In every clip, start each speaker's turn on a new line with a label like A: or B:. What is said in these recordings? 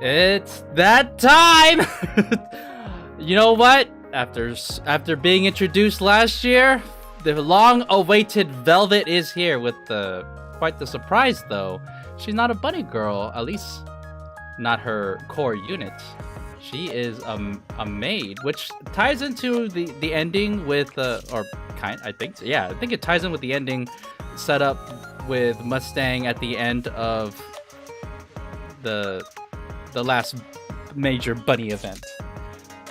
A: It's that time! You know what? After being introduced last year, the long-awaited Velvet is here with quite the surprise though. She's not a bunny girl, at least not her core unit. She is a maid, which ties into the ending with I think so. Yeah, I think it ties in with the ending set up with Mustang at the end of the last major bunny event.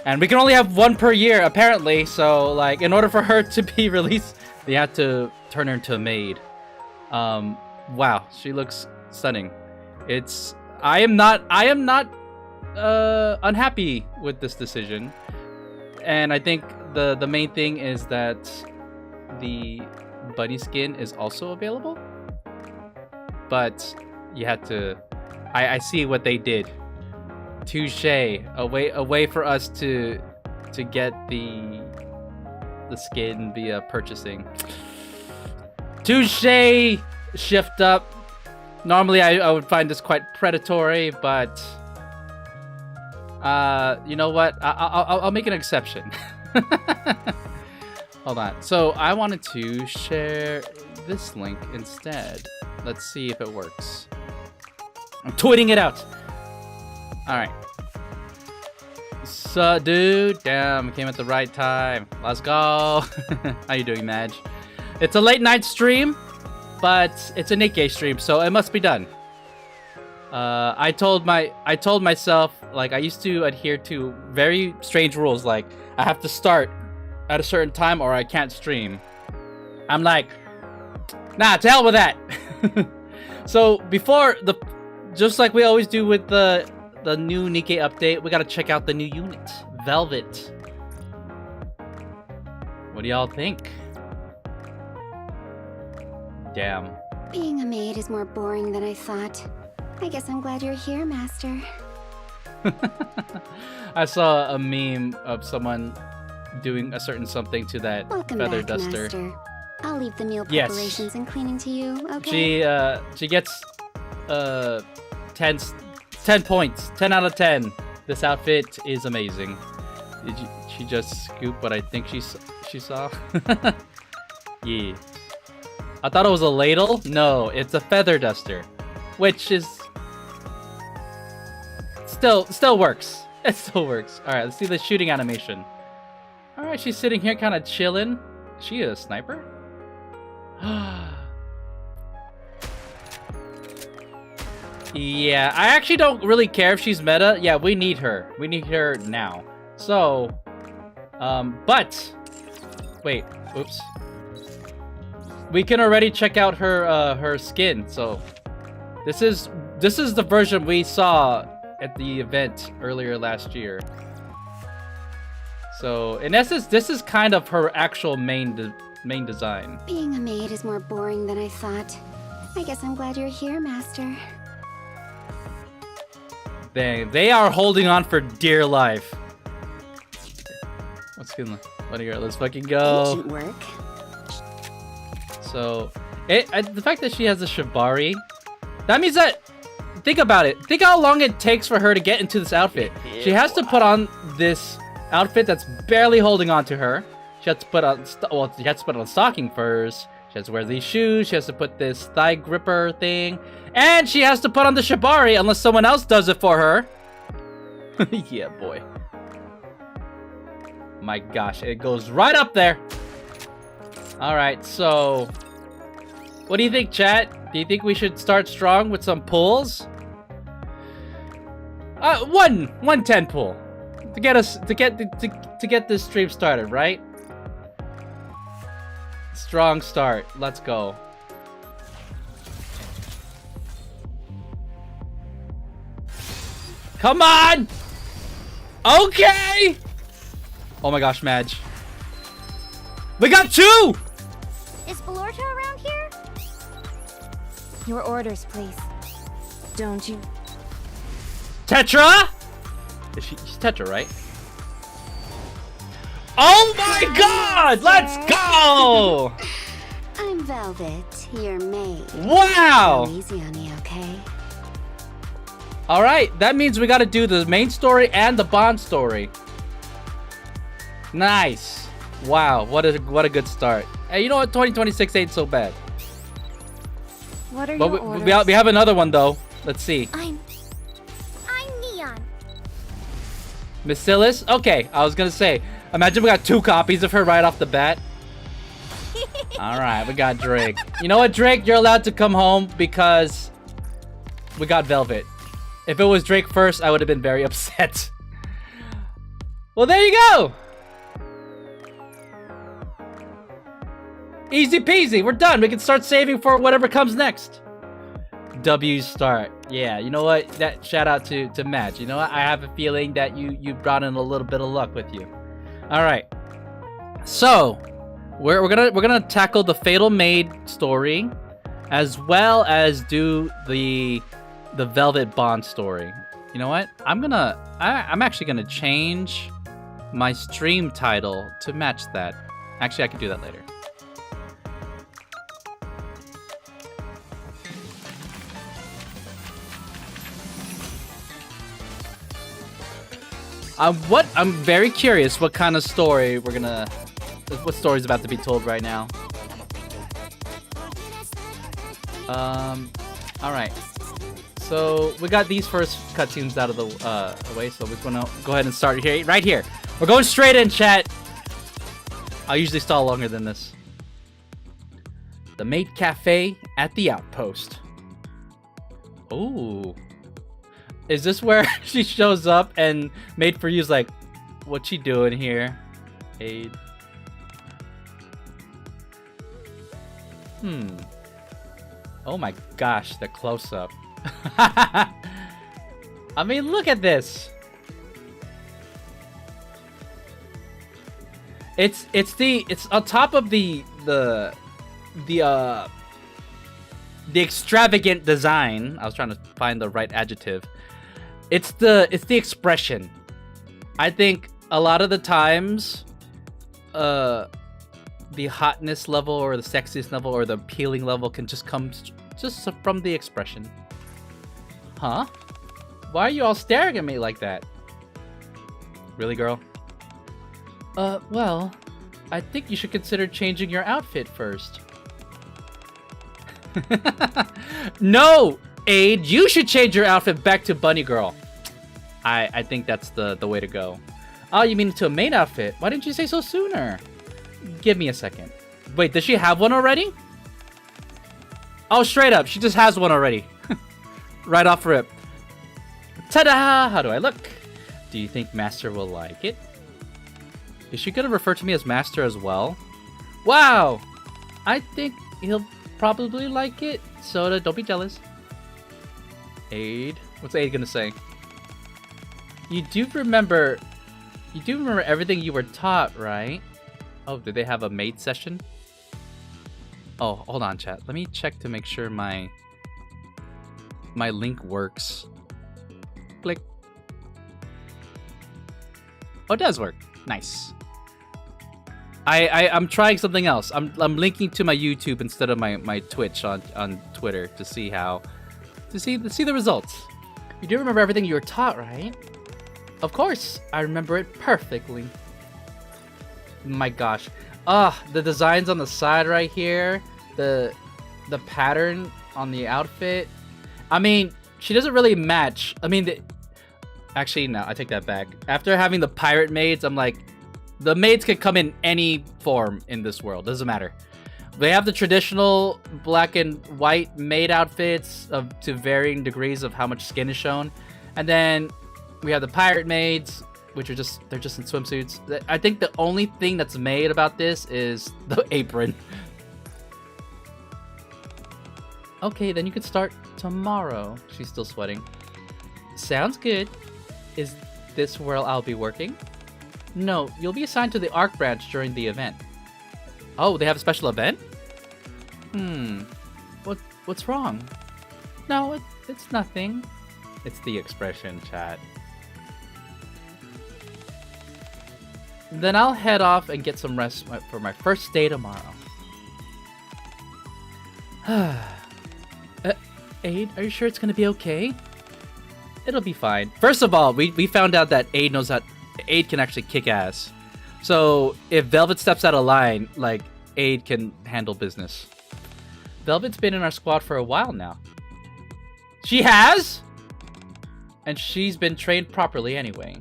A: And we can only have one per year apparently, so like in order for her to be released, they have to turn her into a maid. Wow, she looks stunning. I am not unhappy with this decision, and I think the main thing is that the bunny skin is also available, but you have to. I see what they did. Touche. A way for us to get the skin via purchasing. Touche. Shift up. Normally I would find this quite predatory, but you know what? I'll make an exception. Hold on. So I wanted to share this link instead. Let's see if it works. I'm tweeting it out. All right. So, dude, damn, came at the right time. Let's go. How you doing, Madge? It's a late night stream, but it's a NIKKE stream, so it must be done. I told myself, like, I used to adhere to very strange rules, like I have to start at a certain time or I can't stream. I'm like, nah, to hell with that. So before just like we always do with the new NIKKE update, we gotta check out the new unit, Velvet. What do y'all think? Damn.
B: Being a maid is more boring than I thought. I guess I'm glad you're here, Master.
A: I saw a meme of someone doing a certain something to that
B: Welcome
A: feather
B: back,
A: duster.
B: Master. I'll leave the meal
A: Yes.
B: preparations and cleaning to you, okay?
A: She gets 10 points, 10 out of 10. This outfit is amazing. Did she just scoop what I think she saw? Yeah. I thought it was a ladle. No, it's a feather duster, which is still works. It still works. All right, let's see the shooting animation. All right, she's sitting here kind of chilling. Is she a sniper? Yeah, I actually don't really care if she's meta. Yeah, we need her. We need her now. So, but wait, oops. We can already check out her skin. So, this is the version we saw at the event earlier last year. So, in essence, this is kind of her actual main design.
B: Being a maid is more boring than I thought. I guess I'm glad you're here, Master.
A: Dang, they are holding on for dear life. Let's get let's fucking go.
B: Ancient work.
A: So, the fact that she has a shibari, that means that, think about it. Think how long it takes for her to get into this outfit. She has to put on this outfit that's barely holding on to her. She has to put on, she has to put on stocking first. She has to wear these shoes. She has to put this thigh gripper thing. And she has to put on the shibari unless someone else does it for her. Yeah, boy. My gosh, it goes right up there. Alright, so what do you think, chat? Do you think we should start strong with some pulls? One 10 pull. To get us to get this stream started, right? Strong start. Let's go. Come on! Okay! Oh my gosh, Madge. We got 2!
B: Is Belorta around here? Your orders, please. Don't you?
A: Tetra? She's Tetra, right? Oh my god! Let's go!
B: I'm Velvet, your maid.
A: Wow!
B: Go easy on me, okay?
A: All right, that means we got to do the main story and the Bond story. Nice. Wow, what a good start. Hey, you know what? 2026 ain't so bad.
B: What are
A: but
B: your orders?
A: we have another one though. Let's see.
B: I'm Neon.
A: Missillis? Okay, I was gonna say. Imagine we got 2 copies of her right off the bat. Alright, we got Drake. You know what, Drake? You're allowed to come home because we got Velvet. If it was Drake first, I would have been very upset. Well, there you go! Easy peasy, we're done. We can start saving for whatever comes next. W start. Yeah, you know what? That shout out to Matt. You know what? I have a feeling that you brought in a little bit of luck with you. Alright. So we're gonna tackle the Fatal Maid story, as well as do the Velvet Bond story. You know what? I'm actually gonna change my stream title to match that. Actually, I can do that later. I'm very curious what kind of story what story's about to be told right now. Alright. So we got these first cutscenes out of the way, so we're gonna go ahead and start here, right here. We're going straight in, chat. I usually stall longer than this. The Maid Cafe at the Outpost. Ooh. Is this where she shows up and Maid for You's like, what you doing here? Aid. Oh my gosh, the close-up. I mean, look at this. It's on top of the extravagant design. I was trying to find the right adjective. It's the expression. I think a lot of the times, the hotness level or the sexiest level or the appealing level can just come just from the expression. Huh? Why are you all staring at me like that? Really, girl? Well, I think you should consider changing your outfit first. No, Aid, you should change your outfit back to Bunny Girl. I think that's the way to go. Oh, you mean to a maid outfit? Why didn't you say so sooner? Give me a second. Wait, does she have one already? Oh, straight up, she just has one already. Right off rip. Ta-da! How do I look? Do you think Master will like it? Is she gonna refer to me as Master as well? Wow! I think he'll probably like it. Soda, don't be jealous. Aid? What's Aid gonna say? You do remember everything you were taught, right? Oh, did they have a maid session? Oh, hold on, chat. Let me check to make sure my link works. Click. Oh, it does work. Nice. I'm trying something else. I'm linking to my YouTube instead of my Twitch on Twitter to see the results. You do remember everything you were taught, right? Of course, I remember it perfectly. My gosh. The designs on the side right here, the pattern on the outfit. I mean, she doesn't really match. I mean, actually, no, I take that back. After having the pirate maids, I'm like, the maids can come in any form in this world. Doesn't matter. They have the traditional black and white maid outfits to varying degrees of how much skin is shown, and then we have the pirate maids, which are they're just in swimsuits. I think the only thing that's made about this is the apron. Okay, then you could start tomorrow. She's still sweating. Sounds good. Is this where I'll be working? No, you'll be assigned to the ARC branch during the event. Oh, they have a special event? What's wrong? No, it's nothing. It's the expression, chat. Then I'll head off and get some rest for my first day tomorrow. Aid, are you sure it's gonna be okay? It'll be fine. First of all, we found out that Aid can actually kick ass. So if Velvet steps out of line, like, Aid can handle business. Velvet's been in our squad for a while now. She has? And she's been trained properly anyway.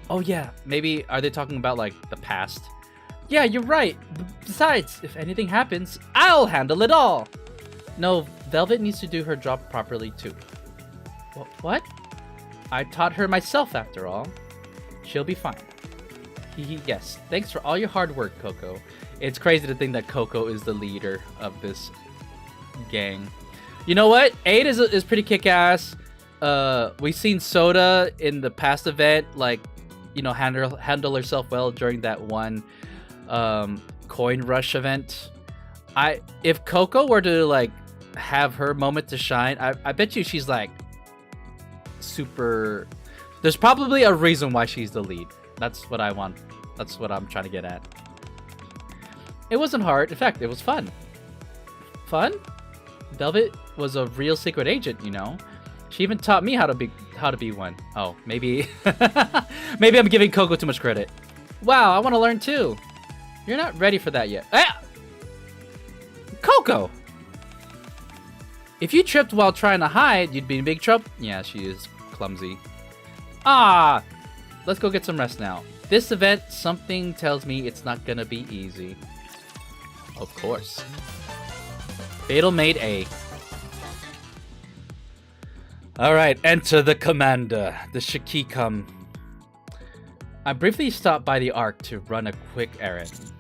A: Oh yeah, maybe are they talking about like the past? Yeah, you're right. Besides, if anything happens, I'll handle it all. No, Velvet needs to do her job properly too. What? I taught her myself after all. She'll be fine. Yes, thanks for all your hard work, Coco. It's crazy to think that Coco is the leader of this gang. You know what? Aid is pretty kick-ass. We've seen Soda in the past event, like, you know, handle herself well during that one coin rush event. If Coco were to like have her moment to shine, I bet you she's like super. There's probably a reason why she's the lead. That's what I want. That's what I'm trying to get at. It wasn't hard. In fact, it was fun. Fun? Velvet was a real secret agent, you know. She even taught me how to be one. Oh, maybe maybe I'm giving Coco too much credit. Wow, I want to learn too. You're not ready for that yet. Ah! Coco! If you tripped while trying to hide, you'd be in big trouble. Yeah, she is clumsy. Ah! Let's go get some rest now. This event, something tells me it's not gonna be easy. Of course. Fatal Maid A. Alright, enter the commander, the Shikikam. I briefly stopped by the Ark to run a quick errand.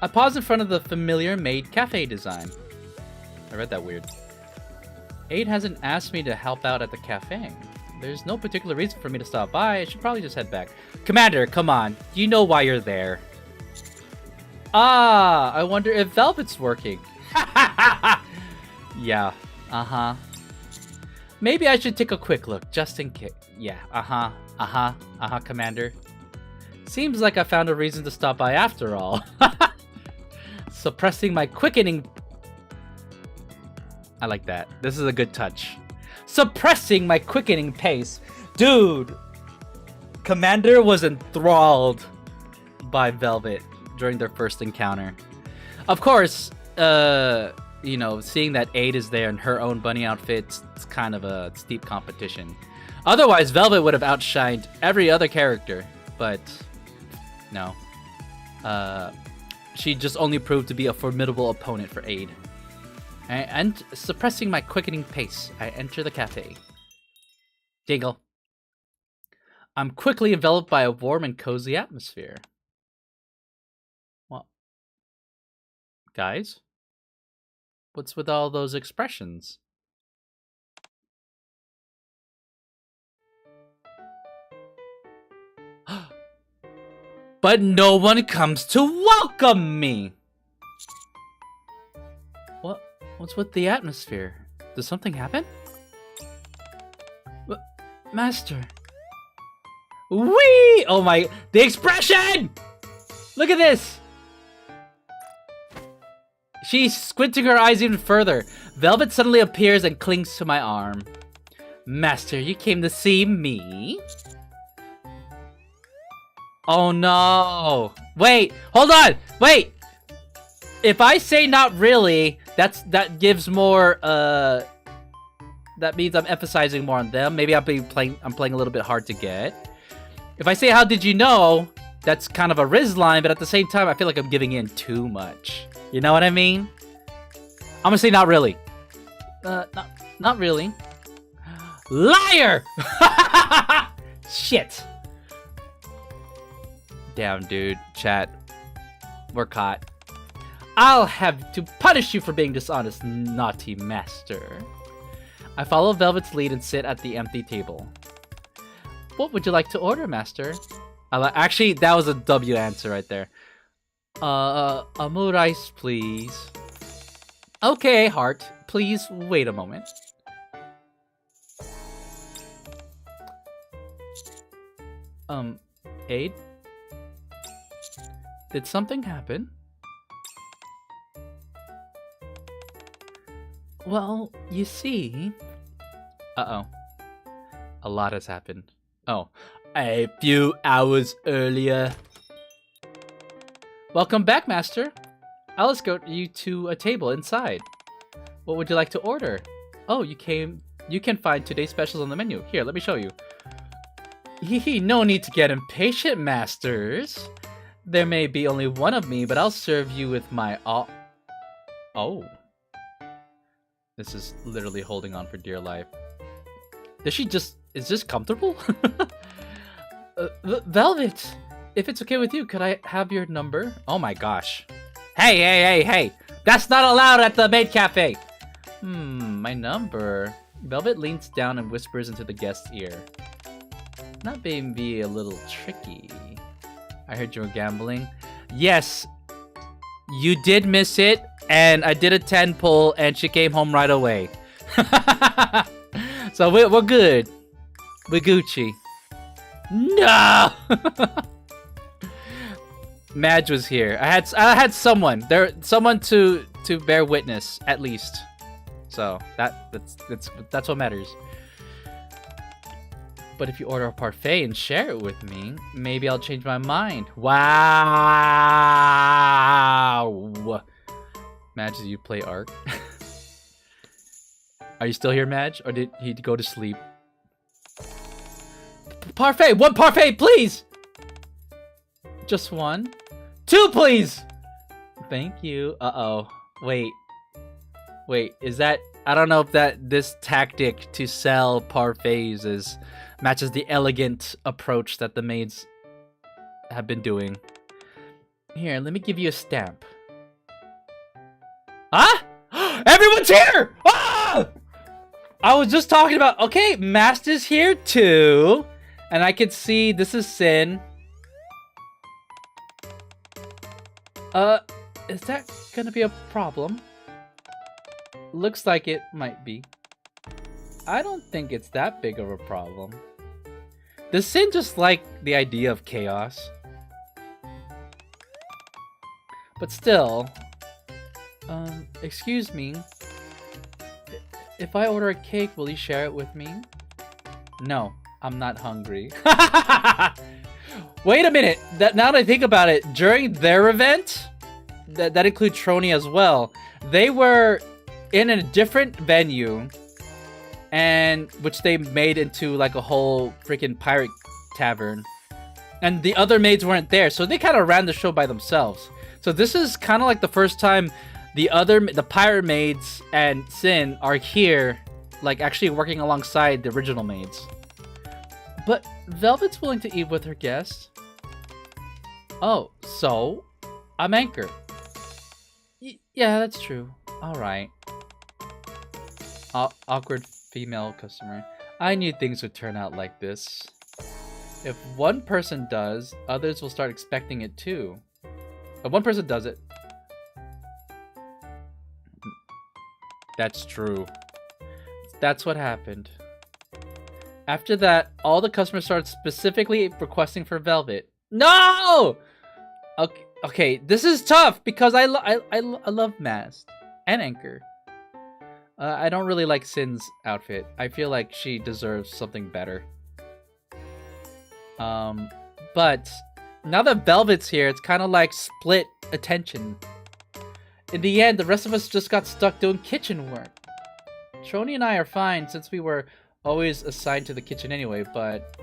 A: I paused in front of the familiar Maid cafe design. I read that weird. Aid hasn't asked me to help out at the cafe. There's no particular reason for me to stop by. I should probably just head back. Commander, come on. You know why you're there. Ah, I wonder if Velvet's working. Yeah, Maybe I should take a quick look, just in case. Yeah, Commander. Seems like I found a reason to stop by after all. Suppressing my quickening... I like that. This is a good touch. Suppressing my quickening pace. Dude! Commander was enthralled by Velvet during their first encounter. Of course, you know, seeing that Aid is there in her own bunny outfit, it's kind of a steep competition. Otherwise, Velvet would have outshined every other character, but no. She just only proved to be a formidable opponent for Aid. And suppressing my quickening pace, I enter the cafe. Dingle. I'm quickly enveloped by a warm and cozy atmosphere. What? Guys? What's with all those expressions? But no one comes to welcome me! What's with the atmosphere? Does something happen? Master. Whee! Oh my... The expression! Look at this! She's squinting her eyes even further. Velvet suddenly appears and clings to my arm. Master, you came to see me? Oh no! Wait! Hold on! Wait! If I say not really, that gives more, that means I'm emphasizing more on them. Maybe I'm playing a little bit hard to get. If I say, how did you know? That's kind of a Riz line, but at the same time, I feel like I'm giving in too much. You know what I mean? I'm gonna say not really. Not really. Liar! Shit. Damn, dude. Chat. We're caught. I'll have to punish you for being dishonest, naughty master. I follow Velvet's lead and sit at the empty table. What would you like to order, master? Actually, that was a W answer right there. Rice, please. Okay, heart. Please wait a moment. Aid? Did something happen? Well, you see... Uh-oh. A lot has happened. Oh. A few hours earlier. Welcome back, Master. I'll escort you to a table inside. What would you like to order? Oh, you can find today's specials on the menu. Here, let me show you. Hee, no need to get impatient, Masters. There may be only one of me, but I'll serve you with my all... Oh. This is literally holding on for dear life. Does she just... Is this comfortable? Velvet! If it's okay with you, could I have your number? Oh my gosh. Hey! That's not allowed at the Maid Cafe! My number... Velvet leans down and whispers into the guest's ear. Not being be a little tricky. I heard you were gambling. Yes, you did miss it, and I did a 10 pull, and she came home right away. So we're good. We're Gucci. No! Madge was here. I had someone to bear witness at least. So that's what matters. But if you order a parfait and share it with me, maybe I'll change my mind. Wow! Madge, do you play Ark? Are you still here, Madge? Or did he go to sleep? Parfait! One parfait, please! Just one? Two, please! Thank you. Uh-oh. Wait, is that... I don't know if this tactic to sell parfaits matches the elegant approach that the maids have been doing. Here, let me give you a stamp. Huh? Everyone's here! Ah! I was just talking about... Okay, Master's here too. And I can see this is Sin. Is that gonna be a problem? Looks like it might be. I don't think it's that big of a problem. Does Sin just like the idea of chaos? But still, excuse me. If I order a cake, will you share it with me? No, I'm not hungry. Wait a minute. Now that I think about it, during their event, that includes Trony as well, they were in a different venue, and which they made into like a whole freaking pirate tavern, and the other maids weren't there, so they kind of ran the show by themselves. So this is kind of like the first time the pirate maids and Sin are here, like actually working alongside the original maids. But Velvet's willing to eat with her guests. Oh, so I'm Anchor. Yeah, that's true. All right. Awkward female customer. I knew things would turn out like this. If one person does, others will start expecting it too. If one person does it... That's true. That's what happened. After that, all the customers started specifically requesting for Velvet. No! Okay, this is tough because I love Mast and Anchor. I don't really like Sin's outfit. I feel like she deserves something better. But now that Velvet's here, it's kind of like split attention. In the end, the rest of us just got stuck doing kitchen work. Trony and I are fine since we were always assigned to the kitchen anyway, but...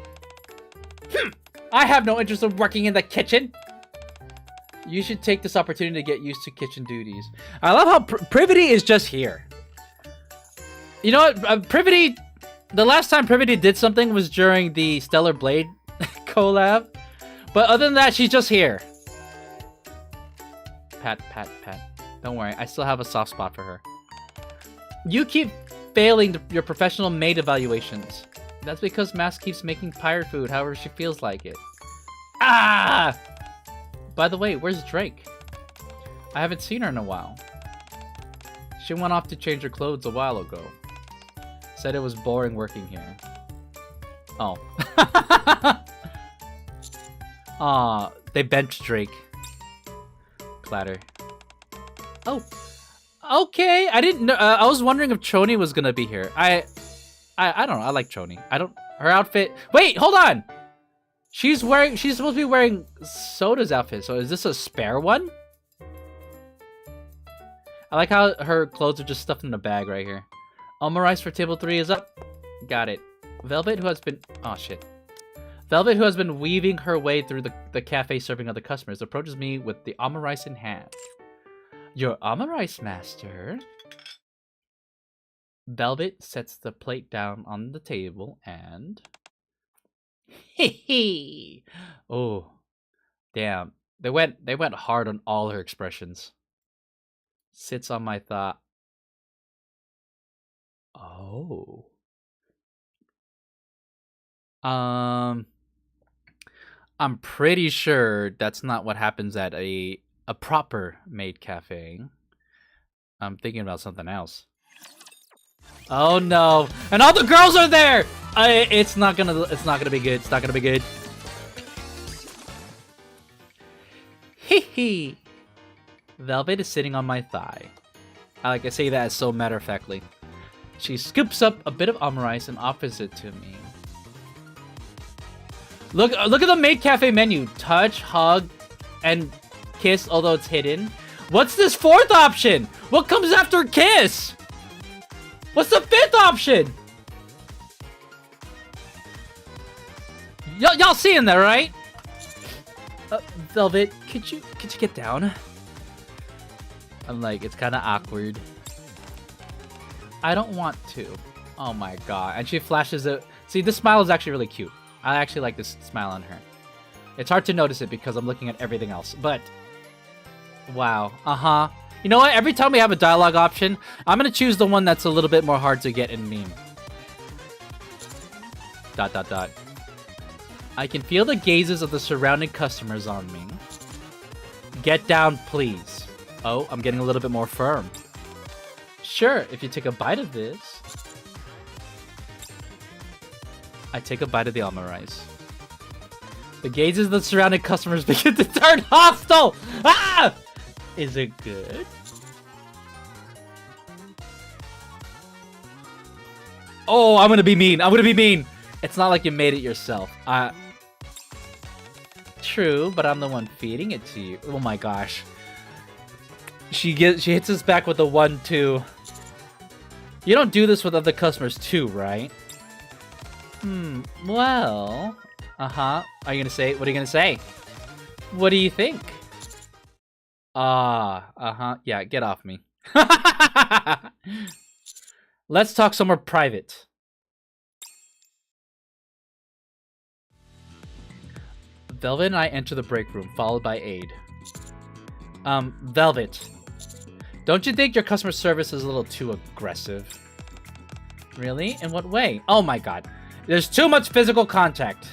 A: I have no interest in working in the kitchen! You should take this opportunity to get used to kitchen duties. I love how Privity is just here. You know what? Privity... The last time Privity did something was during the Stellar Blade collab. But other than that, she's just here. Pat. Don't worry, I still have a soft spot for her. You keep failing your professional maid evaluations. That's because Mask keeps making pirate food however she feels like it. Ah! By the way, where's Drake? I haven't seen her in a while. She went off to change her clothes a while ago. Said it was boring working here. Oh. Aw, they benched Drake. Clatter. Oh. Okay, I didn't know. I was wondering if Choni was gonna be here. I don't know. I like Choni. I don't. Her outfit. Wait, hold on. She's supposed to be wearing Soda's outfit. So is this a spare one? I like how her clothes are just stuffed in a bag right here. Rice for table 3 is up. Got it. Velvet, who has been... Oh, shit. Velvet, who has been weaving her way through the cafe serving other customers, approaches me with the Rice in hand. Your Rice, master. Velvet sets the plate down on the table and... Hee. Oh. Damn. They went hard on all her expressions. Sits on my thought. Oh. I'm pretty sure that's not what happens at a proper maid cafe. I'm thinking about something else. Oh no! And all the girls are there. It's not gonna be good. It's not gonna be good. Hee hee. Velvet is sitting on my thigh. I say that as so matter-of-factly. She scoops up a bit of Rice and offers it to me. Look at the maid cafe menu. Touch, hug, and kiss, although it's hidden. What's this 4th option? What comes after kiss? What's the 5th option? Y'all seeing that, right? Velvet, could you get down? I'm like, it's kind of awkward. I don't want to. Oh my god. And she flashes it. See, this smile is actually really cute. I actually like this smile on her. It's hard to notice it because I'm looking at everything else. But, wow. Uh-huh. You know what? Every time we have a dialogue option, I'm going to choose the one that's a little bit more hard to get in meme. ... I can feel the gazes of the surrounding customers on me. Get down, please. Oh, I'm getting a little bit more firm. Sure, if you take a bite of this. I take a bite of the Rice. The gazes of the surrounding customers begin to turn hostile! Ah! Is it good? Oh, I'm gonna be mean. I'm gonna be mean. It's not like you made it yourself. True, but I'm the one feeding it to you. Oh my gosh. She hits us back with a 1-2. You don't do this with other customers too, right? Well... Uh-huh. Are you gonna say... What are you gonna say? What do you think? Uh-huh. Yeah, get off me. Let's talk somewhere private. Velvet and I enter the break room, followed by Aid. Velvet. Don't you think your customer service is a little too aggressive? Really? In what way? Oh my god. There's too much physical contact.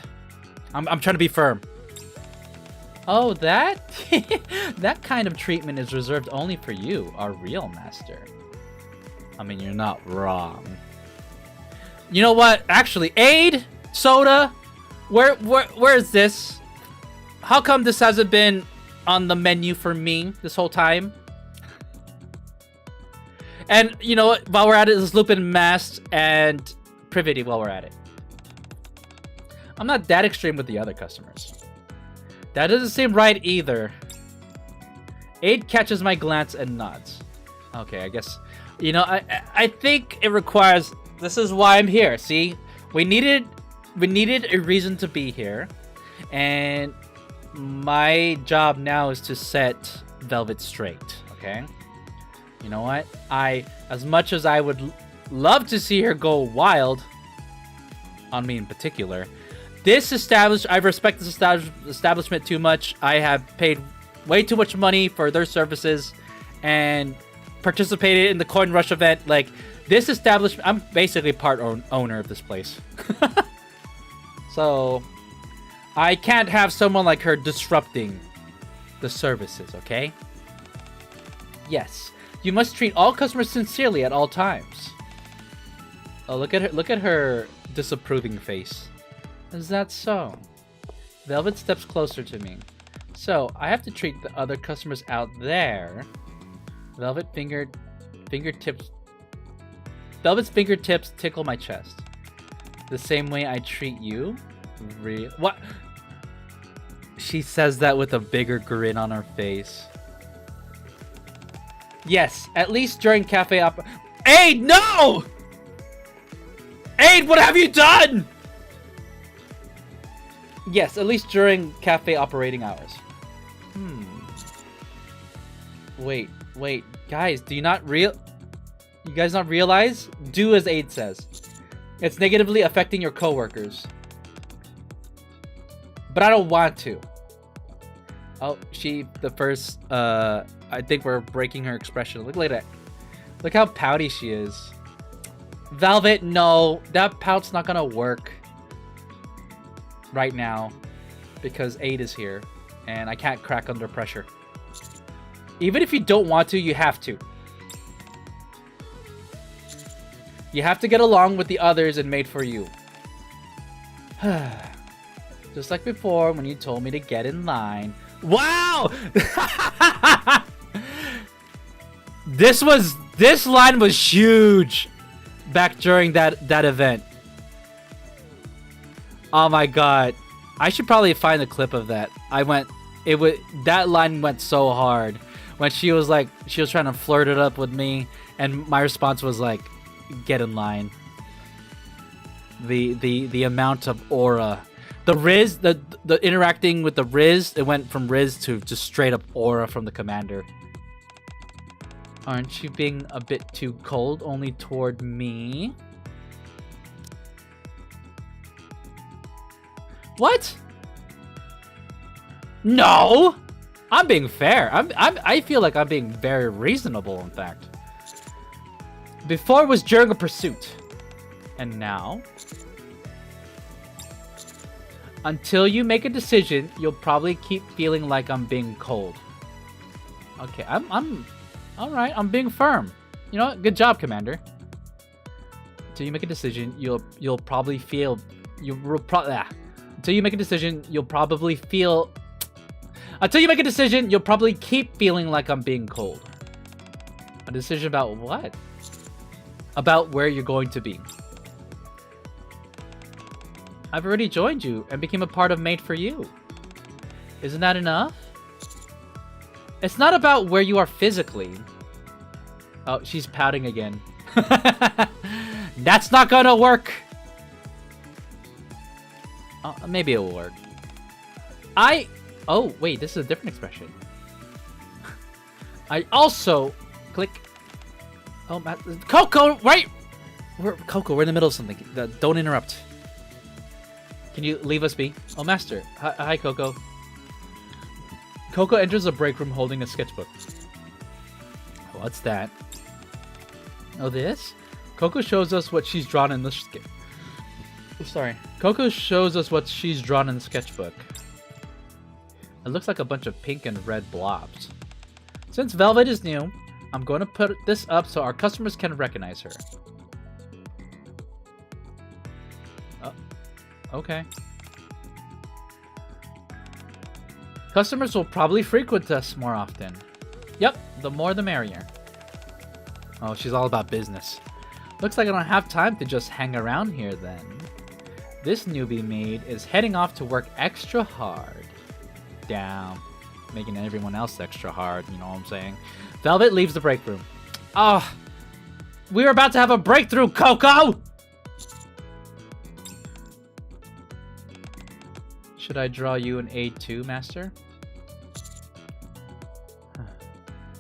A: I'm trying to be firm. Oh, that? That kind of treatment is reserved only for you, our real master. I mean, you're not wrong. You know what? Actually, Aid, Soda, where is this? How come this hasn't been on the menu for me this whole time? And you know what? While we're at it, let's loop in Masked and Privity while we're at it. I'm not that extreme with the other customers. That doesn't seem right either. Aid catches my glance and nods. Okay, I guess... You know, I think it requires... This is why I'm here, see? We needed a reason to be here. And my job now is to set Velvet straight, okay? You know what? As much as I would love to see her go wild, on me in particular, I respect this establishment too much. I have paid way too much money for their services and participated in the Coin Rush event. Like, this establishment, I'm basically part owner of this place. So, I can't have someone like her disrupting the services, okay? Yes, you must treat all customers sincerely at all times. Oh, look at her disapproving face. Is that so? Velvet steps closer to me. So, I have to treat the other customers out there. Velvet fingered fingertips. Velvet's fingertips tickle my chest. The same way I treat you. What? She says that with a bigger grin on her face. Yes, at least during cafe op. Aid, no! Aid, what have you done? Yes, at least during cafe operating hours. Wait, guys, do you guys not realize? Do as Aid says. It's negatively affecting your coworkers. But I don't want to. Oh, I think we're breaking her expression. Look at that. Look how pouty she is. Velvet, no. That pout's not gonna work right now because Aid is here and I can't crack under pressure. Even if you don't want to, you have to. You have to get along with the others and Maid for you. Just like before when you told me to get in line. Wow! This line was huge back during that event. Oh my god. I should probably find a clip of that. That line went so hard. When she was trying to flirt it up with me, and my response was like, get in line. The amount of aura. The Riz, the interacting with the Riz, it went from Riz to just straight up aura from the commander. Aren't you being a bit too cold only toward me? What? No! I'm being fair. I feel like I'm being very reasonable, in fact. Before was during a pursuit. And now? Until you make a decision, you'll probably keep feeling like I'm being cold. Okay, I'm alright, I'm being firm. You know what? Good job, Commander. Until you make a decision, you'll probably feel until you make a decision, you'll probably feel until you make a decision, you'll probably keep feeling like I'm being cold. A decision about what? About where you're going to be. I've already joined you and became a part of Maid for you. Isn't that enough? It's not about where you are physically. Oh, she's pouting again. That's not gonna work. Maybe it'll work. Oh, wait, this is a different expression. I also click. Oh, Coco, right? Coco, we're in the middle of something. Don't interrupt. Can you leave us be? Oh, Master. Hi, Coco. Coco enters the break room holding a sketchbook. What's that? Oh, this? Coco shows us what she's drawn in the Coco shows us what she's drawn in the sketchbook. It looks like a bunch of pink and red blobs. Since Velvet is new, I'm going to put this up so our customers can recognize her. Okay. Customers will probably frequent us more often. Yep, the more the merrier. Oh, she's all about business. Looks like I don't have time to just hang around here then. This newbie maid is heading off to work extra hard. Damn. Making everyone else extra hard, you know what I'm saying? Velvet leaves the break room. Oh, we were about to have a breakthrough, Coco! Should I draw you an A2, Master?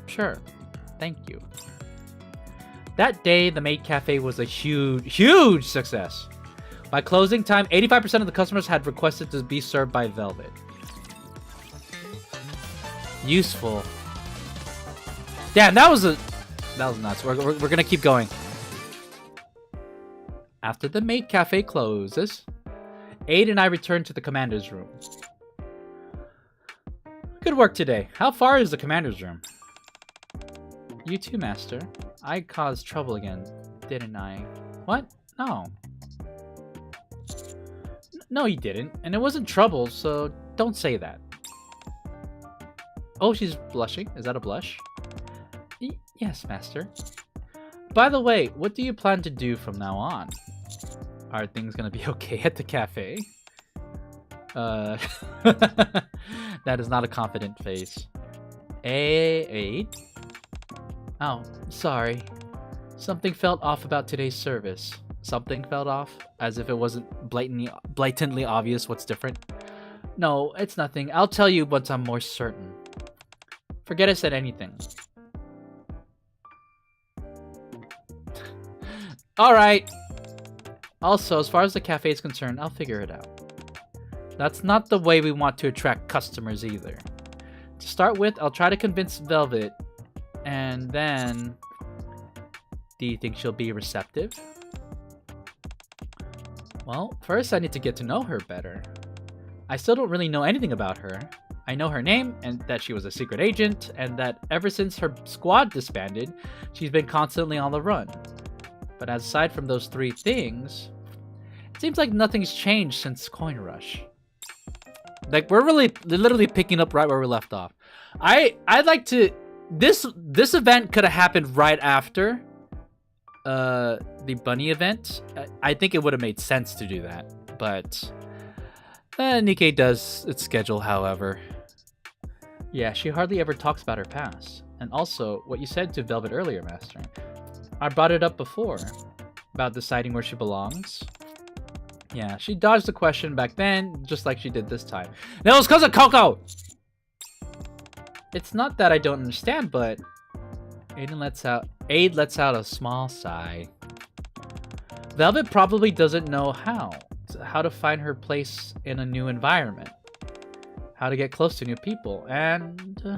A: Sure. Thank you. That day, the Maid Cafe was a huge success. By closing time, 85% of the customers had requested to be served by Velvet. Useful. Damn, that was nuts. We're gonna keep going. After the Maid Cafe closes, Aid and I return to the commander's room. Good work today. How far is the commander's room? You too, Master. I caused trouble again, didn't I? What? No. No, you didn't. And it wasn't trouble, so don't say that. Oh, she's blushing. Is that a blush? Yes, Master. By the way, what do you plan to do from now on? Are things gonna be okay at the cafe? That is not a confident face. Eight? Oh, sorry. Something felt off about today's service. Something felt off? As if it wasn't blatantly obvious what's different? No, it's nothing. I'll tell you once I'm more certain. Forget I said anything. Alright. Also, as far as the cafe is concerned, I'll figure it out. That's not the way we want to attract customers either. To start with, I'll try to convince Velvet, and then... Do you think she'll be receptive? Well, first I need to get to know her better. I still don't really know anything about her. I know her name, and that she was a secret agent, and that ever since her squad disbanded, she's been constantly on the run. But aside from those three things, it seems like nothing's changed since Coin Rush. Like, we're literally picking up right where we left off. I'd like to... This event could have happened right after the bunny event. I think it would have made sense to do that, but NIKKE does its schedule, however. Yeah, she hardly ever talks about her past. And also, what you said to Velvet earlier, Master. I brought it up before, about deciding where she belongs. Yeah, she dodged the question back then, just like she did this time. No, it's because of Coco! It's not that I don't understand, but... Aid lets out a small sigh. Velvet probably doesn't know how to find her place in a new environment, how to get close to new people, and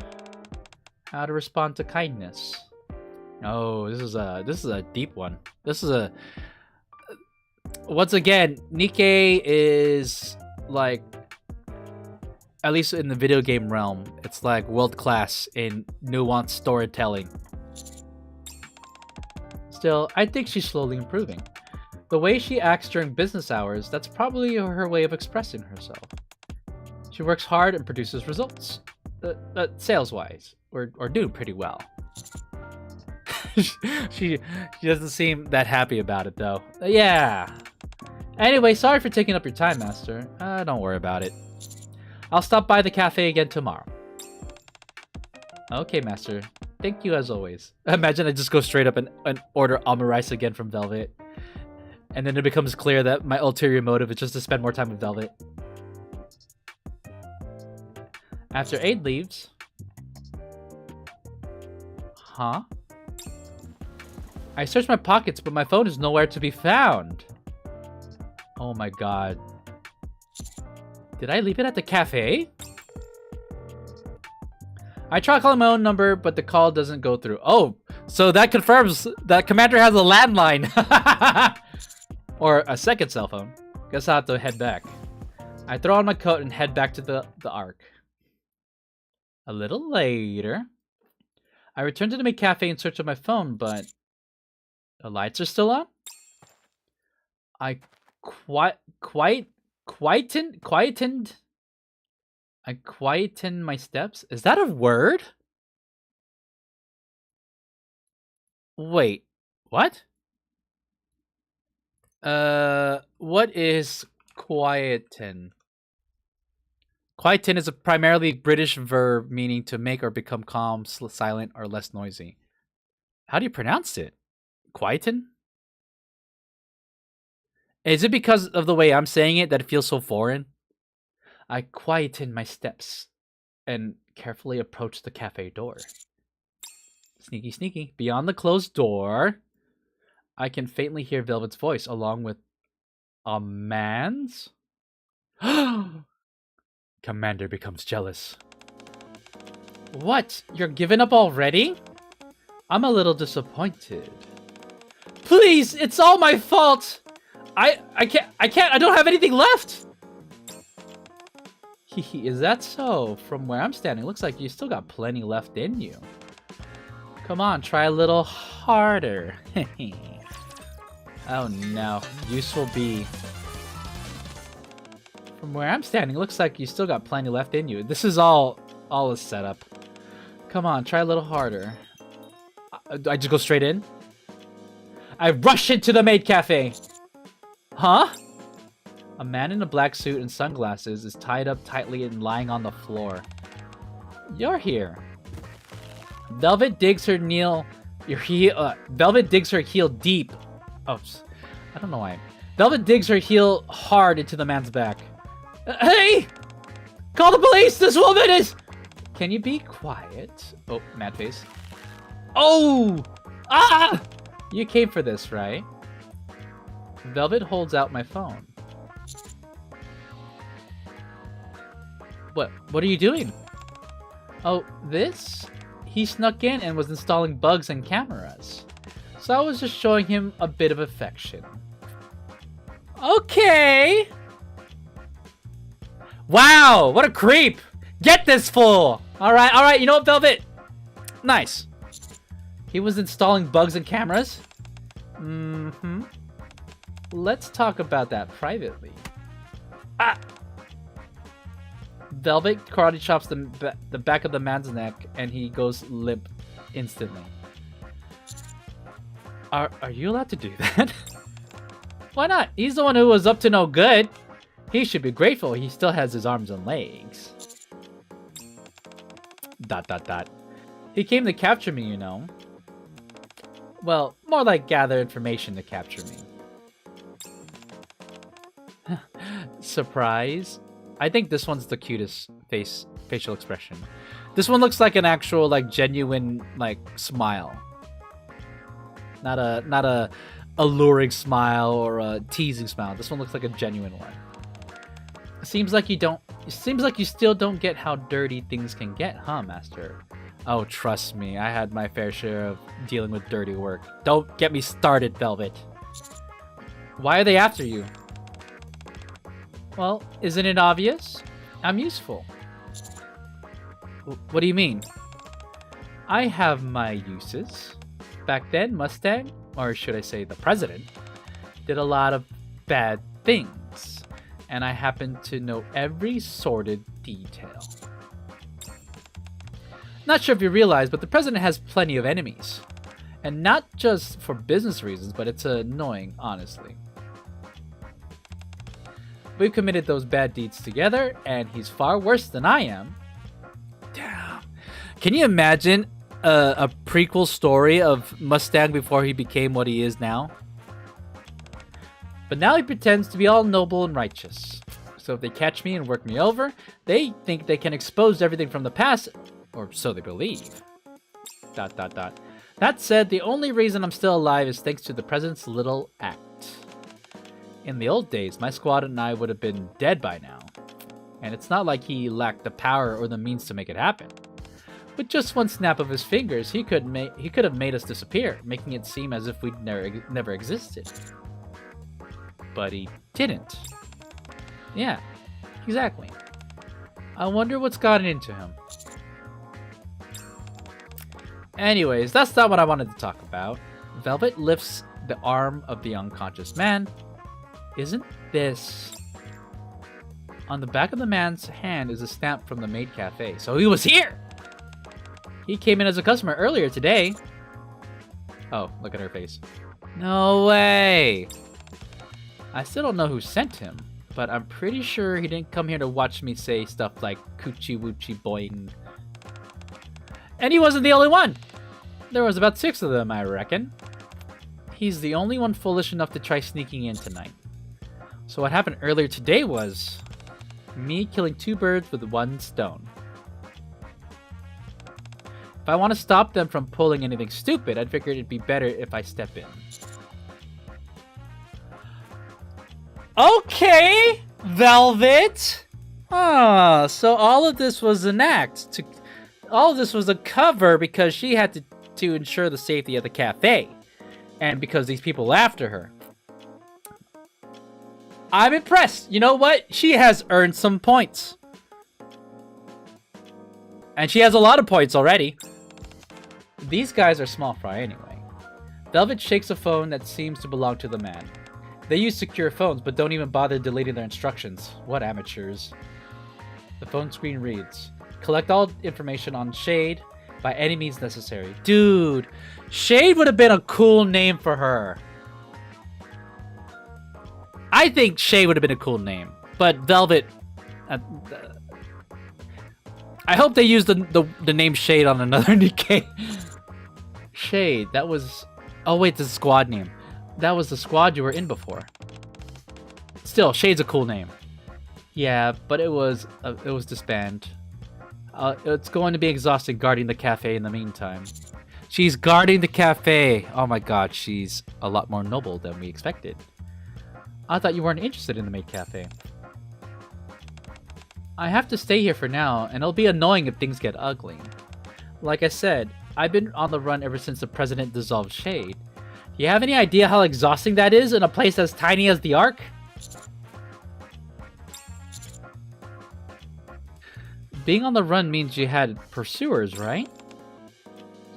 A: how to respond to kindness. Oh, this is a deep one. This is a... Once again, NIKKE is like, at least in the video game realm, it's like world class in nuanced storytelling. Still, I think she's slowly improving. The way she acts during business hours, that's probably her way of expressing herself. She works hard and produces results. Sales-wise, we're doing pretty well. she doesn't seem that happy about it, though. Yeah. Anyway, sorry for taking up your time, Master. Don't worry about it. I'll stop by the cafe again tomorrow. Okay, Master. Thank you as always. Imagine I just go straight up and order omurice again from Velvet. And then it becomes clear that my ulterior motive is just to spend more time with Velvet. After Aid leaves... Huh? I searched my pockets, but my phone is nowhere to be found. Oh my god. Did I leave it at the cafe? I try calling my own number, but the call doesn't go through. Oh, so that confirms that Commander has a landline. Or a second cell phone. Guess I'll have to head back. I throw on my coat and head back to the Ark. A little later, I return to the Maid cafe in search of my phone, but the lights are still on? I quietened my steps? Is that a word? Wait, what? What is quieten? Quieten is a primarily British verb meaning to make or become calm, silent, or less noisy. How do you pronounce it? Quieten? Is it because of the way I'm saying it that it feels so foreign? I quietened my steps and carefully approached the cafe door. Sneaky, sneaky. Beyond the closed door, I can faintly hear Velvet's voice along with a man's? Commander becomes jealous. What? You're giving up already? I'm a little disappointed. Please, it's all my fault. I don't have anything left. Is that so? From where I'm standing, looks like you still got plenty left in you. Come on, try a little harder. Oh no, useful bee. From where I'm standing, looks like you still got plenty left in you. This is all a setup. Come on, try a little harder. I just go straight in? I rush into the Maid Cafe. Huh? A man in a black suit and sunglasses is tied up tightly and lying on the floor. You're here. Velvet digs her heel deep. Oh, I don't know why. Velvet digs her heel hard into the man's back. Hey! Call the police! This woman is... Can you be quiet? Oh, mad face. Oh! Ah! You came for this, right? Velvet holds out my phone. What are you doing? Oh, this? He snuck in and was installing bugs and cameras. So I was just showing him a bit of affection. Okay! Wow, what a creep! Get this fool! Alright, you know what, Velvet? Nice. He was installing bugs and cameras? Mm-hmm. Let's talk about that privately. Ah! Velvet karate chops the back of the man's neck, and he goes limp instantly. Are you allowed to do that? Why not? He's the one who was up to no good. He should be grateful he still has his arms and legs. ... He came to capture me, you know. Well, more like gather information to capture me. Surprise? I think this one's the cutest facial expression. This one looks like an actual, like, genuine, like, smile. Not a alluring smile or a teasing smile. This one looks like a genuine one. It seems like you still don't get how dirty things can get, huh, Master? Oh, trust me, I had my fair share of dealing with dirty work. Don't get me started, Velvet. Why are they after you? Well, isn't it obvious? I'm useful. What do you mean? I have my uses. Back then, Mustang, or should I say the president, did a lot of bad things. And I happen to know every sordid detail. Not sure if you realize, but the president has plenty of enemies. And not just for business reasons, but it's annoying, honestly. We've committed those bad deeds together, and he's far worse than I am. Damn. Can you imagine a prequel story of Mustang before he became what he is now? But now he pretends to be all noble and righteous. So if they catch me and work me over, they think they can expose everything from the past, or so they believe. ... That said, the only reason I'm still alive is thanks to the president's little act. In the old days, my squad and I would have been dead by now. And it's not like he lacked the power or the means to make it happen. With just one snap of his fingers, he could have made us disappear, making it seem as if we'd never existed. But he didn't. Yeah, exactly. I wonder what's gotten into him. Anyways, that's not what I wanted to talk about. Velvet lifts the arm of the unconscious man. Isn't this... On the back of the man's hand is a stamp from the Maid Cafe. So he was here! He came in as a customer earlier today. Oh, look at her face. No way! I still don't know who sent him, but I'm pretty sure he didn't come here to watch me say stuff like coochie woochie boing. And he wasn't the only one! There was about 6 of them, I reckon. He's the only one foolish enough to try sneaking in tonight. So what happened earlier today was me killing 2 birds with 1 stone. If I want to stop them from pulling anything stupid, I'd figure it'd be better if I step in. Okay, Velvet! Ah, so all of this was an act. All of this was a cover because she had to ensure the safety of the cafe. And because these people were after her. I'm impressed. You know what? She has earned some points. And she has a lot of points already. These guys are small fry anyway. Velvet shakes a phone that seems to belong to the man. They use secure phones, but don't even bother deleting their instructions. What amateurs. The phone screen reads, collect all information on Shade by any means necessary. Dude, Shade would have been a cool name for her. I think Shade would have been a cool name, but Velvet. I hope they used the name Shade on another NIKKE. Shade. That was. Oh wait, the squad name. That was the squad you were in before. Still, Shade's a cool name. Yeah, but it was disbanded. It's going to be exhausting guarding the cafe in the meantime. She's guarding the cafe. Oh my god, she's a lot more noble than we expected. I thought you weren't interested in the Maid Cafe. I have to stay here for now, and it'll be annoying if things get ugly. Like I said, I've been on the run ever since the president dissolved Shade. Do you have any idea how exhausting that is in a place as tiny as the Ark? Being on the run means you had pursuers, right?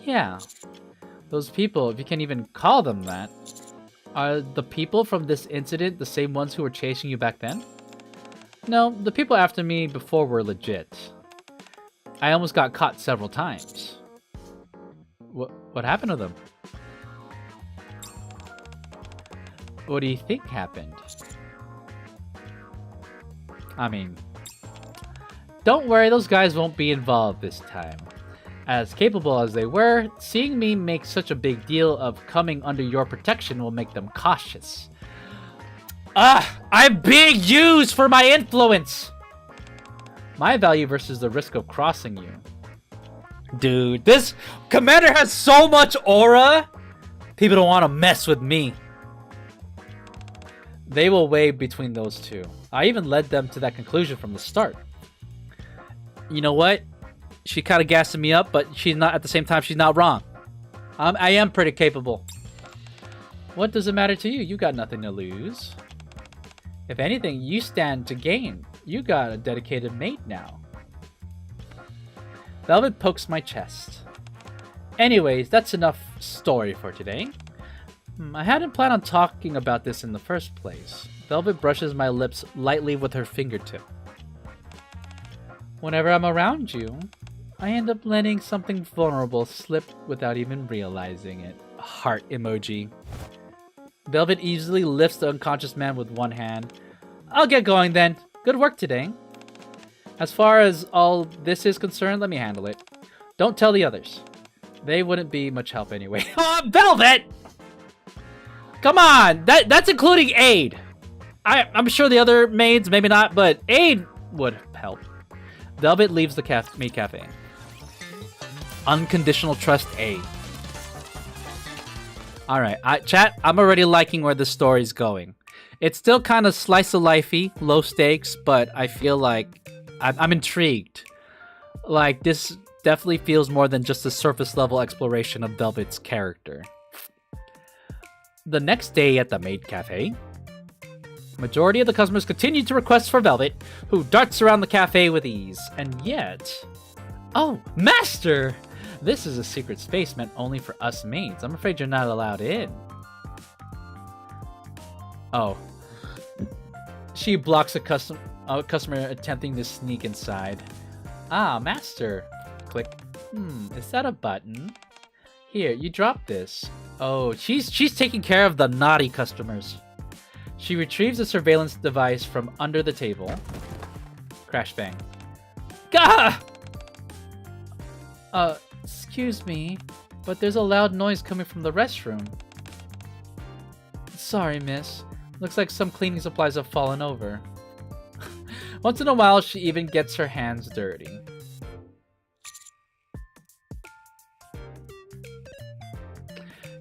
A: Yeah. Those people, if you can even call them that. Are the people from this incident the same ones who were chasing you back then? No, the people after me before were legit. I almost got caught several times. What happened to them? What do you think happened? I mean, don't worry, those guys won't be involved this time. As capable as they were, seeing me make such a big deal of coming under your protection will make them cautious. I'm being used for my influence! My value versus the risk of crossing you. Dude, this commander has so much aura! People don't want to mess with me. They will weigh between those two. I even led them to that conclusion from the start. You know what? She kind of gassing me up, but she's not, at the same time, she's not wrong. I am pretty capable. What does it matter to you? You got nothing to lose. If anything, you stand to gain. You got a dedicated mate now. Velvet pokes my chest. Anyways, that's enough story for today. I hadn't planned on talking about this in the first place. Velvet brushes my lips lightly with her fingertip. Whenever I'm around you, I end up letting something vulnerable slip without even realizing it. Heart emoji. Velvet easily lifts the unconscious man with one hand. I'll get going then. Good work today. As far as all this is concerned, let me handle it. Don't tell the others. They wouldn't be much help anyway. Oh, Velvet! Come on! That's including Aid. I'm sure the other maids, maybe not, but Aid would help. Velvet leaves the Maid Cafe. Unconditional trust A. Alright, chat, I'm already liking where the story's going. It's still kind of slice of lifey, low stakes, but I feel like I'm intrigued. Like, this definitely feels more than just a surface level exploration of Velvet's character. The next day at the Maid Cafe, majority of the customers continue to request for Velvet, who darts around the cafe with ease. And yet... Oh, Master! This is a secret space meant only for us maids. I'm afraid you're not allowed in. Oh. She blocks a customer attempting to sneak inside. Ah, Master. Click. Is that a button? Here, you drop this. Oh, she's taking care of the naughty customers. She retrieves a surveillance device from under the table. Crash bang. Gah! Excuse me, but there's a loud noise coming from the restroom. Sorry, miss. Looks like some cleaning supplies have fallen over. Once in a while, she even gets her hands dirty.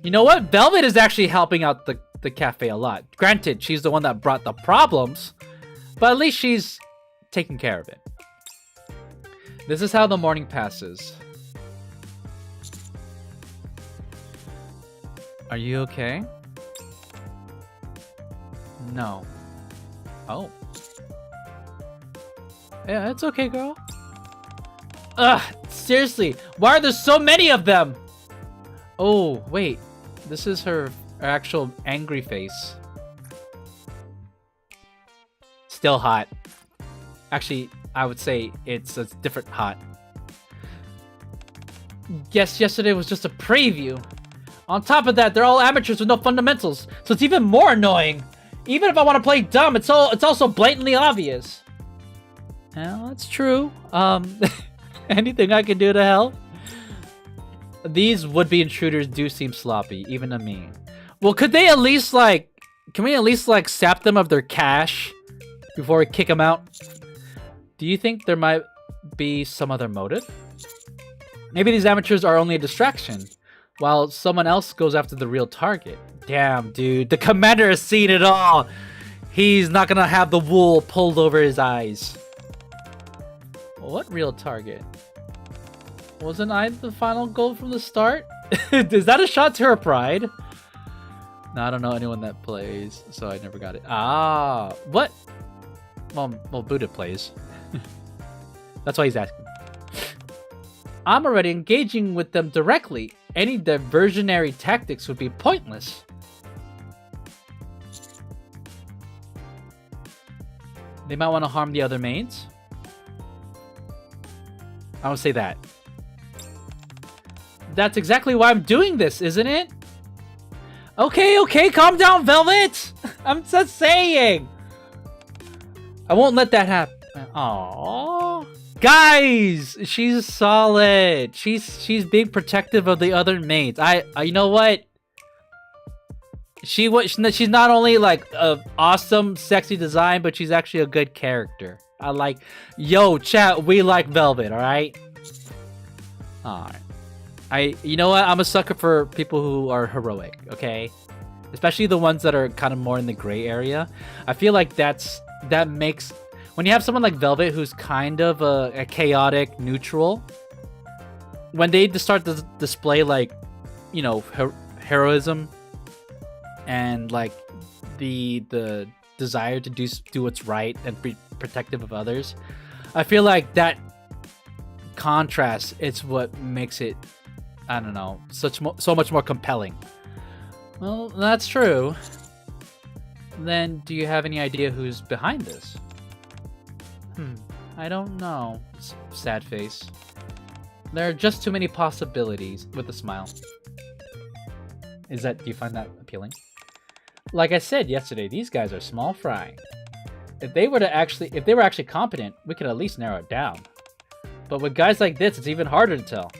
A: You know what? Velvet is actually helping out the cafe a lot. Granted, she's the one that brought the problems, but at least she's taking care of it. This is how the morning passes. Are you okay? No. Oh. Yeah, it's okay, girl. Ugh, seriously, why are there so many of them? Oh, wait. This is her actual angry face. Still hot. Actually, I would say it's a different hot. Guess yesterday was just a preview. On top of that, they're all amateurs with no fundamentals, so it's even more annoying. Even if I want to play dumb, it's also blatantly obvious. Well, that's true. Anything I can do to help? These would-be intruders do seem sloppy, even to me. Well, could they at least, like... Can we at least, like, sap them of their cash before we kick them out? Do you think there might be some other motive? Maybe these amateurs are only a distraction, while someone else goes after the real target. Damn, dude. The commander has seen it all! He's not gonna have the wool pulled over his eyes. What real target? Wasn't I the final goal from the start? Is that a shot to her pride? No, I don't know anyone that plays, so I never got it. Ah, what? Well, Buddha plays. That's why he's asking. I'm already engaging with them directly. Any diversionary tactics would be pointless. They might want to harm the other maids. I don't say that. That's exactly why I'm doing this, isn't it? Okay, calm down, Velvet! I'm just saying! I won't let that happen. Aww. Guys! She's solid. She's being protective of the other maids. You know what? She's not only like a awesome, sexy design, but she's actually a good character. I like... Yo, chat, we like Velvet, alright? Alright. You know what? I'm a sucker for people who are heroic, okay? Especially the ones that are kind of more in the gray area. I feel like that makes... When you have someone like Velvet who's kind of a chaotic neutral, when they start to display, like, you know, heroism and, like, the desire to do what's right and be protective of others, I feel like that contrast, it's what makes it, I don't know, so much more compelling. Well, that's true. Then, do you have any idea who's behind this? I don't know. Sad face. There are just too many possibilities, with a smile. Do you find that appealing? Like I said yesterday, these guys are small fry. If they were actually competent, we could at least narrow it down. But with guys like this, it's even harder to tell.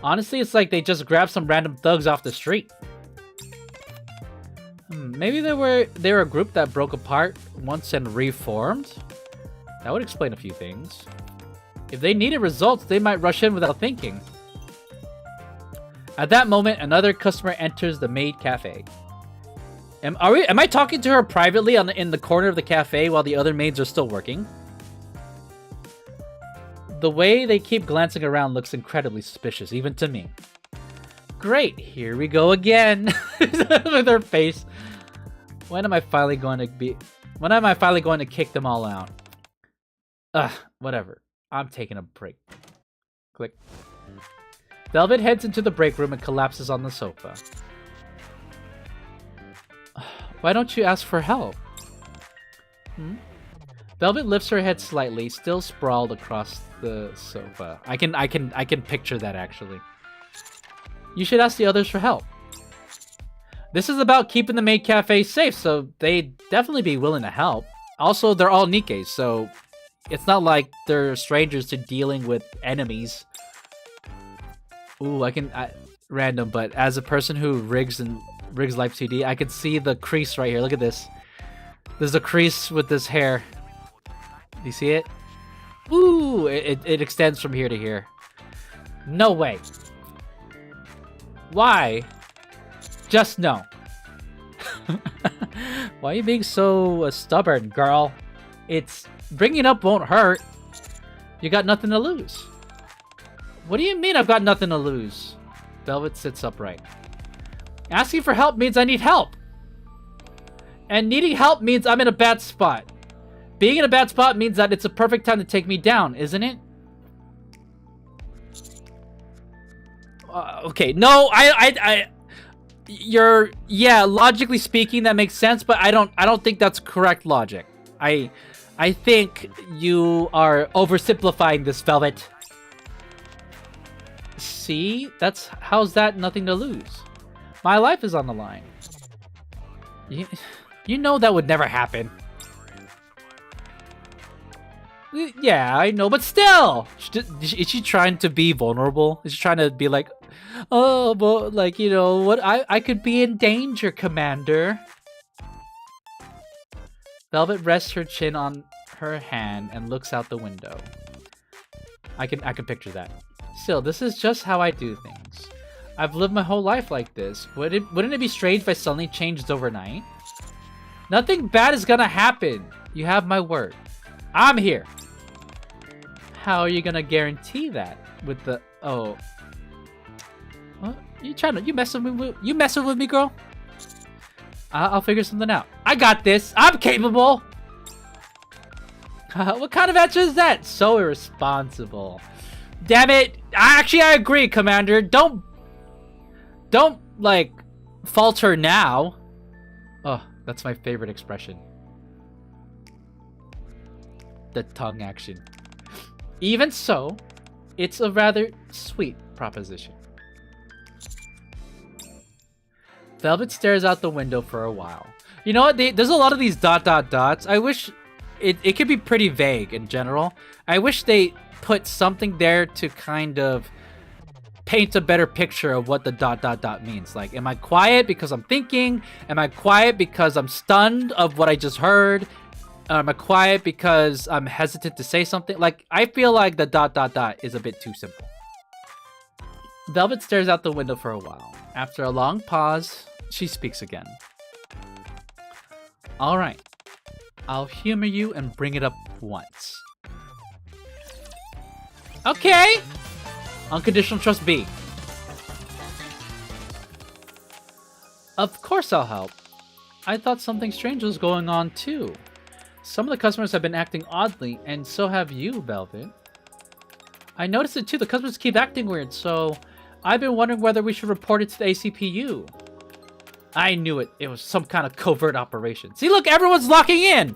A: Honestly, it's like they just grabbed some random thugs off the street. Maybe they were a group that broke apart once and reformed? That would explain a few things. If they needed results, they might rush in without thinking. At that moment, another customer enters the Maid cafe. Am I talking to her privately in the corner of the cafe while the other maids are still working? The way they keep glancing around looks incredibly suspicious, even to me. Great, here we go again. With her face. When am I finally going to kick them all out? Whatever. I'm taking a break. Click. Velvet heads into the break room and collapses on the sofa. Why don't you ask for help? Velvet lifts her head slightly, still sprawled across the sofa. I can picture that, actually. You should ask the others for help. This is about keeping the Maid Cafe safe, so they'd definitely be willing to help. Also, they're all NIKKEs, so it's not like they're strangers to dealing with enemies. Ooh, random, but as a person who rigs Life 2D, I can see the crease right here. Look at this. There's a crease with this hair. Do you see it? Ooh, it extends from here to here. No way. Why? Just no. Why are you being so stubborn, girl? Bringing it up won't hurt. You got nothing to lose. What do you mean I've got nothing to lose? Velvet sits upright. Asking for help means I need help. And needing help means I'm in a bad spot. Being in a bad spot means that it's a perfect time to take me down, isn't it? Okay, no, yeah, logically speaking, that makes sense, but I don't think that's correct logic. I think you are oversimplifying this, Velvet. See? How's that nothing to lose? My life is on the line. You know that would never happen. Yeah, I know, but still! Is she trying to be vulnerable? Is she trying to be like, oh, but like, you know, what? I could be in danger, Commander. Velvet rests her chin on her hand and looks out the window. I can picture that. Still, this is just how I do things. I've lived my whole life like this. Wouldn't it be strange if I suddenly changed overnight? Nothing bad is gonna happen. You have my word. I'm here. How are you gonna guarantee that with the oh? What? You messing with me, girl? I'll figure something out. I got this. I'm capable. What kind of answer is that? So irresponsible. Damn it! Actually, I agree, Commander. Don't like falter now. Oh, that's my favorite expression. The tongue action. Even so, it's a rather sweet proposition. Velvet stares out the window for a while. You know what? There's a lot of these ... I wish it could be pretty vague in general. I wish they put something there to kind of paint a better picture of what the ... means. Like, am I quiet because I'm thinking? Am I quiet because I'm stunned of what I just heard? Am I quiet because I'm hesitant to say something? Like, I feel like the ... is a bit too simple. Velvet stares out the window for a while. After a long pause, she speaks again. All right. I'll humor you and bring it up once. Okay! Unconditional trust B. Of course I'll help. I thought something strange was going on too. Some of the customers have been acting oddly, and so have you, Velvet. I noticed it too. The customers keep acting weird, so I've been wondering whether we should report it to the ACPU. I knew it. It was some kind of covert operation. See, look, everyone's locking in!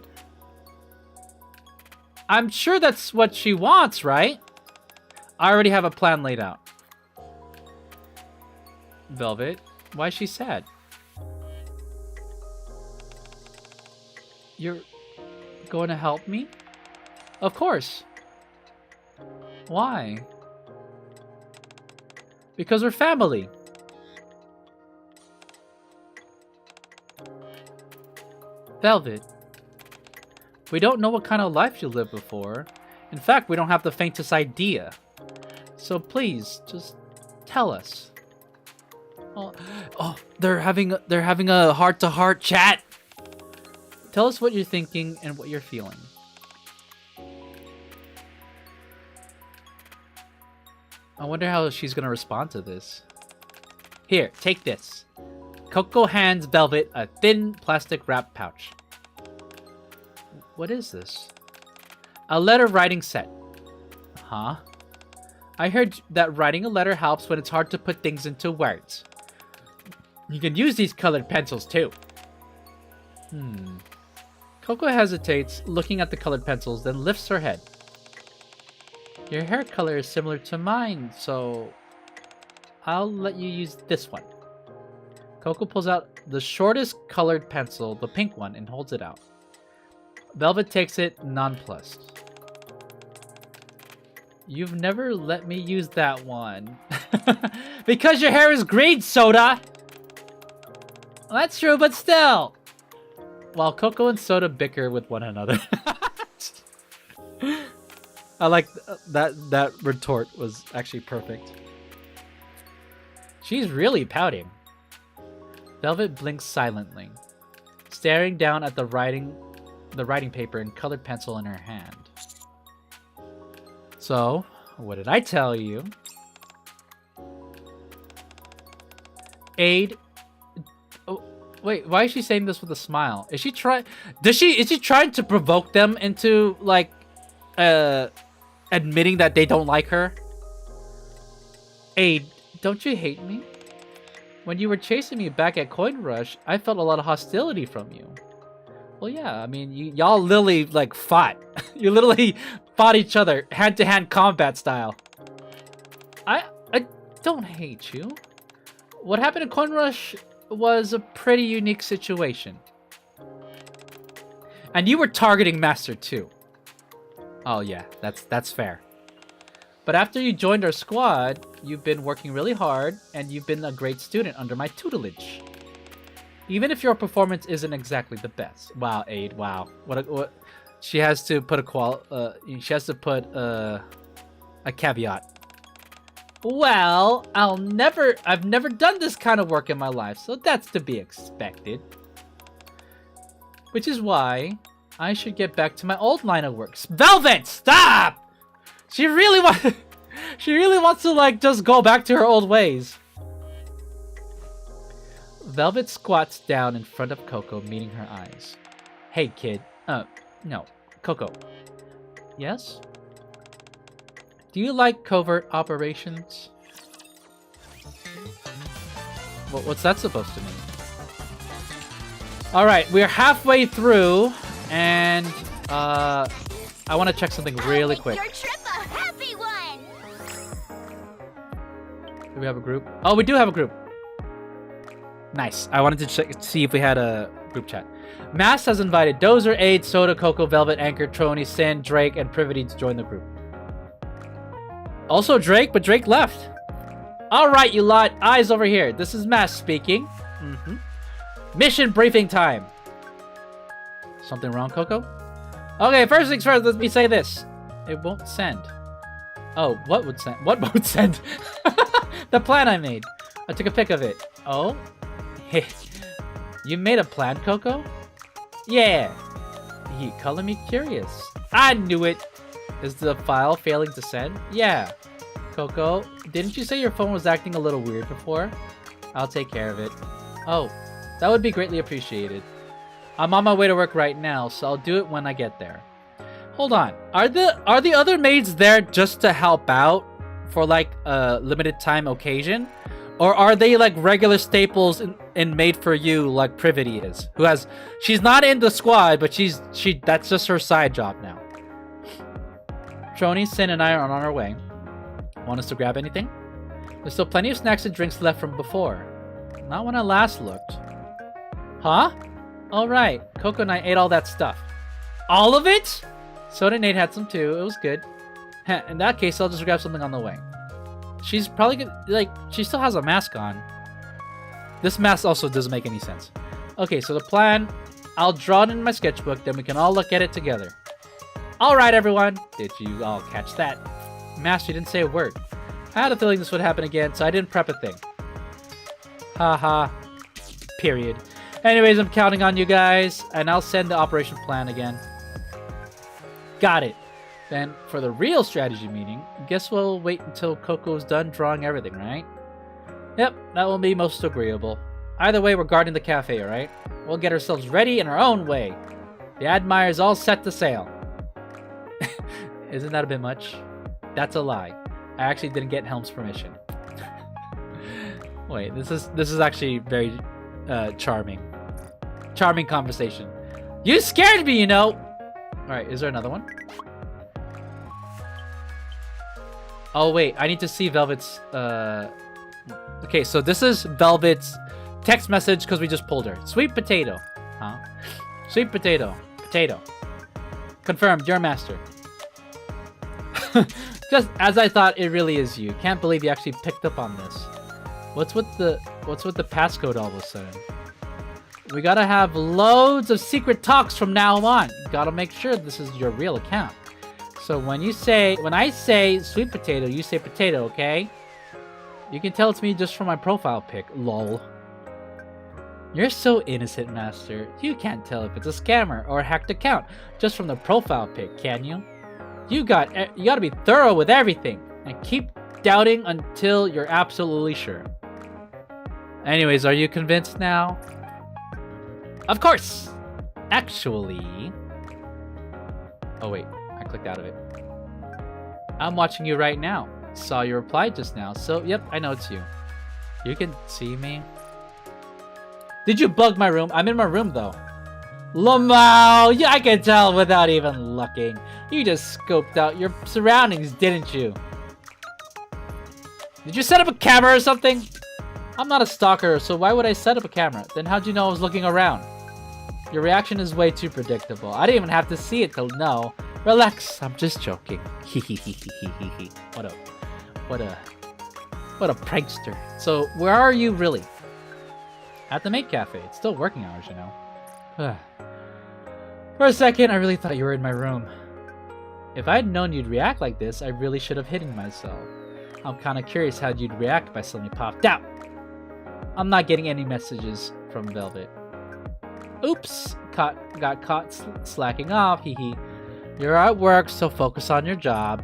A: I'm sure that's what she wants, right? I already have a plan laid out. Velvet, why is she sad? You're going to help me? Of course. Why? Because we're family. Velvet, we don't know what kind of life you lived before. In fact, we don't have the faintest idea. So please, just tell us. Oh, they're having a heart-to-heart chat. Tell us what you're thinking and what you're feeling. I wonder how she's gonna respond to this. Here, take this. Coco hands Velvet a thin plastic wrap pouch. What is this? A letter writing set. Huh? I heard that writing a letter helps when it's hard to put things into words. You can use these colored pencils too. Coco hesitates, looking at the colored pencils, then lifts her head. Your hair color is similar to mine, so I'll let you use this one. Coco pulls out the shortest colored pencil, the pink one, and holds it out. Velvet takes it, nonplussed. You've never let me use that one. Because your hair is green, Soda! Well, that's true, but still! While Coco and Soda bicker with one another. I like that retort was actually perfect. She's really pouting. Velvet blinks silently, staring down at the writing paper and colored pencil in her hand. So, what did I tell you? Aid. Oh, wait, why is she saying this with a smile? Is she trying to provoke them into like admitting that they don't like her? Aid, don't you hate me? When you were chasing me back at Coin Rush, I felt a lot of hostility from you. Well, yeah, I mean, y'all literally, like, fought. You literally fought each other, hand-to-hand combat style. I don't hate you. What happened at Coin Rush was a pretty unique situation. And you were targeting Master too. Oh yeah, that's fair. But after you joined our squad, you've been working really hard, and you've been a great student under my tutelage. Even if your performance isn't exactly the best. Wow, Aid, wow. What she has to put a caveat. Well, I've never done this kind of work in my life, so that's to be expected. Which is why I should get back to my old line of work. Velvet, stop! She really wants to like just go back to her old ways. Velvet squats down in front of Coco, meeting her eyes. Hey, kid. No. Coco. Yes? Do you like covert operations? What's that supposed to mean? Alright, we're halfway through, and I want to check something really quick.
C: Your trip a happy one.
A: Do we have a group? Oh, we do have a group. Nice. I wanted to see if we had a group chat. Mass has invited Dozer, Aid, Soda, Coco, Velvet, Anchor, Trony, Sin, Drake, and Privity to join the group. Also Drake, but Drake left. Alright, you lot. Eyes over here. This is Mass speaking. Mission briefing time. Something wrong, Coco? Okay, first things first, let me say this. It won't send. Oh, what would send? What won't send? The plan I made. I took a pic of it. Oh? Hey, you made a plan, Coco? Yeah. You color me curious. I knew it. Is the file failing to send? Yeah. Coco, didn't you say your phone was acting a little weird before? I'll take care of it. Oh, that would be greatly appreciated. I'm on my way to work right now, so I'll do it when I get there. Hold on. Are the other maids there just to help out for like a limited time occasion? Or are they like regular staples in Maid for You like Privity is? She's not in the squad, but that's just her side job now. Trony, Sin, and I are on our way. Want us to grab anything? There's still plenty of snacks and drinks left from before. Not when I last looked. Huh? Alright, Coco and I ate all that stuff. All of it? Soda and Nate had some too, it was good. In that case, I'll just grab something on the way. She's probably gonna, like, she still has a mask on. This mask also doesn't make any sense. Okay, so the plan, I'll draw it in my sketchbook, then we can all look at it together. Alright, everyone. Did you all catch that? Master didn't say a word. I had a feeling this would happen again, so I didn't prep a thing. Haha. Period. Anyways, I'm counting on you guys, and I'll send the operation plan again. Got it. Then, for the real strategy meeting, guess we'll wait until Coco's done drawing everything, right? Yep, that will be most agreeable. Either way, we're guarding the cafe, alright? We'll get ourselves ready in our own way. The Admire's all set to sail. Isn't that a bit much? That's a lie. I actually didn't get Helm's permission. Wait, this is actually very charming. Charming conversation. You scared me, you know! Alright, is there another one? Oh wait, I need to see Velvet's okay, so this is Velvet's text message because we just pulled her. Sweet potato. Huh? Sweet potato. Potato. Confirmed, you're master. Just as I thought, it really is you. Can't believe you actually picked up on this. What's with the passcode all of a sudden? We gotta have loads of secret talks from now on. Gotta make sure this is your real account. So when I say sweet potato, you say potato, okay? You can tell it's me just from my profile pic. Lol. You're so innocent, Master. You can't tell if it's a scammer or a hacked account just from the profile pic, can you? You gotta be thorough with everything and keep doubting until you're absolutely sure. Anyways, are you convinced now? Of course! Actually... Oh wait, I clicked out of it. I'm watching you right now. Saw your reply just now, so yep, I know it's you. You can see me. Did you bug my room? I'm in my room though. Lamau! Yeah, I can tell without even looking. You just scoped out your surroundings, didn't you? Did you set up a camera or something? I'm not a stalker, so why would I set up a camera? Then how'd you know I was looking around? Your reaction is way too predictable. I didn't even have to see it to know. Relax, I'm just joking. What a prankster. So, where are you really? At the Maid Cafe. It's still working hours, you know. For a second, I really thought you were in my room. If I'd known you'd react like this, I really should have hidden myself. I'm kind of curious how you'd react if I suddenly popped out. I'm not getting any messages from Velvet. Oops, got caught slacking off, hee. You're at work, so focus on your job.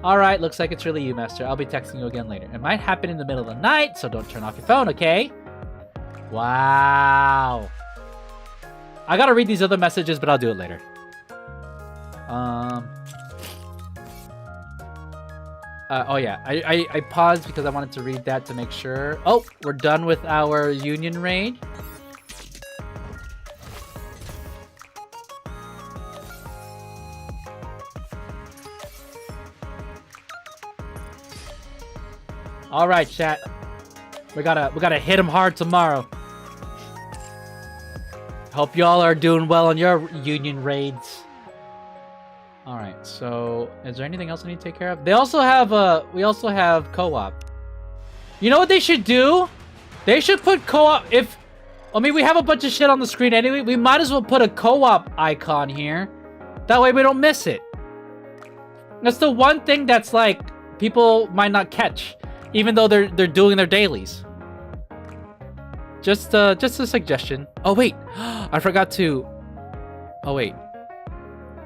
A: Alright, looks like it's really you, Master. I'll be texting you again later. It might happen in the middle of the night, so don't turn off your phone, okay? Wow. I gotta read these other messages, but I'll do it later. Oh yeah, I paused because I wanted to read that to make sure. Oh, we're done with our union raid. All right, chat. We gotta hit him hard tomorrow. Hope y'all are doing well on your union raids. All right. So, is there anything else I need to take care of? They also have we also have co-op. You know what they should do? They should put co-op. I mean, we have a bunch of shit on the screen anyway. We might as well put a co-op icon here. That way we don't miss it. That's the one thing that's like people might not catch, even though they're doing their dailies. Just a suggestion. Oh wait, I forgot to. Oh wait,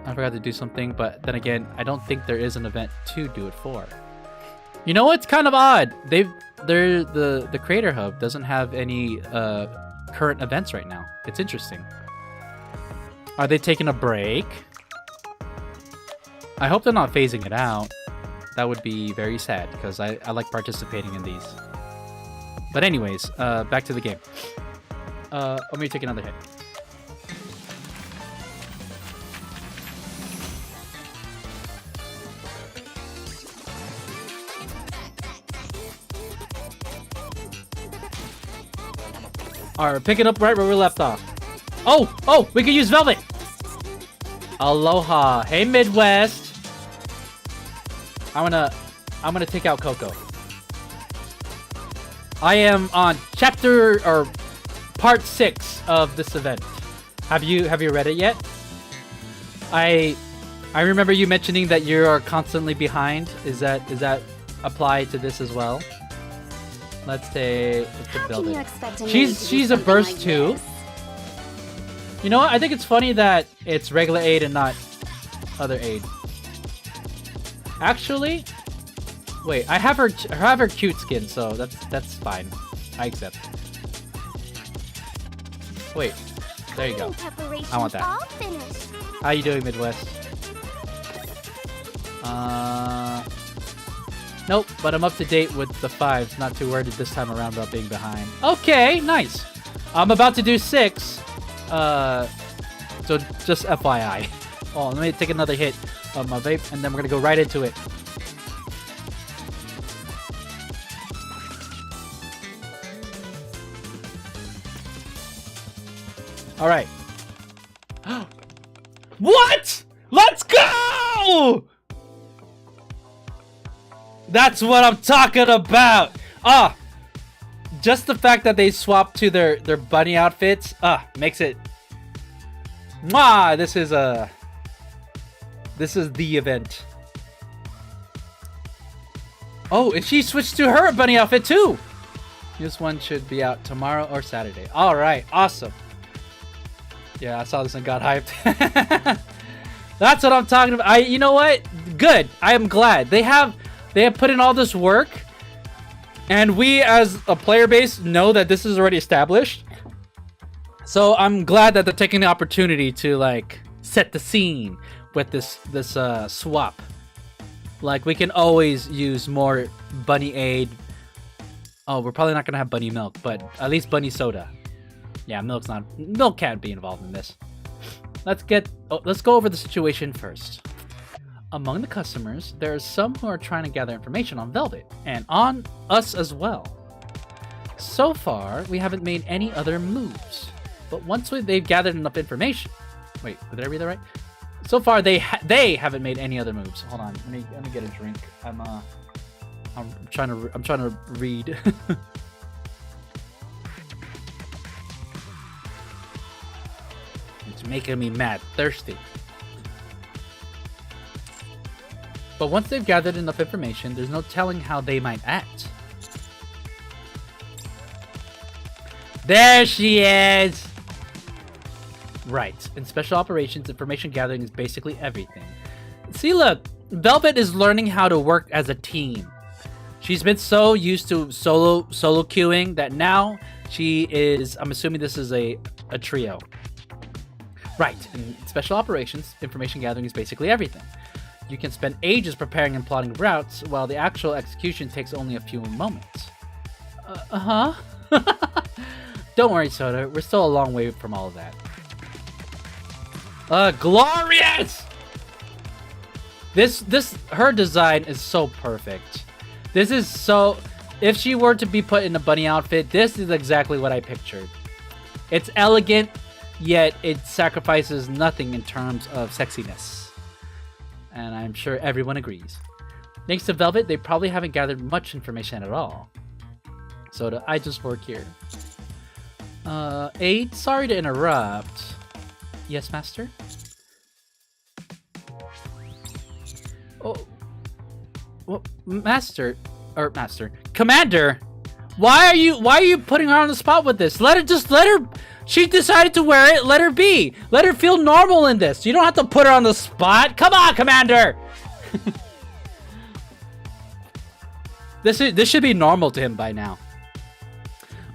A: I forgot to do something. But then again, I don't think there is an event to do it for. You know what's kind of odd? The Creator Hub doesn't have any current events right now. It's interesting. Are they taking a break? I hope they're not phasing it out. That would be very sad because I like participating in these. But anyways, back to the game. Let me take another hit. Alright, picking up right where we left off. Oh, we can use Velvet. Aloha. Hey, Midwest. I'm gonna take out Coco. I am on chapter or part 6 of this event. Have you read it yet? I remember you mentioning that you are constantly behind. Is that applied to this as well? Let's take Velvet. She's a burst like too. You know what? I think it's funny that it's regular aid and not other aid. Actually, wait, I have her cute skin, so that's fine. I accept. Wait, there you go. I want that. How you doing, Midwest? Nope, but I'm up to date with the 5s. Not too worried this time around about being behind. Okay, nice. I'm about to do 6. So just FYI. Oh, let me take another hit of my vape, and then we're gonna go right into it. All right. What? Let's go! That's what I'm talking about. Just the fact that they swapped to their bunny outfits, makes it. Mwah! This is the event. Oh, and she switched to her bunny outfit too. This one should be out tomorrow or Saturday. All right, awesome. Yeah, I saw this and got hyped. That's what I'm talking about. You know what? Good. I am glad they have put in all this work, and we as a player base know that this is already established. So I'm glad that they're taking the opportunity to like set the scene with this swap. Like we can always use more bunny aid. Oh, we're probably not gonna have bunny milk, but at least bunny soda. Yeah, milk can't be involved in this. Let's go over the situation first. Among the customers, there are some who are trying to gather information on Velvet, and on us as well. So far, we haven't made any other moves. But once they've gathered enough information... Wait, did I read that right? So far, they haven't made any other moves. Hold on, let me get a drink. I'm trying to read. It's making me mad, thirsty. But once they've gathered enough information, there's no telling how they might act. There she is! Right. In special operations, information gathering is basically everything. See, look, Velvet is learning how to work as a team. She's been so used to solo queuing that now she is, I'm assuming this is a trio. Right. In special operations, information gathering is basically everything. You can spend ages preparing and plotting routes, while the actual execution takes only a few moments. Uh-huh. Don't worry, Soda. We're still a long way from all of that. Glorious! Her design is so perfect. This is so... If she were to be put in a bunny outfit, this is exactly what I pictured. It's elegant, yet it sacrifices nothing in terms of sexiness. And I'm sure everyone agrees. Thanks to Velvet, they probably haven't gathered much information at all. Soda, I just work here. 8, sorry to interrupt. Yes, Master? Oh, well, Master, Commander, why are you putting her on the spot with this? Let her. She decided to wear it. Let her be. Let her feel normal in this. You don't have to put her on the spot. Come on, Commander. This should be normal to him by now.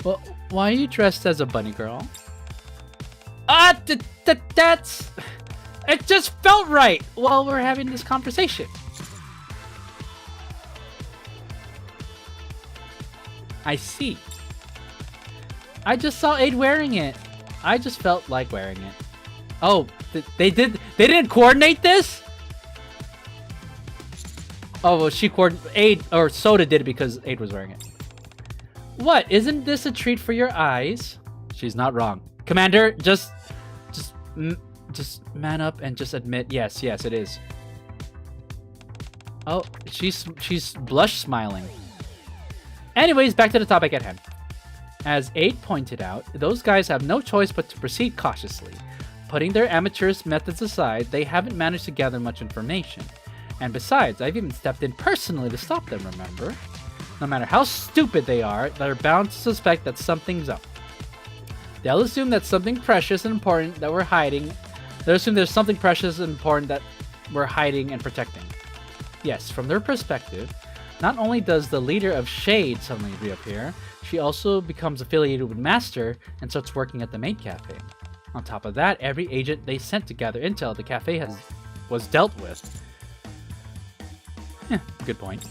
A: Well, why are you dressed as a bunny girl? That's... It just felt right while we're having this conversation. I see. I just saw Aid wearing it. I just felt like wearing it. Oh, they didn't coordinate this? Oh, well, Aid or Soda did it because Aid was wearing it. What? Isn't this a treat for your eyes? She's not wrong. Commander, just man up and just admit, yes, it is. Oh, she's blush smiling. Anyways, back to the topic at hand. As Aid pointed out, those guys have no choice but to proceed cautiously. Putting their amateurist methods aside, they haven't managed to gather much information. And besides, I've even stepped in personally to stop them, remember? No matter how stupid they are, they're bound to suspect that something's up. They'll assume that something precious and important that we're hiding. They'll assume there's something precious and important that we're hiding and protecting. Yes, from their perspective, not only does the leader of Shade suddenly reappear, she also becomes affiliated with Master and starts working at the Maid Cafe. On top of that, every agent they sent to gather intel at the cafe was dealt with. Good point.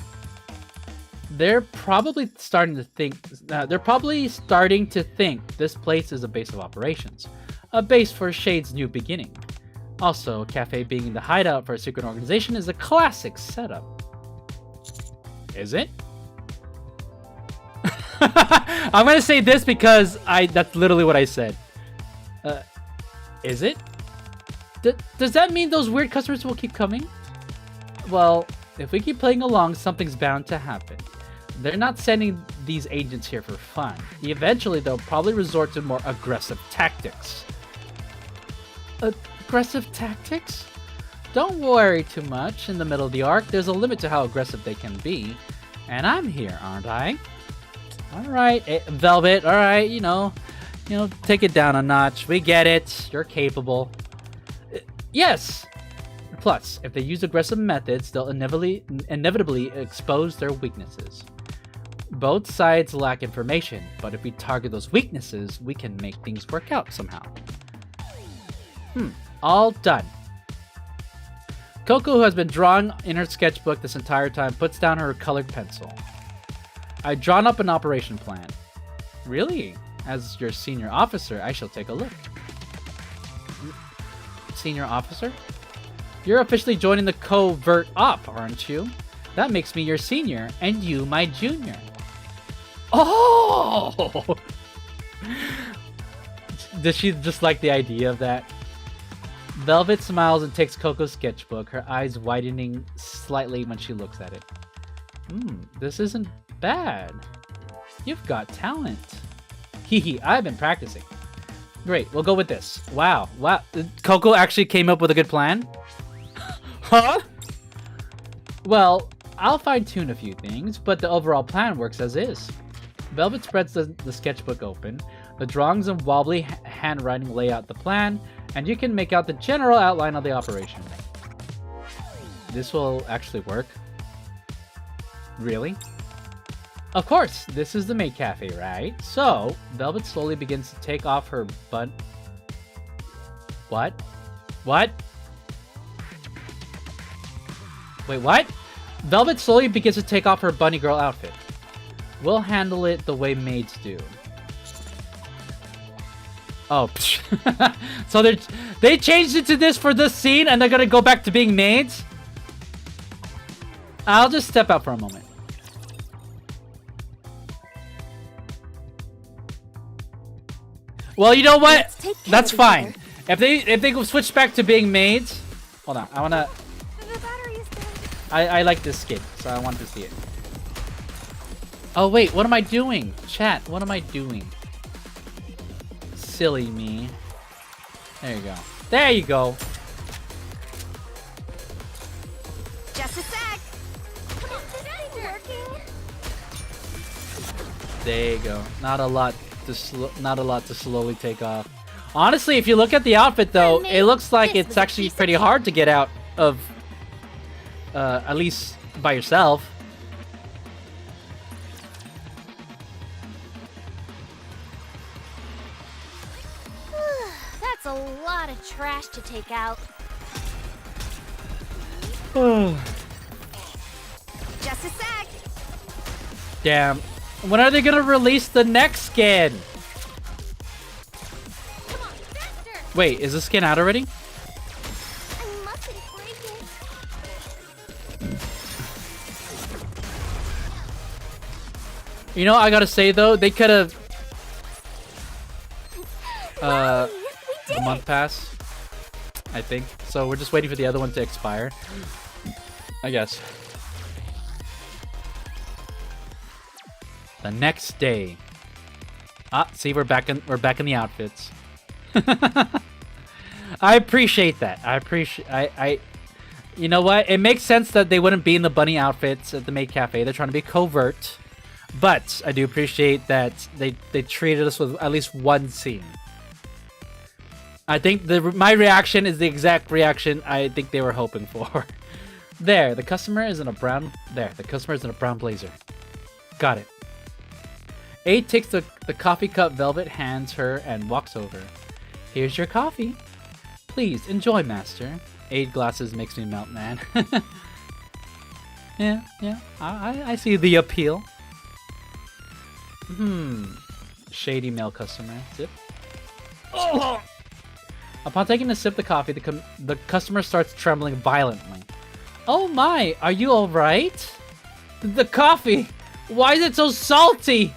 A: They're probably starting to think this place is a base of operations, a base for Shade's new beginning. Also, a cafe being the hideout for a secret organization is a classic setup. Is it? I'm gonna say this because that's literally what I said. Is it? Does that mean those weird customers will keep coming? Well, if we keep playing along, something's bound to happen. They're not sending these agents here for fun. Eventually, they'll probably resort to more aggressive tactics. Aggressive tactics? Don't worry too much. In the middle of the arc, there's a limit to how aggressive they can be. And I'm here, aren't I? Alright, Velvet, alright, you know, take it down a notch. We get it. You're capable. Yes! Plus, if they use aggressive methods, they'll inevitably expose their weaknesses. Both sides lack information, but if we target those weaknesses, we can make things work out somehow. All done. Coco, who has been drawing in her sketchbook this entire time, puts down her colored pencil. I've drawn up an operation plan. Really? As your senior officer, I shall take a look. Senior officer? You're officially joining the covert op, aren't you? That makes me your senior, and you my junior. Oh! does she just like the idea of that? Velvet smiles and takes Coco's sketchbook, her eyes widening slightly when she looks at it. This isn't bad. You've got talent. Hehe, I've been practicing. Great, we'll go with this. Wow. Coco actually came up with a good plan? Huh? Well, I'll fine-tune a few things, but the overall plan works as is. Velvet spreads the sketchbook open. The drawings and wobbly handwriting lay out the plan, and you can make out the general outline of the operation. This will actually work? Really? Of course, this is the Maid Cafe, right? So, Velvet slowly begins to take off her What? What? Wait, what? Velvet slowly begins to take off her bunny girl outfit. We'll handle it the way maids do. Oh, so they changed it to this for this scene, and they're gonna go back to being maids? I'll just step out for a moment. Well, you know what? That's fine. If they go switch back to being maids, hold on. I wanna.
C: The battery is dead.
A: I like this skin, so I want to see it. Oh wait, what am I doing? Chat, what am I doing? Silly me. There you go. There you go.
C: Just a sec. Come on, this ain't working.
A: There you go. Not a lot to slowly take off. Honestly, if you look at the outfit though, it looks like it's actually pretty hard to get out of at least by yourself.
C: That's a lot of trash to take out. Just a sec.
A: Damn. When are they gonna release the next skin?
C: Come on, faster.
A: Wait, is the skin out already?
C: I mustn't break it.
A: You know, I gotta say though, they could have
C: We did
A: a month pass, I think. So we're just waiting for the other one to expire, I guess. The next day. Ah, see, we're back in the outfits. I appreciate that. I you know what? It makes sense that they wouldn't be in the bunny outfits at the Maid Cafe. They're trying to be covert. But I do appreciate that they treated us with at least one scene. I think my reaction is the exact reaction I think they were hoping for. The customer is in a brown blazer. Got it. Aid takes the coffee cup Velvet hands her and walks over. Here's your coffee. Please enjoy, master. Aid glasses makes me melt, man. Yeah, I see the appeal. Shady male customer. Sip. Oh! Upon taking a sip of the coffee, the customer starts trembling violently. Oh my, are you alright? The coffee! Why is it so salty?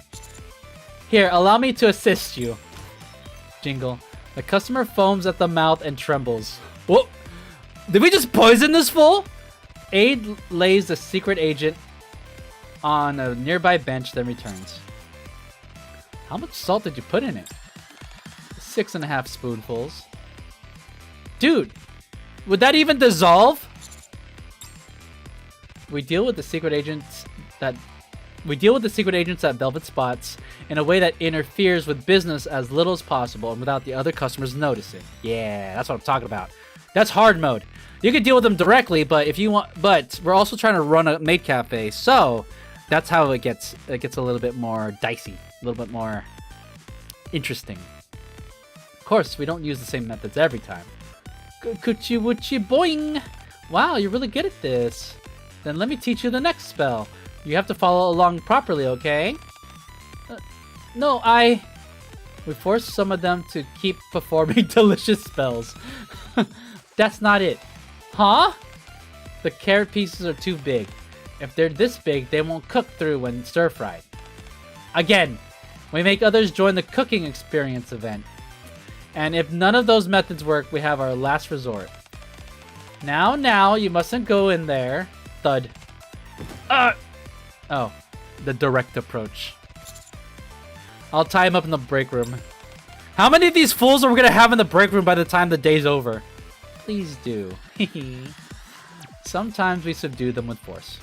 A: Here, allow me to assist you. Jingle. The customer foams at the mouth and trembles. Whoa! Did we just poison this fool? Aid lays the secret agent on a nearby bench, then returns. How much salt did you put in it? 6.5 spoonfuls. Dude, would that even dissolve? We deal with the secret agents that Velvet spots in a way that interferes with business as little as possible and without the other customers noticing. Yeah, that's what I'm talking about. That's hard mode. You can deal with them directly, but if you want, but we're also trying to run a maid cafe, so that's how it gets a little bit more dicey, a little bit more interesting. Of course, we don't use the same methods every time. Coochie woochie boing! Wow, you're really good at this. Then let me teach you the next spell. You have to follow along properly, okay? No, we force some of them to keep performing delicious spells. That's not it. Huh? The carrot pieces are too big. If they're this big, they won't cook through when stir-fried. Again, we make others join the cooking experience event. And if none of those methods work, we have our last resort. Now, you mustn't go in there. Thud. Oh, the direct approach. I'll tie him up in the break room. How many of these fools are we gonna have in the break room by the time the day's over? Please do. Sometimes we subdue them with force.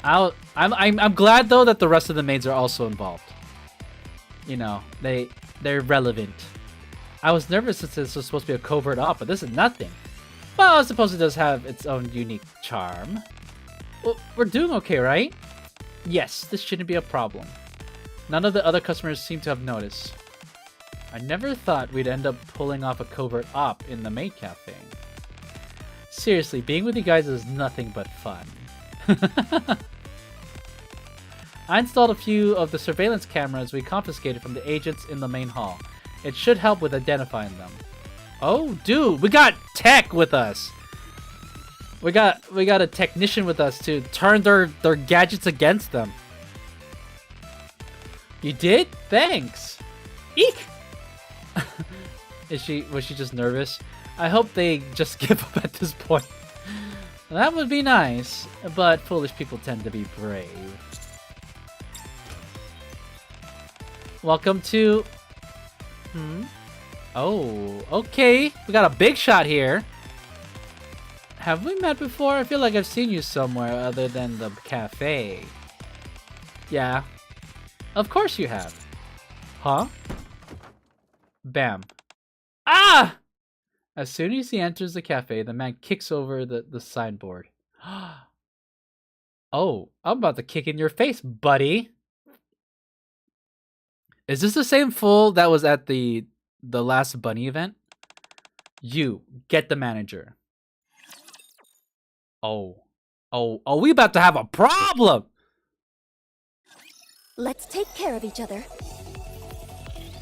A: I'm glad though that the rest of the maids are also involved. You know, they're relevant. I was nervous since this was supposed to be a covert op, but this is nothing. Well, I suppose it does have its own unique charm. Well, we're doing okay, right? Yes, this shouldn't be a problem. None of the other customers seem to have noticed. I never thought we'd end up pulling off a covert op in the Maid Cafe. Seriously, being with you guys is nothing but fun. I installed a few of the surveillance cameras we confiscated from the agents in the main hall. It should help with identifying them. Oh, dude, we got tech with us. We got a technician with us to turn their gadgets against them. You did? Thanks. Eek. Was she just nervous? I hope they just give up at this point. That would be nice, but foolish people tend to be brave. Welcome to... Oh, okay. We got a big shot here. Have we met before? I feel like I've seen you somewhere other than the cafe. Yeah. Of course you have. Huh? Bam. Ah! As soon as he enters the cafe, the man kicks over the signboard. Oh, I'm about to kick in your face, buddy. Is this the same fool that was at the last bunny event? You, get the manager. Oh, we about to have a problem!
C: Let's take care of each other.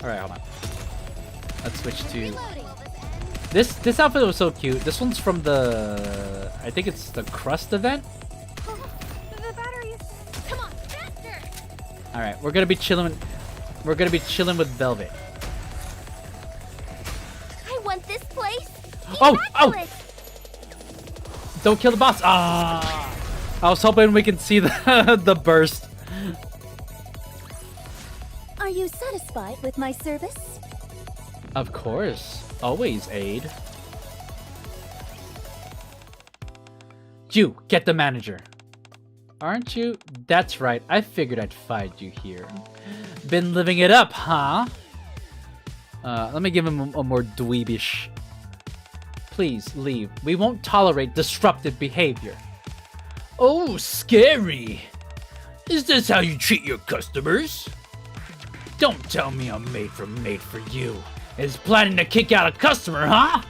A: Alright, hold on. Let's switch to... This outfit was so cute. This one's from the... I think it's the Crust event?
C: The batteries. Come on, faster!
A: Alright, we're gonna be chilling... We're gonna be chilling with Velvet.
C: I want this place.
A: Oh!
C: Immaculate.
A: Don't kill the boss! Ah! I was hoping we can see the, the burst.
C: Are you satisfied with my service?
A: Of course. Always aid. You, get the manager. Aren't you? That's right, I figured I'd find you here. Been living it up, huh? Let me give him a more dweebish. Please, leave. We won't tolerate disruptive behavior. Oh, scary. Is this how you treat your customers? Don't tell me I'm made for you. Is planning to kick out a customer, huh?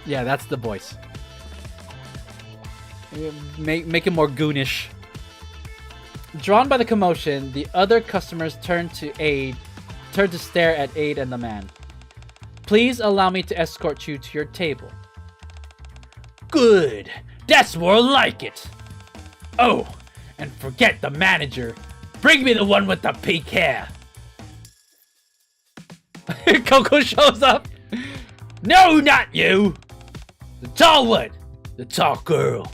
A: Yeah, that's the voice. Make it more goonish. Drawn by the commotion, the other customers turn to stare at Aid and the man. Please allow me to escort you to your table. Good. That's more like it. Oh, and forget the manager. Bring me the one with the pink hair. Coco shows up. No, not you. The tall one. The tall girl.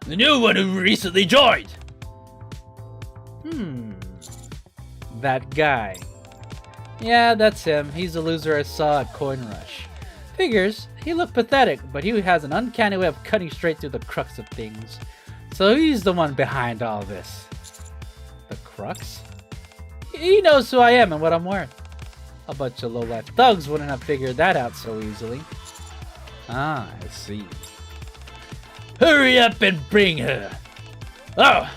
A: The new one who recently joined. That guy. Yeah, that's him. He's the loser I saw at Coin Rush. Figures. He looked pathetic, but he has an uncanny way of cutting straight through the crux of things. So he's the one behind all this. The crux? He knows who I am and what I'm worth. A bunch of low-life thugs wouldn't have figured that out so easily. Ah, I see. Hurry up and bring her. Oh,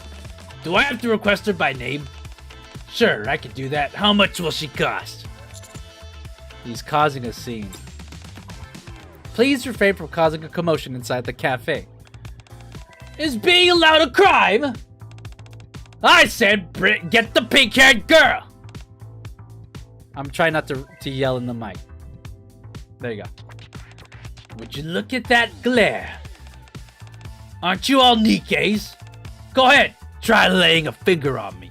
A: do I have to request her by name? Sure, I can do that. How much will she cost? He's causing a scene. Please refrain from causing a commotion inside the cafe. Is being allowed a crime? I said get the pink-haired girl! I'm trying not to yell in the mic. There you go. Would you look at that glare? Aren't you all NIKKEs? Go ahead, try laying a finger on me.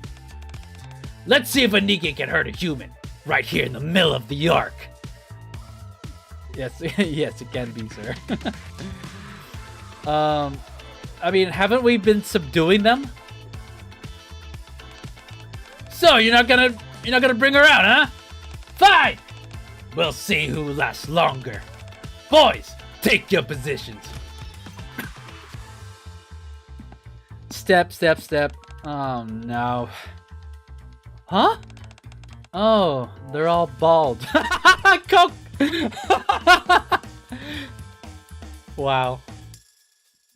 A: Let's see if a NIKKE can hurt a human right here in the middle of the arc. Yes, yes, it can be, sir. I mean, haven't we been subduing them? So you're not gonna bring her out, huh? Fine. We'll see who lasts longer. Boys, take your positions. Step, step, step. Oh no. Huh? Oh, they're all bald. Coke. Wow.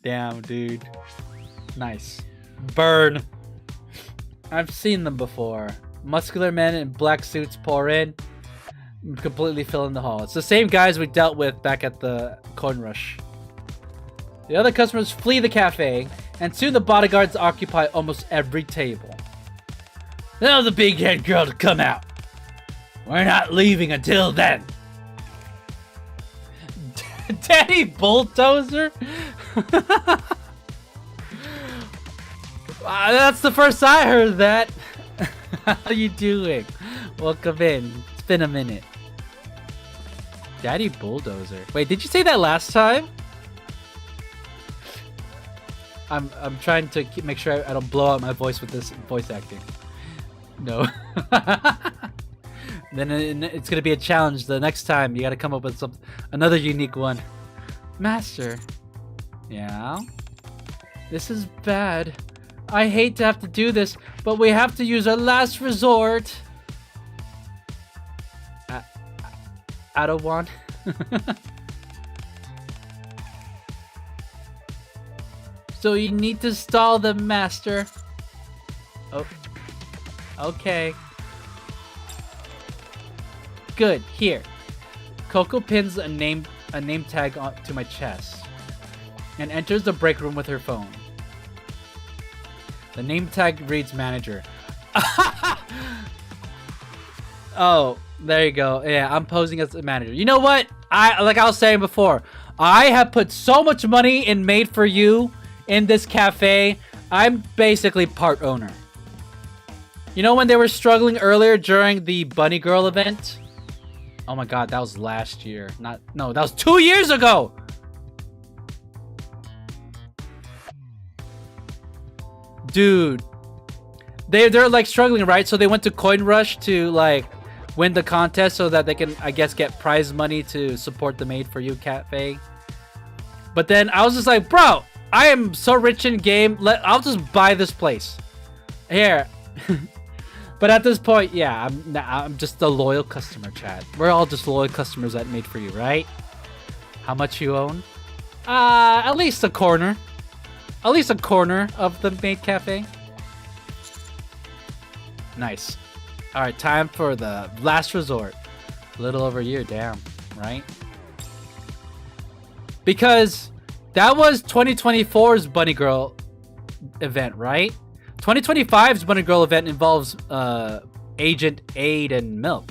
A: Damn, dude. Nice. Burn. I've seen them before. Muscular men in black suits pour in, completely filling the hall. It's the same guys we dealt with back at the coin rush. The other customers flee the cafe, and soon the bodyguards occupy almost every table. Tell the big head girl to come out. We're not leaving until then. Daddy Bulldozer? That's the first I heard that. How you doing? Welcome in. It's been a minute. Daddy Bulldozer. Wait, did you say that last time? I'm trying to make sure I don't blow out my voice with this voice acting. No. Then it's gonna be a challenge. The next time you gotta come up with another unique one. Master. Yeah. This is bad. I hate to have to do this, but we have to use our last resort. Out of one. So you need to stall them, Master. Oh. Okay. Good. Here. Coco pins a name tag to my chest and enters the break room with her phone. The name tag reads manager. Oh, there you go. Yeah, I'm posing as a manager. You know what? Like I was saying before, I have put so much money in Maid for You in this cafe. I'm basically part owner. You know when they were struggling earlier during the Bunny Girl event? Oh my god, that was last year. No, that was 2 years ago! Dude. They're like struggling, right? So they went to Coin Rush to like win the contest so that they can, I guess, get prize money to support the Maid for You cafe. But then I was just like, bro, I am so rich in game. I'll just buy this place. Here. But at this point, yeah, I'm just a loyal customer, chat. We're all just loyal customers at Maid for You, right? How much you own? At least a corner. At least a corner of the Maid Cafe. Nice. Alright, time for the last resort. A little over a year, damn, right? Because that was 2024's Bunny Girl event, right? 2025's Bunny Girl event involves Agent Aid and Milk.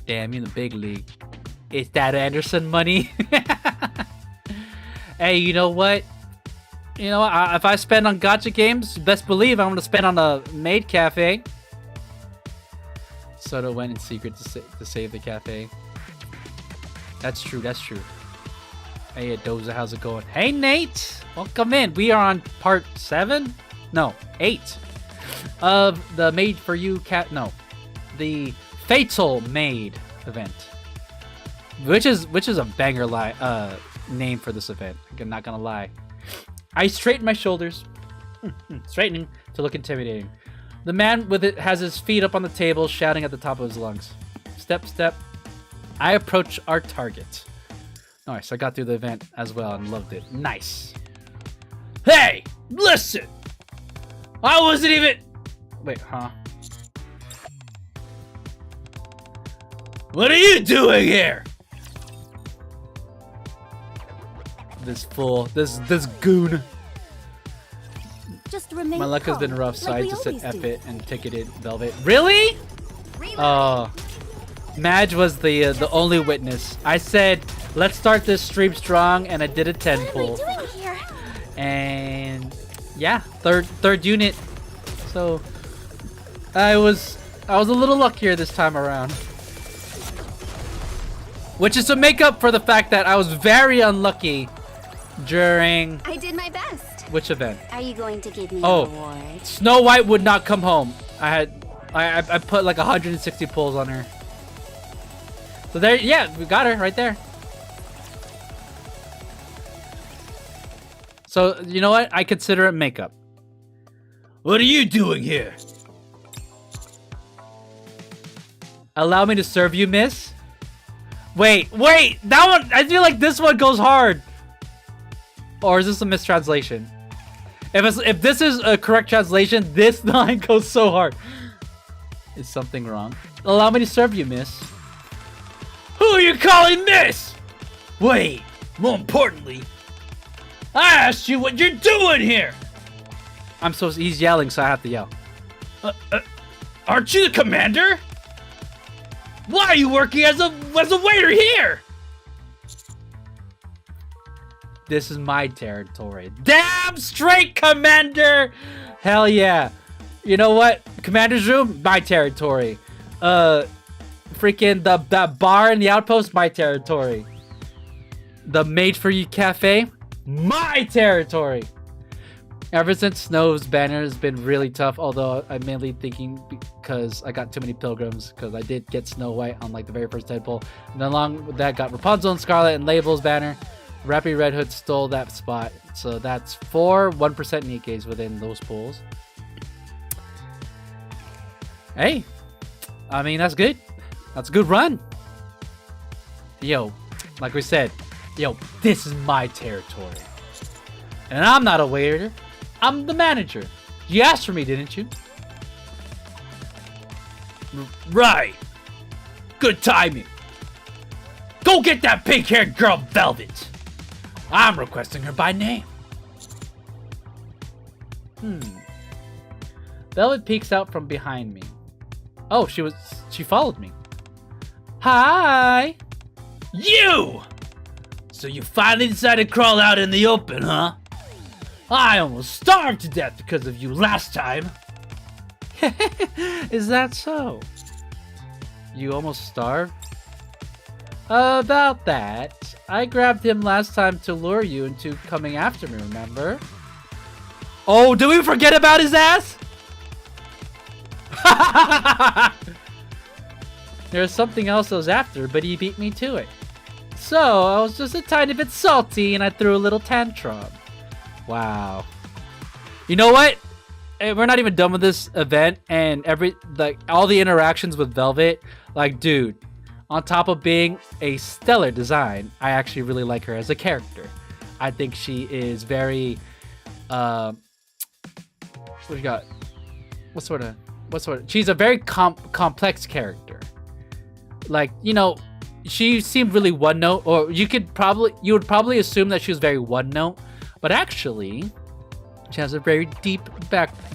A: Damn, you in the big league. Is that Anderson money? Hey, you know what? You know, if I spend on gacha games, best believe I'm gonna spend on a Maid Cafe. Soda went in secret to save the cafe. That's true, that's true. Hey, Doza, how's it going? Hey, Nate! Welcome in. We are on part 7? No, 8 of the Maid for You the Fatal Maid event. Which is a banger name for this event. I'm not gonna lie. I straighten my shoulders, straightening to look intimidating. The man with it has his feet up on the table, shouting at the top of his lungs. Step, step. I approach our target. Nice, I got through the event as well and loved it. Nice. Hey, listen! I wasn't even... Wait, huh? What are you doing here? This fool, this goon.
C: Just remain
A: My luck has been rough, so
C: like
A: I just said
C: always
A: F
C: do.
A: it and ticketed Velvet. Really? Oh, Madge was the only witness. I said, let's start this stream strong, and I did a 10 pull.
C: What are we doing here?
A: And yeah, third unit. So I was a little luckier this time around. Which is to make up for the fact that I was very unlucky during...
B: I did my best.
A: Which event?
B: Are you going to give me an
A: Oh,
B: award?
A: Snow White would not come home. I put like 160 pulls on her. So there, yeah, we got her right there. So, you know what? I consider it makeup. What are you doing here? Allow me to serve you, miss? Wait, that one, I feel like this one goes hard. Or is this a mistranslation? If this is a correct translation, this line goes so hard. Is something wrong? Allow me to serve you, miss. Who are you calling miss? Wait, more importantly, I asked you what you're doing here. He's yelling, so I have to yell. Aren't you the commander? Why are you working as a waiter here? This is my territory. Damn straight, Commander! Hell yeah. You know what? Commander's room, my territory. Freaking that bar in the outpost, my territory. The Maid for You cafe, my territory. Ever since Snow's banner has been really tough, although I'm mainly thinking because I got too many pilgrims, because I did get Snow White on like the very first Deadpool. And then along with that got Rapunzel and Scarlet and Label's banner. Rappy Red Hood stole that spot. So that's 4 1% Nikkes within those pools. Hey, I mean, that's good. That's a good run. Yo, like we said, yo, this is my territory. And I'm not a waiter. I'm the manager. You asked for me, didn't you? Right. Good timing. Go get that pink-haired girl, Velvet. I'm requesting her by name. Velvet peeks out from behind me. Oh, she followed me. Hi. You! So you finally decided to crawl out in the open, huh? I almost starved to death because of you last time. Is that so? You almost starved? About that. I grabbed him last time to lure you into coming after me, remember? Oh, did we forget about his ass? There's something else I was after, but he beat me to it. So, I was just a tiny bit salty and I threw a little tantrum. Wow. You know what? We're not even done with this event, and all the interactions with Velvet, like, dude, on top of being a stellar design, I actually really like her as a character. I think she is very what you got? What sort of she's a very complex character. Like, you know, she seemed really one note, or you would probably assume that she was very one note, but actually she has a very deep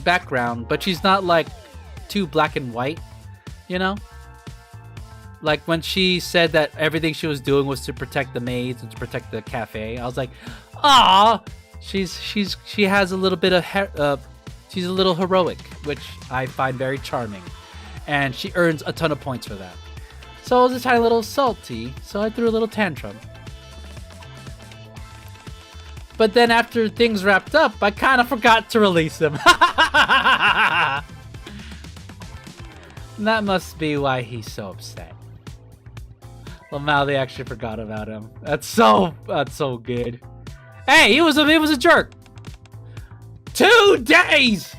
A: background, but she's not like too black and white, you know? Like when she said that everything she was doing was to protect the maids and to protect the cafe, I was like, ah, she has a little bit of she's a little heroic, which I find very charming, and she earns a ton of points for that. So I was a tiny little salty, so I threw a little tantrum. But then after things wrapped up, I kind of forgot to release him. That must be why he's so upset. Well, now they actually forgot about him. That's so good. Hey, he was a jerk. 2 days!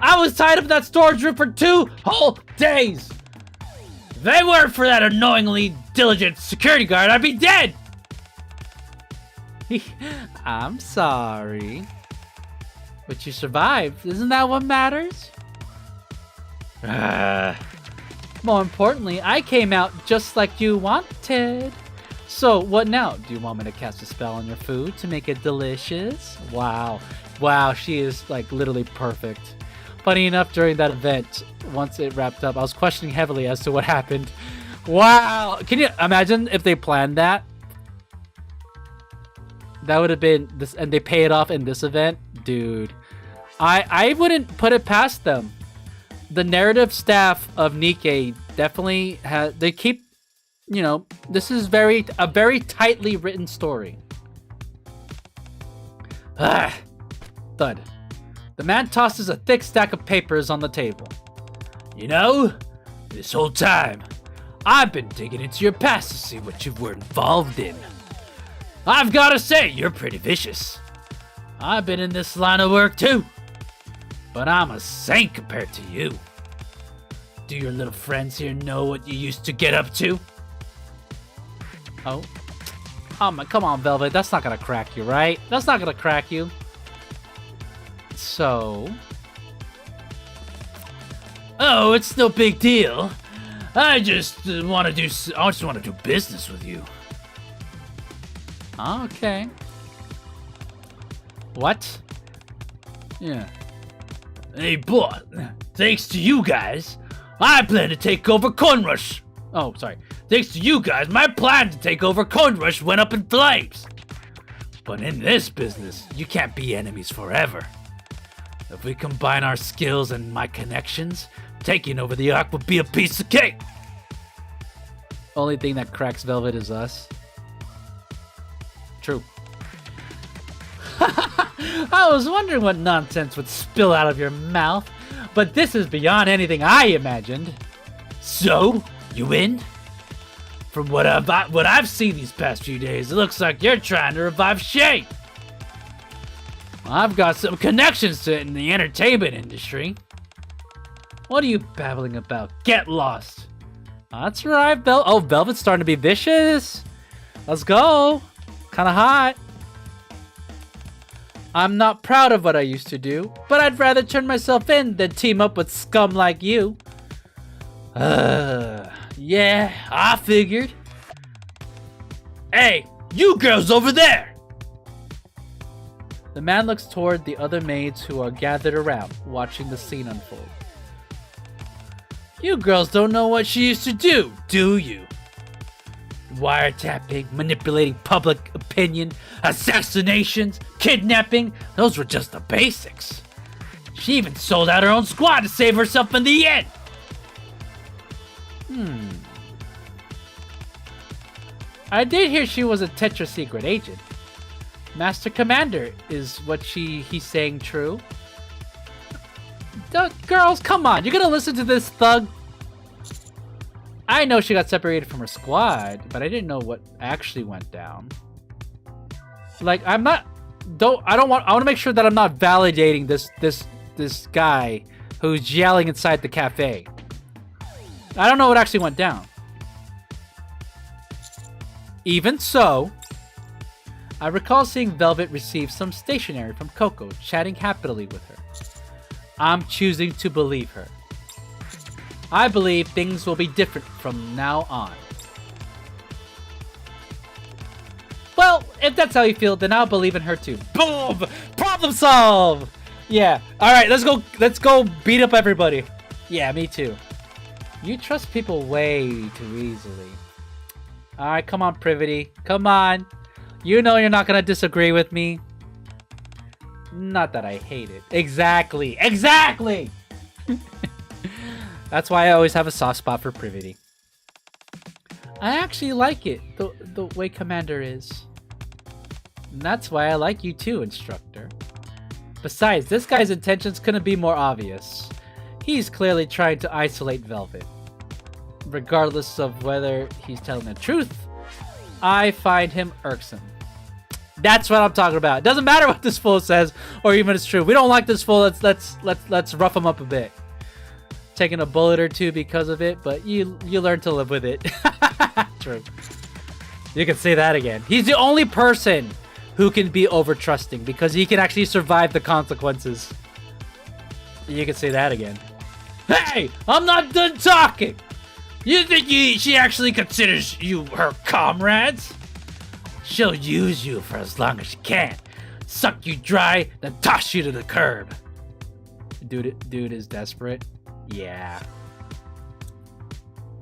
A: I was tied up in that storage room for 2 whole days! If they weren't for that annoyingly diligent security guard, I'd be dead! I'm sorry. But you survived. Isn't that what matters? More importantly, I came out just like you wanted. So, what now? Do you want me to cast a spell on your food to make it delicious? Wow. Wow, she is like literally perfect. Funny enough, during that event, once it wrapped up, I was questioning heavily as to what happened. Wow. Can you imagine if they planned that? That would have been this, and they pay it off in this event? Dude. I wouldn't put it past them. the narrative staff of NIKKE definitely has. They keep, you know, this is a very tightly written story. Ah, thud. The man tosses a thick stack of papers on the table. You know, this whole time, I've been digging into your past to see what you were involved in. I've gotta say, you're pretty vicious. I've been in this line of work too, but I'm a saint compared to you. Do your little friends here know what you used to get up to? Oh. Come on, Velvet. That's not gonna crack you, right? That's not gonna crack you. So... Oh, it's no big deal. I just want to do business with you. Okay. What? Yeah. Hey, boss. Thanks to you guys, I plan to take over Coin Rush. Oh, sorry. Thanks to you guys, my plan to take over Coin Rush went up in flames. But in this business, you can't be enemies forever. If we combine our skills and my connections, taking over the Ark would be a piece of cake. Only thing that cracks Velvet is us. True. I was wondering what nonsense would spill out of your mouth, but this is beyond anything I imagined. So, you in? From what I've seen these past few days, it looks like you're trying to revive Shay. I've got some connections to it in the entertainment industry. What are you babbling about? Get lost. That's right, Velvet's starting to be vicious. Let's go. Kinda hot. I'm not proud of what I used to do, but I'd rather turn myself in than team up with scum like you. Yeah, I figured. Hey, you girls over there! The man looks toward the other maids who are gathered around, watching the scene unfold. You girls don't know what she used to do you? Wiretapping, manipulating public opinion, assassinations, kidnapping, those were just the basics. She even sold out her own squad to save herself in the end. I did hear she was a Tetra secret agent. Master Commander is what he's saying true. Girls, come on, you're gonna listen to this thug? I know she got separated from her squad, but I didn't know what actually went down. Like, I want to make sure that I'm not validating this guy who's yelling inside the cafe. I don't know what actually went down. Even so, I recall seeing Velvet receive some stationery from Coco, chatting happily with her. I'm choosing to believe her. I believe things will be different from now on. Well, if that's how you feel, then I'll believe in her too. Boom! Problem solved! Yeah. Alright, let's go beat up everybody. Yeah, me too. You trust people way too easily. Alright, come on, Privity. Come on. You know you're not gonna disagree with me. Not that I hate it. Exactly. Exactly! That's why I always have a soft spot for Privity. I actually like it, the way Commander is. And that's why I like you too, Instructor. Besides, this guy's intentions couldn't be more obvious. He's clearly trying to isolate Velvet. Regardless of whether he's telling the truth, I find him irksome. That's what I'm talking about. It doesn't matter what this fool says, or even if it's true. We don't like this fool. Let's rough him up a bit. Taking a bullet or two because of it, but you learn to live with it. True. You can say that again. He's the only person who can be over trusting because he can actually survive the consequences. You can say that again. Hey, I'm not done talking. You think she actually considers you her comrades? She'll use you for as long as she can, suck you dry, then toss you to the curb. Dude is desperate. Yeah.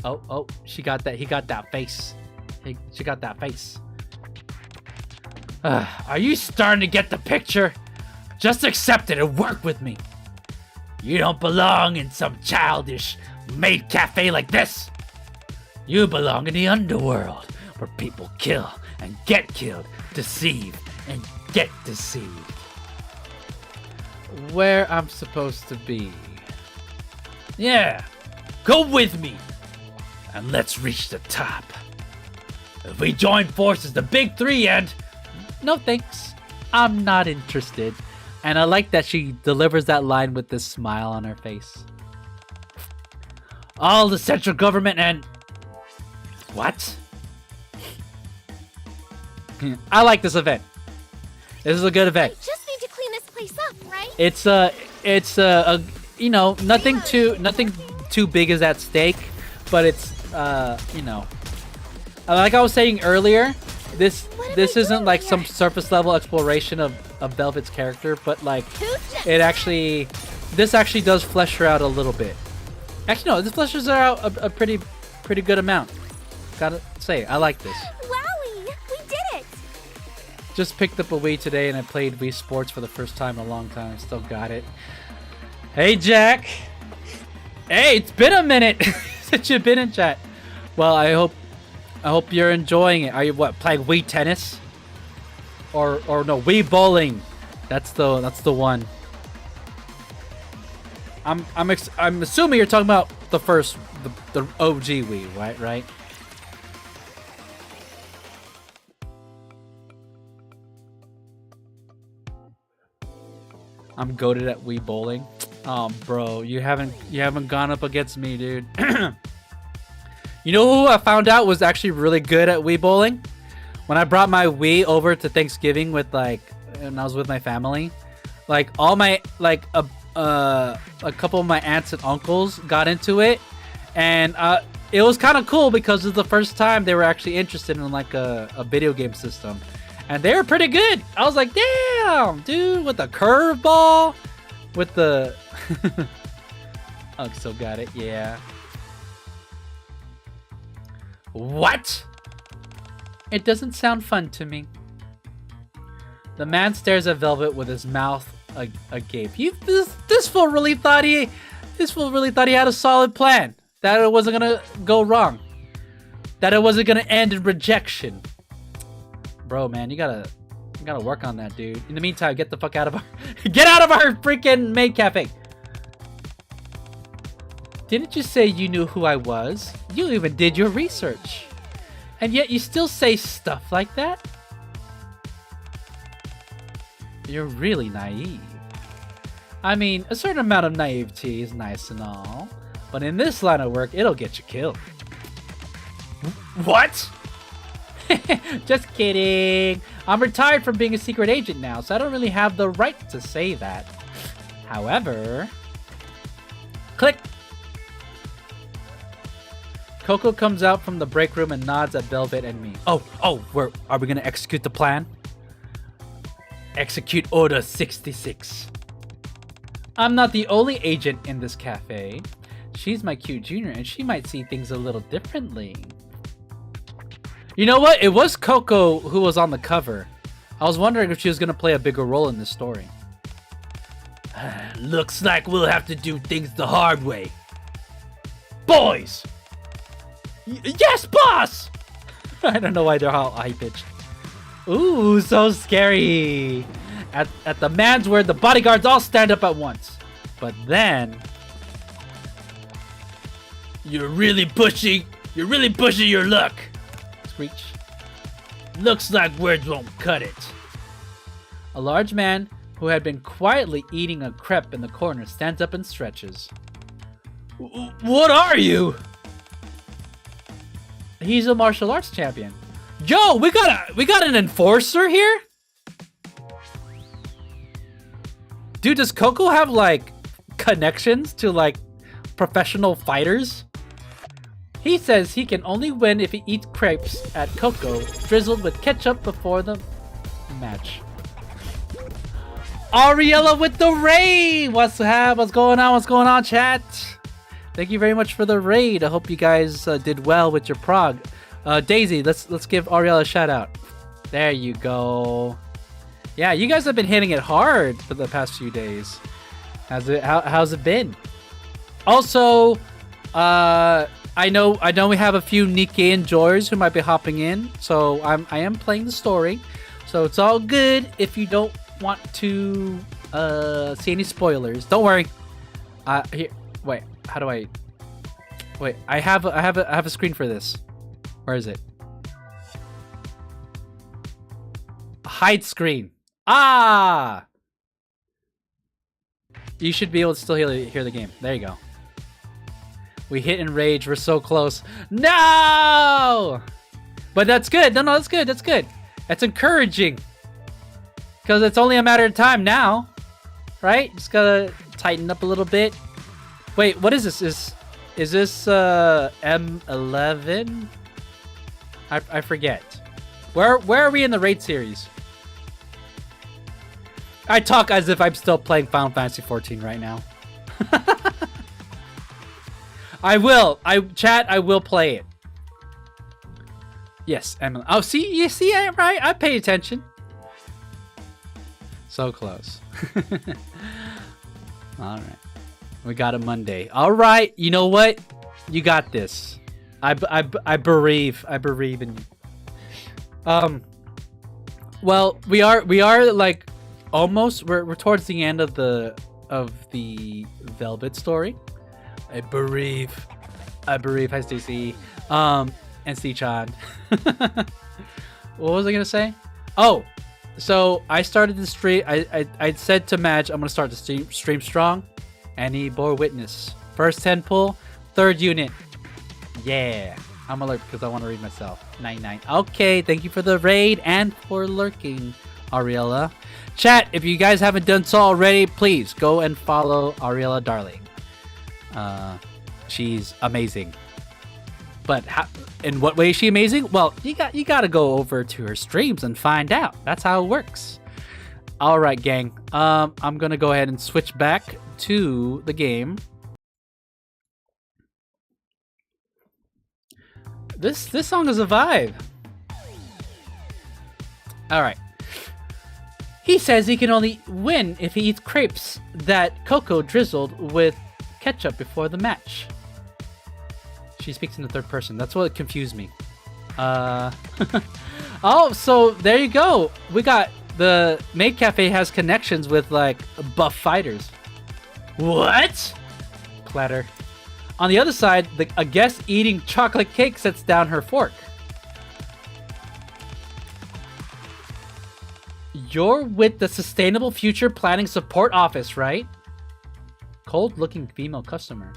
A: Oh, she got that. He got that face. She got that face. Are you starting to get the picture? Just accept it and work with me. You don't belong in some childish maid cafe like this. You belong in the underworld, where people kill and get killed, deceive and get deceived. Where I'm supposed to be. Yeah, go with me, and let's reach the top. If we join forces, the big three, and... No thanks, I'm not interested. And I like that she delivers that line with this smile on her face. All the central government and... What? I like this event. This is a good event.
C: We just need to clean this place up, right?
A: It's you know, nothing too big is at stake, but it's you know, like I was saying earlier, this isn't like some surface level exploration of Velvet's character, but like this actually does flesh her out a little bit. Actually, no, this fleshes her out a pretty good amount. Gotta say, I like this.
C: Wowie! We did it!
A: Just picked up a Wii today and I played Wii Sports for the first time in a long time. Still got it. Hey, Jack! Hey, it's been a minute since you've been in chat. Well, I hope you're enjoying it. Are you playing Wii Tennis? Or no, Wii Bowling. That's the one. I'm assuming you're talking about the first, the OG Wii, right? I'm goated at Wii Bowling. Oh, bro, you haven't gone up against me, dude. You know who I found out was actually really good at Wii Bowling? When I brought my Wii over to Thanksgiving when I was with my family, like all my a couple of my aunts and uncles got into it, and it was kind of cool because it was the first time they were actually interested in like a video game system. And they were pretty good. I was like, damn, dude, with the curveball, with the... Oh, still got it, yeah. What? It doesn't sound fun to me. The man stares at Velvet with his mouth agape. This fool really thought he had a solid plan. That it wasn't gonna go wrong. That it wasn't gonna end in rejection. Bro, man, you gotta work on that, dude. In the meantime, get the fuck out of our freaking maid cafe. Didn't you say you knew who I was? You even did your research. And yet you still say stuff like that? You're really naive. I mean, a certain amount of naivety is nice and all, but in this line of work, it'll get you killed. What? Just kidding. I'm retired from being a secret agent now, so I don't really have the right to say that. However... Click! Coco comes out from the break room and nods at Velvet and me. Are we gonna execute the plan? Execute Order 66. I'm not the only agent in this cafe. She's my cute junior and she might see things a little differently. You know what? It was Coco who was on the cover. I was wondering if she was going to play a bigger role in this story. Looks like we'll have to do things the hard way. Boys! Yes, boss! I don't know why they're all high-pitched. Ooh, so scary. At the man's word, the bodyguards all stand up at once. But then... You're really pushing your luck. Screech. Looks like words won't cut it. A large man who had been quietly eating a crepe in the corner stands up and stretches. What are you? He's a martial arts champion. Yo, we got an enforcer here? Dude, does Coco have like connections to like professional fighters? He says he can only win if he eats crepes at Coco, drizzled with ketchup before the match. Ariella with the raid! What's going on, chat? Thank you very much for the raid. I hope you guys did well with your prog. Daisy, let's give Ariella a shout out. There you go. Yeah, you guys have been hitting it hard for the past few days. How's it been? Also, I know we have a few NIKKE enjoyers who might be hopping in, so I am playing the story, so it's all good if you don't want to see any spoilers. Don't worry. Here, wait. How do I? Wait, I have a screen for this. Where is it? Hide screen. Ah! You should be able to still hear the game. There you go. We hit enrage. We're so close. No! But that's good. No, that's good. That's good. That's encouraging. Because it's only a matter of time now. Right? Just gotta tighten up a little bit. Wait, what is this? Is this M11? I forget. Where are we in the raid series? I talk as if I'm still playing Final Fantasy 14 right now. I will play it. Yes, Emily. Oh, see, you see it, right? I pay attention. So close. All right. We got a Monday. All right. You know what? You got this. I bereave in you. Well, we are like almost we're towards the end of the Velvet story. I bereave. Hi, Stacy. And C-chan. What was I gonna say? Oh, so I started the stream. I said to Madge, I'm gonna start the stream strong. Any bore witness. First 10 pull, third unit. Yeah. I'm alert because I want to read myself. 99. Okay, thank you for the raid and for lurking, Ariella. Chat, if you guys haven't done so already, please go and follow Ariella Darling. She's amazing. But in what way is she amazing? Well, you got to go over to her streams and find out. That's how it works. All right, gang. I'm gonna go ahead and switch back to the game. This song is a vibe. All right. He says he can only win if he eats crepes that Coco drizzled with ketchup before the match. She speaks in the third person. That's what confused me. Oh, so there you go. We got the Maid Cafe has connections with like buff fighters. What? Clatter. On the other side, a guest eating chocolate cake sets down her fork. You're with the Sustainable Future Planning Support Office, right? Cold-looking female customer.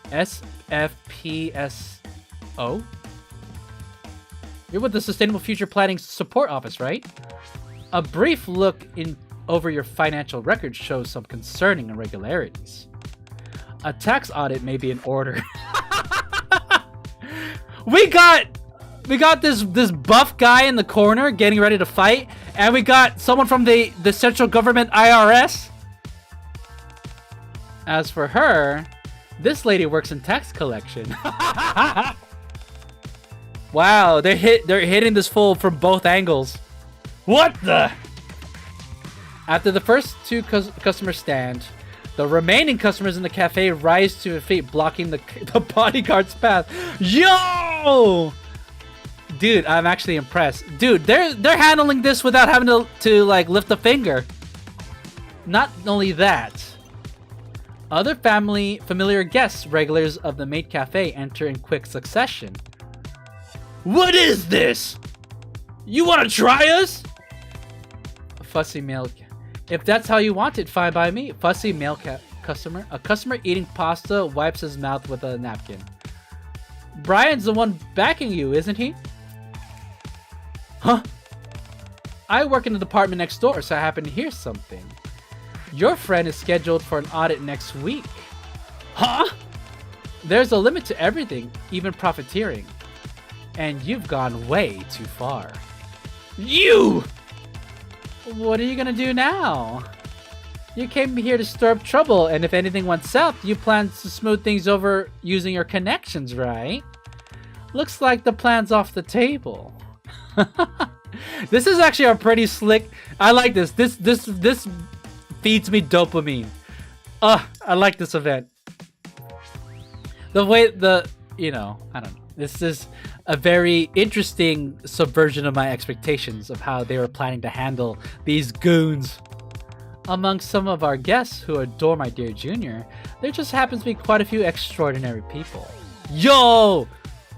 A: SFPSO? You're with the Sustainable Future Planning Support Office, right? A brief look over your financial records shows some concerning irregularities. A tax audit may be in order. we got this buff guy in the corner getting ready to fight, and we got someone from the central government IRS. As for her, this lady works in tax collection. Wow, they're hitting this fool from both angles. What the? After the first two customers stand, the remaining customers in the cafe rise to their feet, blocking the bodyguard's path. Yo! Dude, I'm actually impressed. Dude, they're handling this without having to like lift a finger. Not only that, other familiar guests, regulars of the Maid Cafe, enter in quick succession. What is this? You want to try us? Fussy male. If that's how you want it, fine by me. Fussy male customer. A customer eating pasta wipes his mouth with a napkin. Brian's the one backing you, isn't he? Huh? I work in the department next door, so I happen to hear something. Your friend is scheduled for an audit next week. Huh? There's a limit to everything, even profiteering. And you've gone way too far. You! What are you gonna do now? You came here to stir up trouble, and if anything went south, you plan to smooth things over using your connections, right? Looks like the plan's off the table. This is actually a pretty slick... I like this. This feeds me dopamine. I like this event. The way I don't know. This is a very interesting subversion of my expectations of how they were planning to handle these goons. Among some of our guests who adore my dear Junior, there just happens to be quite a few extraordinary people. Yo!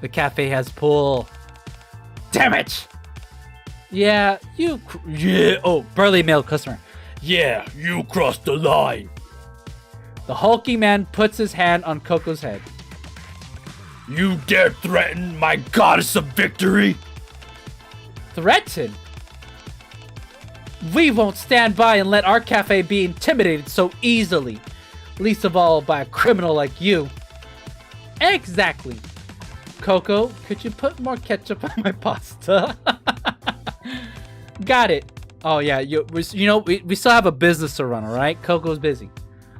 A: The cafe has pool. Damn it! Yeah, oh, burly male customer. Yeah, you crossed the line. The hulking man puts his hand on Coco's head. You dare threaten my goddess of victory? Threaten? We won't stand by and let our cafe be intimidated so easily. Least of all by a criminal like you. Exactly. Coco, could you put more ketchup on my pasta? Got it. Oh yeah, we still have a business to run, alright? Coco's busy.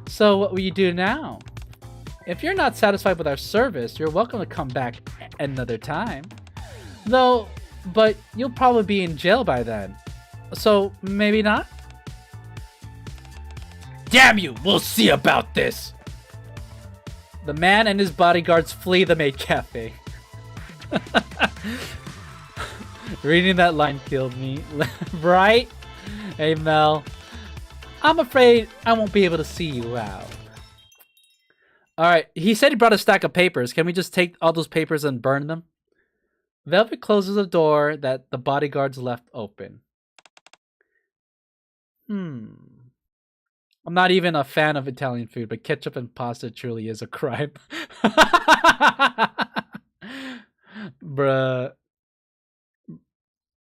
A: So what will you do now? If you're not satisfied with our service, you're welcome to come back another time. But you'll probably be in jail by then. So maybe not? Damn you, we'll see about this! The man and his bodyguards flee the Maid Cafe. Reading that line killed me. Right? Hey Mel. I'm afraid I won't be able to see you out. Alright, he said he brought a stack of papers. Can we just take all those papers and burn them? Velvet closes the door that the bodyguards left open. I'm not even a fan of Italian food, but ketchup and pasta truly is a crime. Bruh.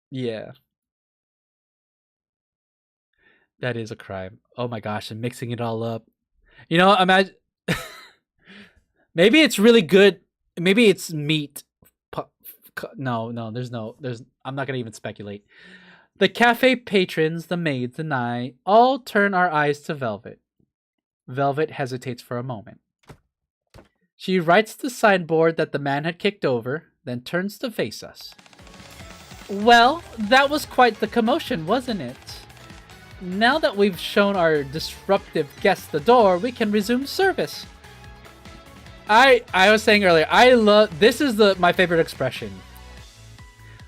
A: Yeah. That is a crime. Oh my gosh, I'm mixing it all up. You know, imagine... Maybe it's really good. Maybe it's meat. No, I'm not gonna even speculate. The cafe patrons, the maids, and I all turn our eyes to Velvet. Velvet hesitates for a moment. She writes the signboard that the man had kicked over, then turns to face us. Well, that was quite the commotion, wasn't it? Now that we've shown our disruptive guests the door, we can resume service. I was saying earlier, this is my favorite expression.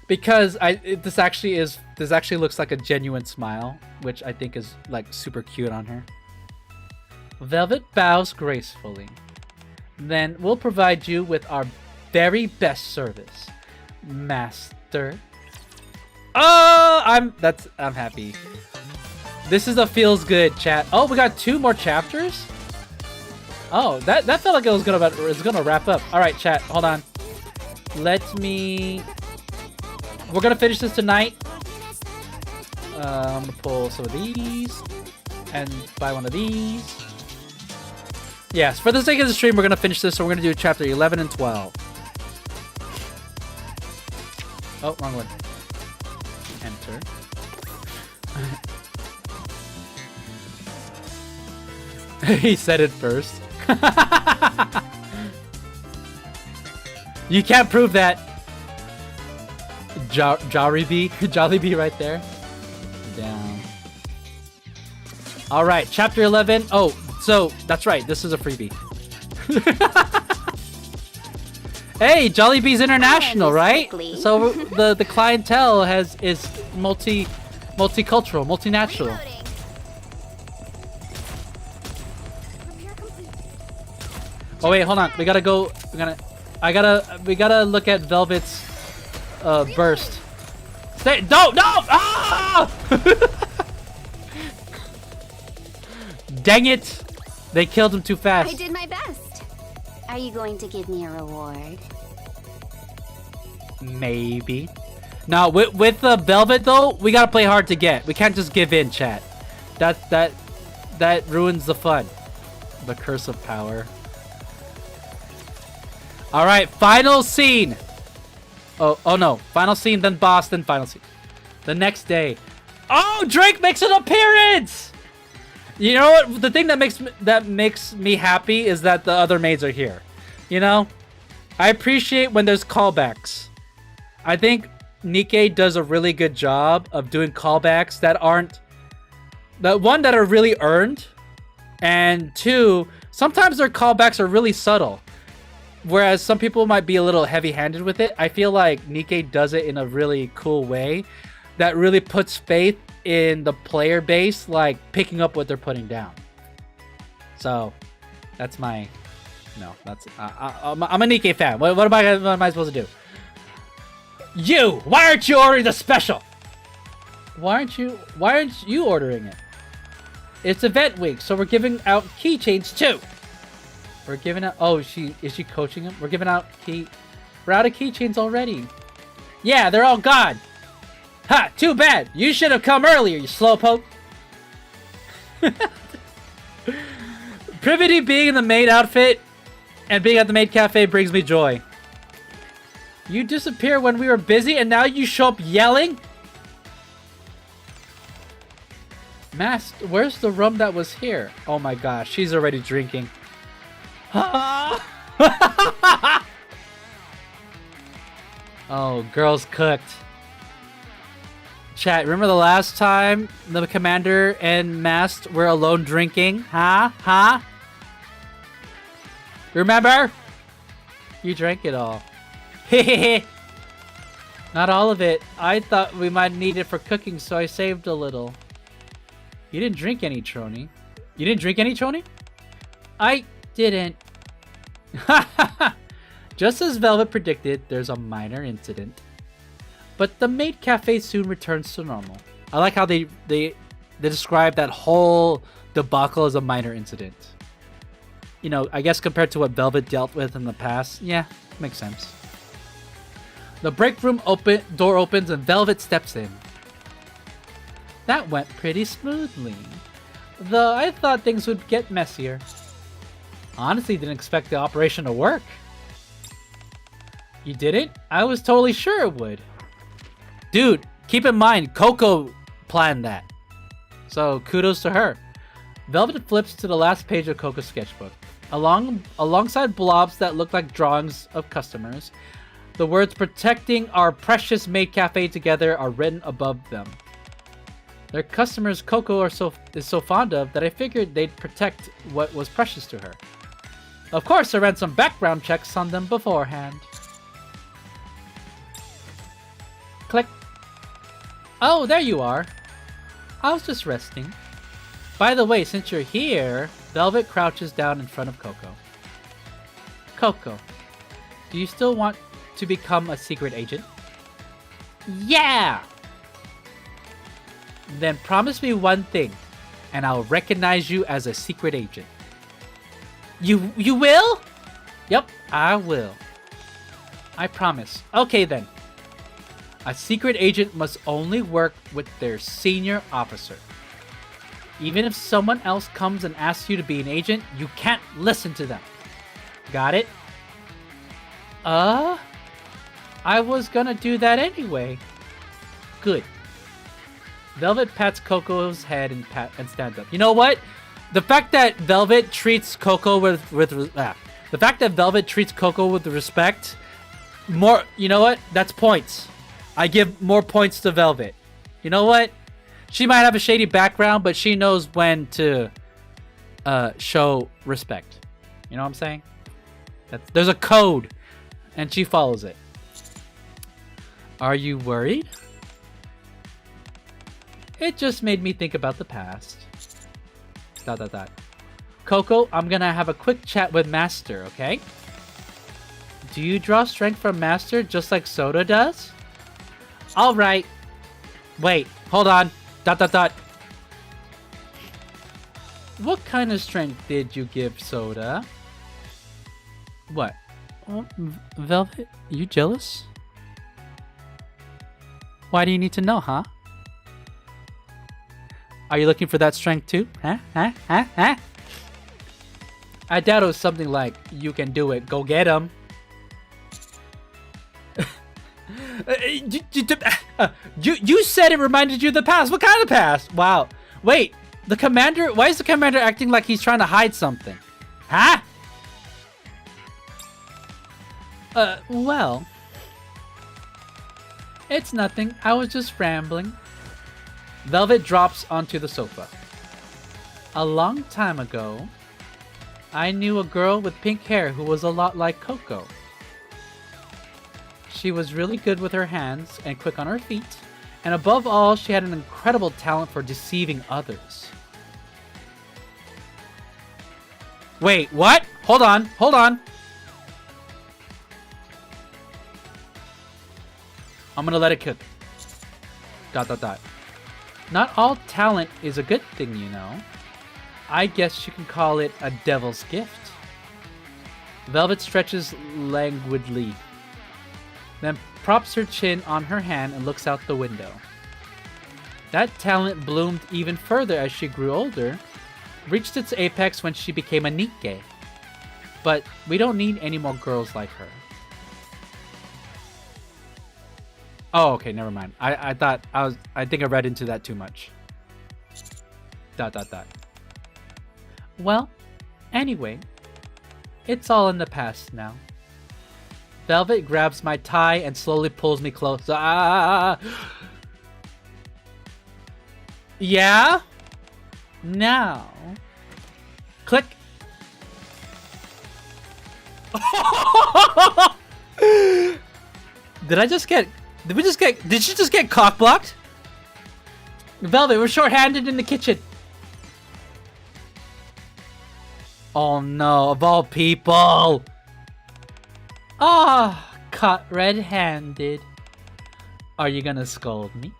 A: Because this actually looks like a genuine smile, which I think is like super cute on her. Velvet bows gracefully. Then we'll provide you with our very best service, Master. Oh, I'm happy. This is a feels good chat. Oh, we got 2 more chapters. Oh, that felt like it was gonna wrap up. All right, chat, hold on. We're gonna finish this tonight. I'm gonna pull some of these and buy one of these. Yes, for the sake of the stream, we're gonna finish this. So we're gonna do chapter 11 and 12. Oh, wrong one. Enter. He said it first. You can't prove that. Jollibee right there. Down. All right, chapter 11. Oh, so that's right. This is a freebie. Hey, Jollibee's international, right? So the clientele is multicultural, multinational. Oh wait, hold on. We gotta go. We gotta look at Velvet's burst. Stay. No! Ah! Dang it! They killed him too fast.
B: I did my best. Are you going to give me a reward?
A: Maybe. Now with the Velvet though, we gotta play hard to get. We can't just give in, chat. That ruins the fun. The curse of power. All right, final scene. Oh no, final scene, then boss, then final scene. The next day. Oh, Drake makes an appearance. You know what? The thing that makes me happy is that the other maids are here. You know, I appreciate when there's callbacks. I think NIKKE does a really good job of doing callbacks that are really earned, And 2, sometimes their callbacks are really subtle. Whereas some people might be a little heavy-handed with it. I feel like NIKKE does it in a really cool way that really puts faith in the player base, like picking up what they're putting down. So that's my... No, that's... I'm a NIKKE fan. What am I supposed to do? You! Why aren't you ordering the special? Why aren't you ordering it? It's event week, so we're giving out keychains too. We're giving out... Oh, is she coaching him? We're giving out We're out of keychains already. Yeah, they're all gone. Ha! Too bad. You should have come earlier, you slowpoke. Privity being in the maid outfit and being at the maid cafe brings me joy. You disappear when we were busy and now you show up yelling? Master, where's the rum that was here? Oh my gosh, she's already drinking. Oh, girls cooked. Chat, remember the last time the commander and Mast were alone drinking? Huh? Remember? You drank it all. Hehehe. Not all of it. I thought we might need it for cooking, so I saved a little. You didn't drink any, Trony. You didn't drink any, Trony? I didn't. Just as Velvet predicted, there's a minor incident. But the maid cafe soon returns to normal. I like how they describe that whole debacle as a minor incident. You know, I guess compared to what Velvet dealt with in the past, yeah, makes sense. The break room door opens and Velvet steps in. That went pretty smoothly. Though I thought things would get messier. Honestly, didn't expect the operation to work. You didn't? I was totally sure it would. Dude, keep in mind, Coco planned that. So kudos to her. Velvet flips to the last page of Coco's sketchbook. Alongside blobs that look like drawings of customers, the words "protecting our precious maid cafe together" are written above them. Their customers Coco is so fond of that I figured they'd protect what was precious to her. Of course, I ran some background checks on them beforehand. Click. Oh, there you are. I was just resting. By the way, since you're here, Velvet crouches down in front of Coco. Coco, do you still want to become a secret agent? Yeah! Then promise me one thing, and I'll recognize you as a secret agent. You will? Yep, I will. I promise. Okay then. A secret agent must only work with their senior officer. Even if someone else comes and asks you to be an agent, you can't listen to them. Got it? I was gonna do that anyway. Good. Velvet pats Coco's head and stands up. You know what? The fact that Velvet treats Coco with respect, more. You know what? That's points. I give more points to Velvet. You know what? She might have a shady background, but she knows when to show respect. You know what I'm saying? There's a code, and she follows it. Are you worried? It just made me think about the past. ... Coco, I'm gonna have a quick chat with Master, okay? Do you draw strength from Master just like Soda does? Alright. Wait, hold on. ... What kind of strength did you give Soda? What? Velvet, you jealous? Why do you need to know, huh? Are you looking for that strength too? Huh? I doubt it was something like, you can do it, go get him. You said it reminded you of the past. What kind of past? Wow. Wait, the commander? Why is the commander acting like he's trying to hide something? Huh? Well. It's nothing. I was just rambling. Velvet drops onto the sofa. A long time ago, I knew a girl with pink hair who was a lot like Coco. She was really good with her hands and quick on her feet, and above all, she had an incredible talent for deceiving others. Wait, what? Hold on, hold on. I'm gonna let it cook. ... Not all talent is a good thing, you know. I guess you can call it a devil's gift. Velvet stretches languidly, then props her chin on her hand and looks out the window. That talent bloomed even further as she grew older, reached its apex when she became a NIKKE. But we don't need any more girls like her. Oh, okay, never mind. I think I read into that too much. ... Well, anyway, it's all in the past now. Velvet grabs my tie and slowly pulls me close. Ah! Yeah? Now. Click. Did she just get cock blocked? Velvet, we're short-handed in the kitchen. Oh no, of all people. Ah, caught red-handed. Are you gonna scold me?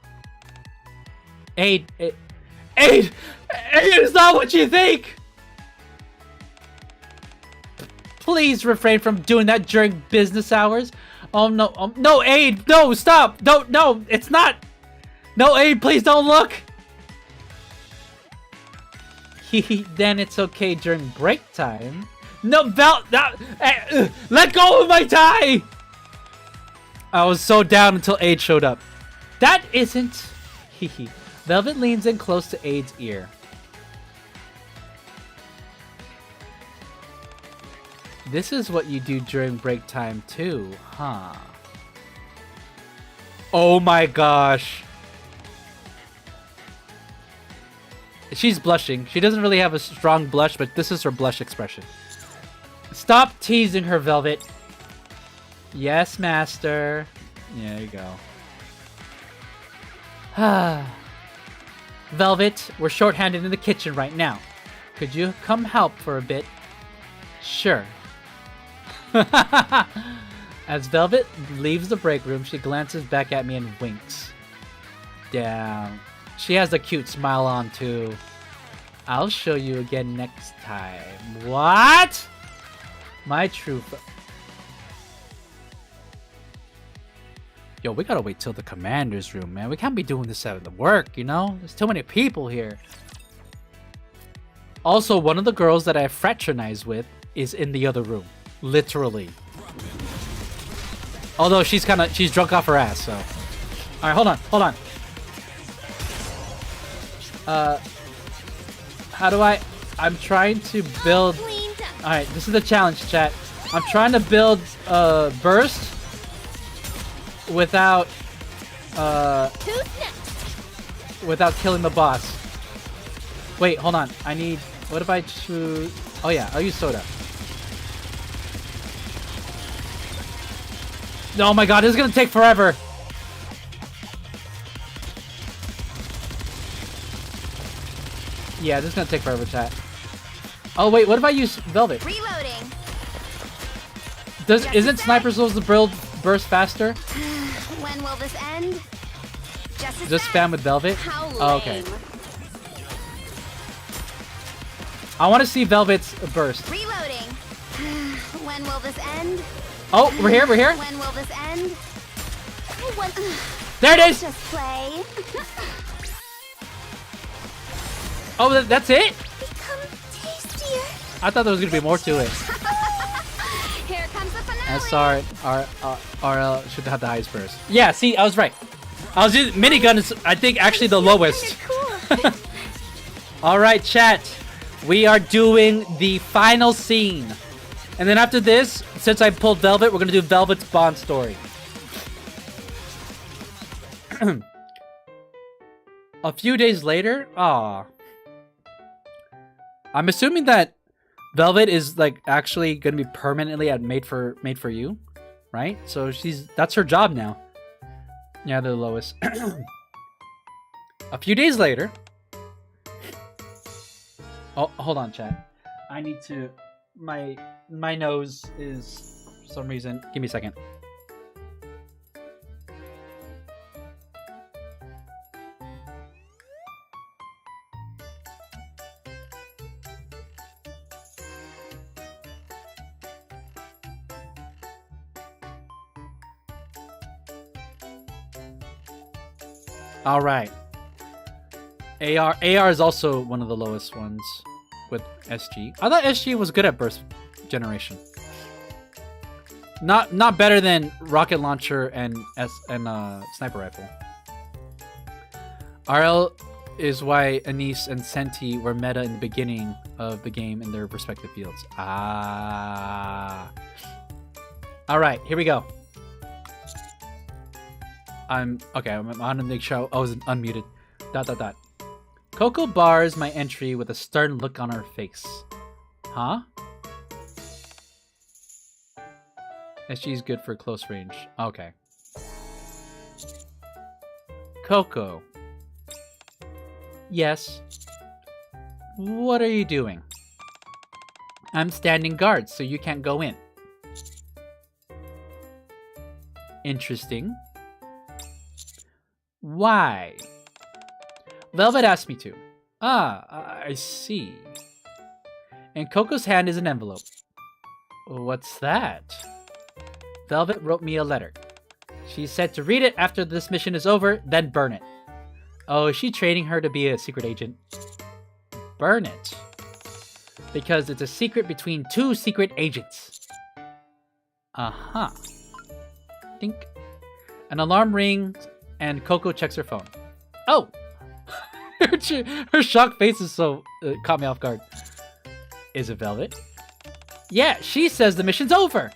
A: Aid, it's not what you think! Please refrain from doing that during business hours. Oh no, no, Aid, no, stop! No, it's not! No, Aid, please don't look! Then it's okay during break time. No, let go of my tie! I was so down until Aid showed up. That isn't... Velvet leans in close to Aid's ear. This is what you do during break time too, huh? Oh my gosh. She's blushing. She doesn't really have a strong blush, but this is her blush expression. Stop teasing her, Velvet. Yes, master. Yeah, there you go. Velvet, we're short-handed in the kitchen right now. Could you come help for a bit? Sure. As Velvet leaves the break room, she glances back at me and winks. Damn. She has a cute smile on, too. I'll show you again next time. What? My true... Yo, we gotta wait till the commander's room, man. We can't be doing this at the work, you know? There's too many people here. Also, one of the girls that I fraternize with is in the other room. Literally. Although she's drunk off her ass, so. Alright, hold on. How do I'm trying to build... Alright, this is the challenge, chat. I'm trying to build burst without killing the boss. Wait, hold on. I need... What if I choose... Oh yeah, I'll use soda. Oh my god, this is gonna take forever. Yeah, this is gonna take forever, chat. Oh wait, what if I use Velvet?
C: Reloading.
A: Isn't Sniper supposed to build burst faster?
C: When will this end?
A: Just spam with Velvet?
C: How lame.
A: Oh, okay. I want to see Velvet's burst.
C: Reloading. When will this end?
A: Oh, we're here.
C: When will this end? I want...
A: There it is!
C: Just play.
A: Oh, that's it?
C: Become tastier.
A: I thought there was going to be more to it.
C: Here comes the finale.
A: SR should have the highest burst. Yeah, see, I was right. I was using minigun is, I think, actually the lowest.
C: Cool.
A: Alright, chat. We are doing the final scene. And then after this, since I pulled Velvet, we're going to do Velvet's Bond story. A few days later, I'm assuming that Velvet is like actually gonna be permanently at Made for You, right? So that's her job now. Yeah, the lowest. A few days later. Oh, hold on, chat. I need to. My nose is for some reason. Give me a second. All right. AR is also one of the lowest ones with SG. I thought SG was good at burst generation. Not better than rocket launcher and sniper rifle. RL is why Anise and Senti were meta in the beginning of the game in their respective fields. Ah. All right, here we go. I'm on the show. I was unmuted. ... Coco bars my entry with a stern look on her face. Huh? SG is good for close range. Okay. Coco. Yes. What are you doing? I'm standing guard, so you can't go in. Interesting. Why? Velvet asked me to. Ah, I see. In Coco's hand is an envelope. What's that? Velvet wrote me a letter. She said to read it after this mission is over, then burn it. Oh, is she training her to be a secret agent? Burn it. Because it's a secret between two secret agents. Uh-huh. Dink. An alarm rings and Coco checks her phone. Oh! Her shocked face is so... caught me off guard. Is it Velvet? Yeah, she says the mission's over.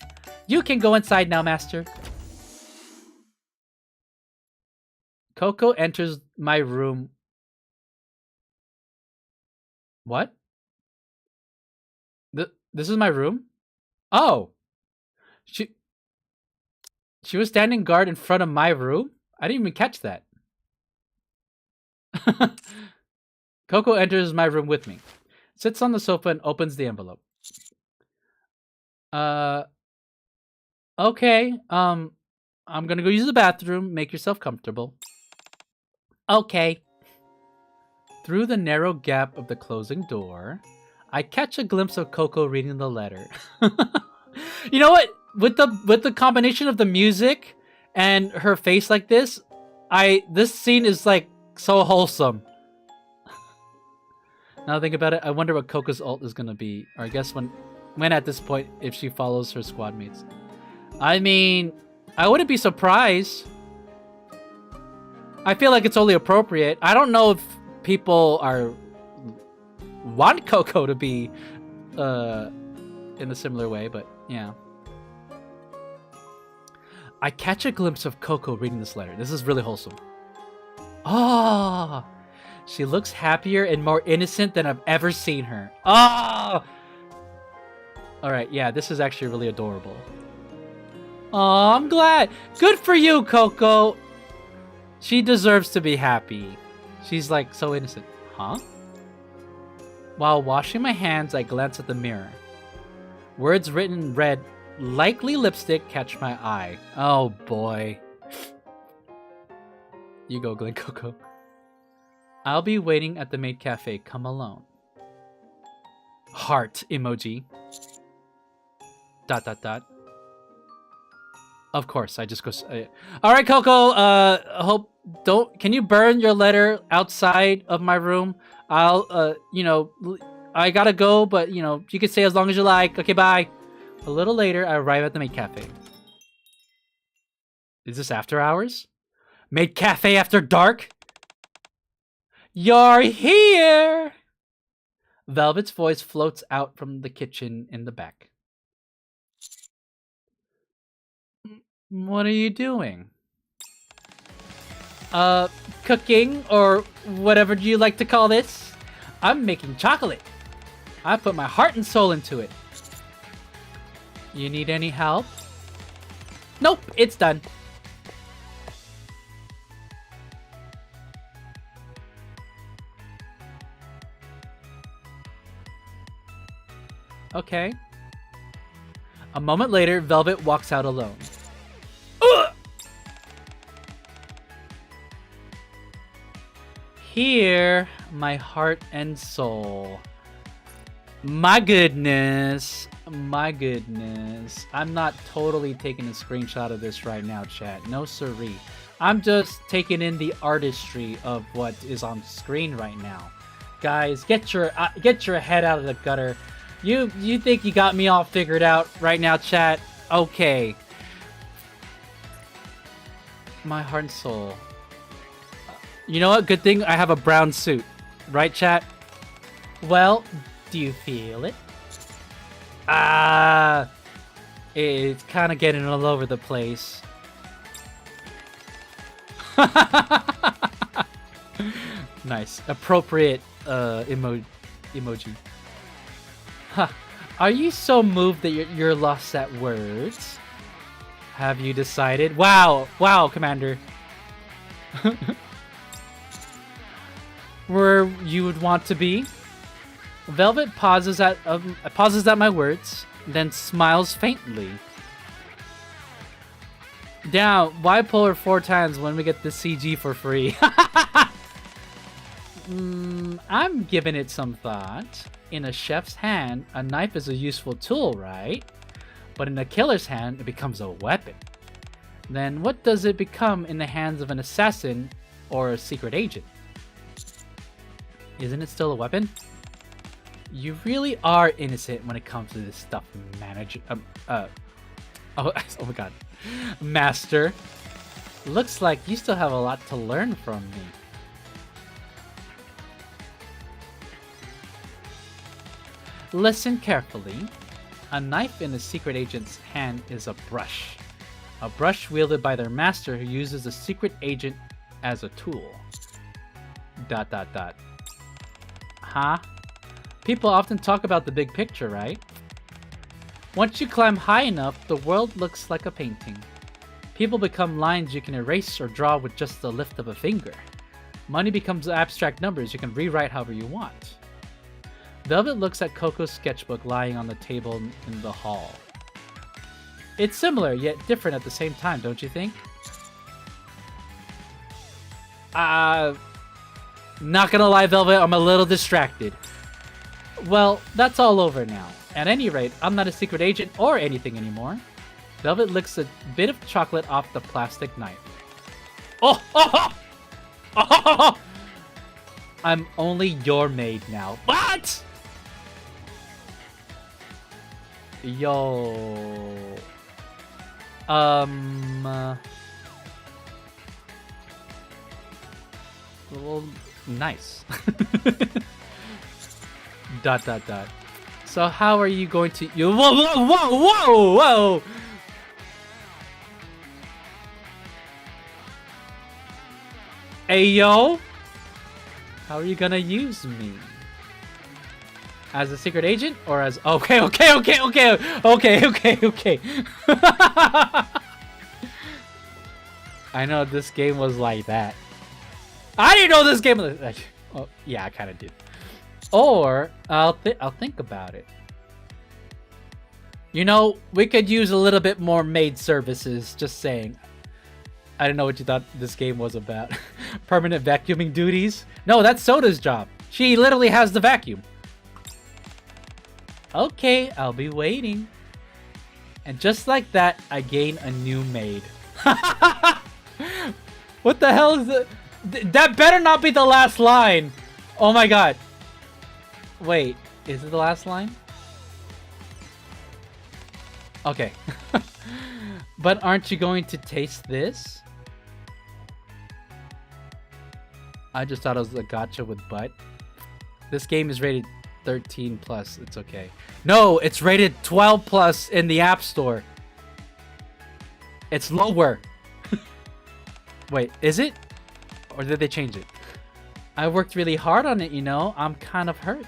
A: You can go inside now, Master. Coco enters my room. What? This is my room? Oh! She was standing guard in front of my room? I didn't even catch that. Coco enters my room with me. Sits on the sofa and opens the envelope. Okay. I'm gonna go use the bathroom. Make yourself comfortable. Okay. Through the narrow gap of the closing door, I catch a glimpse of Coco reading the letter. You know what? With the combination of the music and her face like this, this scene is like so wholesome. Now I think about it, I wonder what Coco's ult is gonna be. Or I guess when at this point, if she follows her squad mates. I mean, I wouldn't be surprised. I feel like it's only appropriate. I don't know if people want Coco to be in a similar way, but yeah. I catch a glimpse of Coco reading this letter. This is really wholesome. Oh, she looks happier and more innocent than I've ever seen her. Oh! Alright, yeah, this is actually really adorable. Oh, I'm glad. Good for you, Coco. She deserves to be happy. She's like so innocent. Huh? While washing my hands, I glance at the mirror. Words written in red, likely lipstick, catch my eye. Oh boy. You go, Glen Coco. I'll be waiting at the Maid Cafe. Come alone. Heart emoji. ... Of course, I just go... All right, Coco. Can you burn your letter outside of my room? I'll, I gotta go, but, you can stay as long as you like. Okay, bye. A little later, I arrive at the Maid Cafe. Is this after hours? Maid Cafe after dark? You're here! Velvet's voice floats out from the kitchen in the back. What are you doing? Cooking, or whatever you like to call this. I'm making chocolate. I put my heart and soul into it. You need any help? Nope, it's done. Okay. A moment later, Velvet walks out alone. Ugh! Here, my heart and soul. My goodness. My goodness. I'm not totally taking a screenshot of this right now, chat. No siree. I'm just taking in the artistry of what is on screen right now. Guys, get your head out of the gutter. You think you got me all figured out right now, chat? Okay. My heart and soul. You know what? Good thing I have a brown suit. Right, chat? Well, do you feel it? It's kind of getting all over the place. Nice. Appropriate emoji. Huh. Are you so moved that you're lost at words? Have you decided? Wow, Commander. Where you would want to be? Velvet pauses at my words, then smiles faintly. Now, why pull her 4 times when we get the CG for free? I'm giving it some thought. In a chef's hand, a knife is a useful tool, right? But in a killer's hand, it becomes a weapon. Then what does it become in the hands of an assassin or a secret agent? Isn't it still a weapon? You really are innocent when it comes to this stuff, manager. Oh my god. Master. Looks like you still have a lot to learn from me. Listen carefully. A knife in a secret agent's hand is a brush. A brush wielded by their master who uses a secret agent as a tool. ... Huh? People often talk about the big picture, right? Once you climb high enough, the world looks like a painting. People become lines you can erase or draw with just the lift of a finger. Money becomes abstract numbers you can rewrite however you want. Velvet looks at Coco's sketchbook lying on the table in the hall. It's similar, yet different at the same time, don't you think? Not gonna lie, Velvet, I'm a little distracted. Well, that's all over now. At any rate, I'm not a secret agent or anything anymore. Velvet licks a bit of chocolate off the plastic knife. Oh! I'm only your maid now. What? Yo. Well, nice. ... So how are you going to... Whoa! Hey, yo! How are you gonna use me? As a secret agent or as... Okay. I know this game was like that. I didn't know this game was like... Oh, yeah, I kind of did. Or I'll think about it. You know, we could use a little bit more maid services, just saying. I don't know what you thought this game was about. Permanent vacuuming duties? No, that's Soda's job. She literally has the vacuum. Okay, I'll be waiting. And just like that, I gain a new maid. What the hell is that? That better not be the last line. Oh my god. Wait, is it the last line? Okay. But aren't you going to taste this? I just thought it was a gacha with butt. This game is rated 13 plus. It's okay. No, it's rated 12 plus in the App Store. It's lower. Wait, is it? Or did they change it? I worked really hard on it, you know. I'm kind of hurt.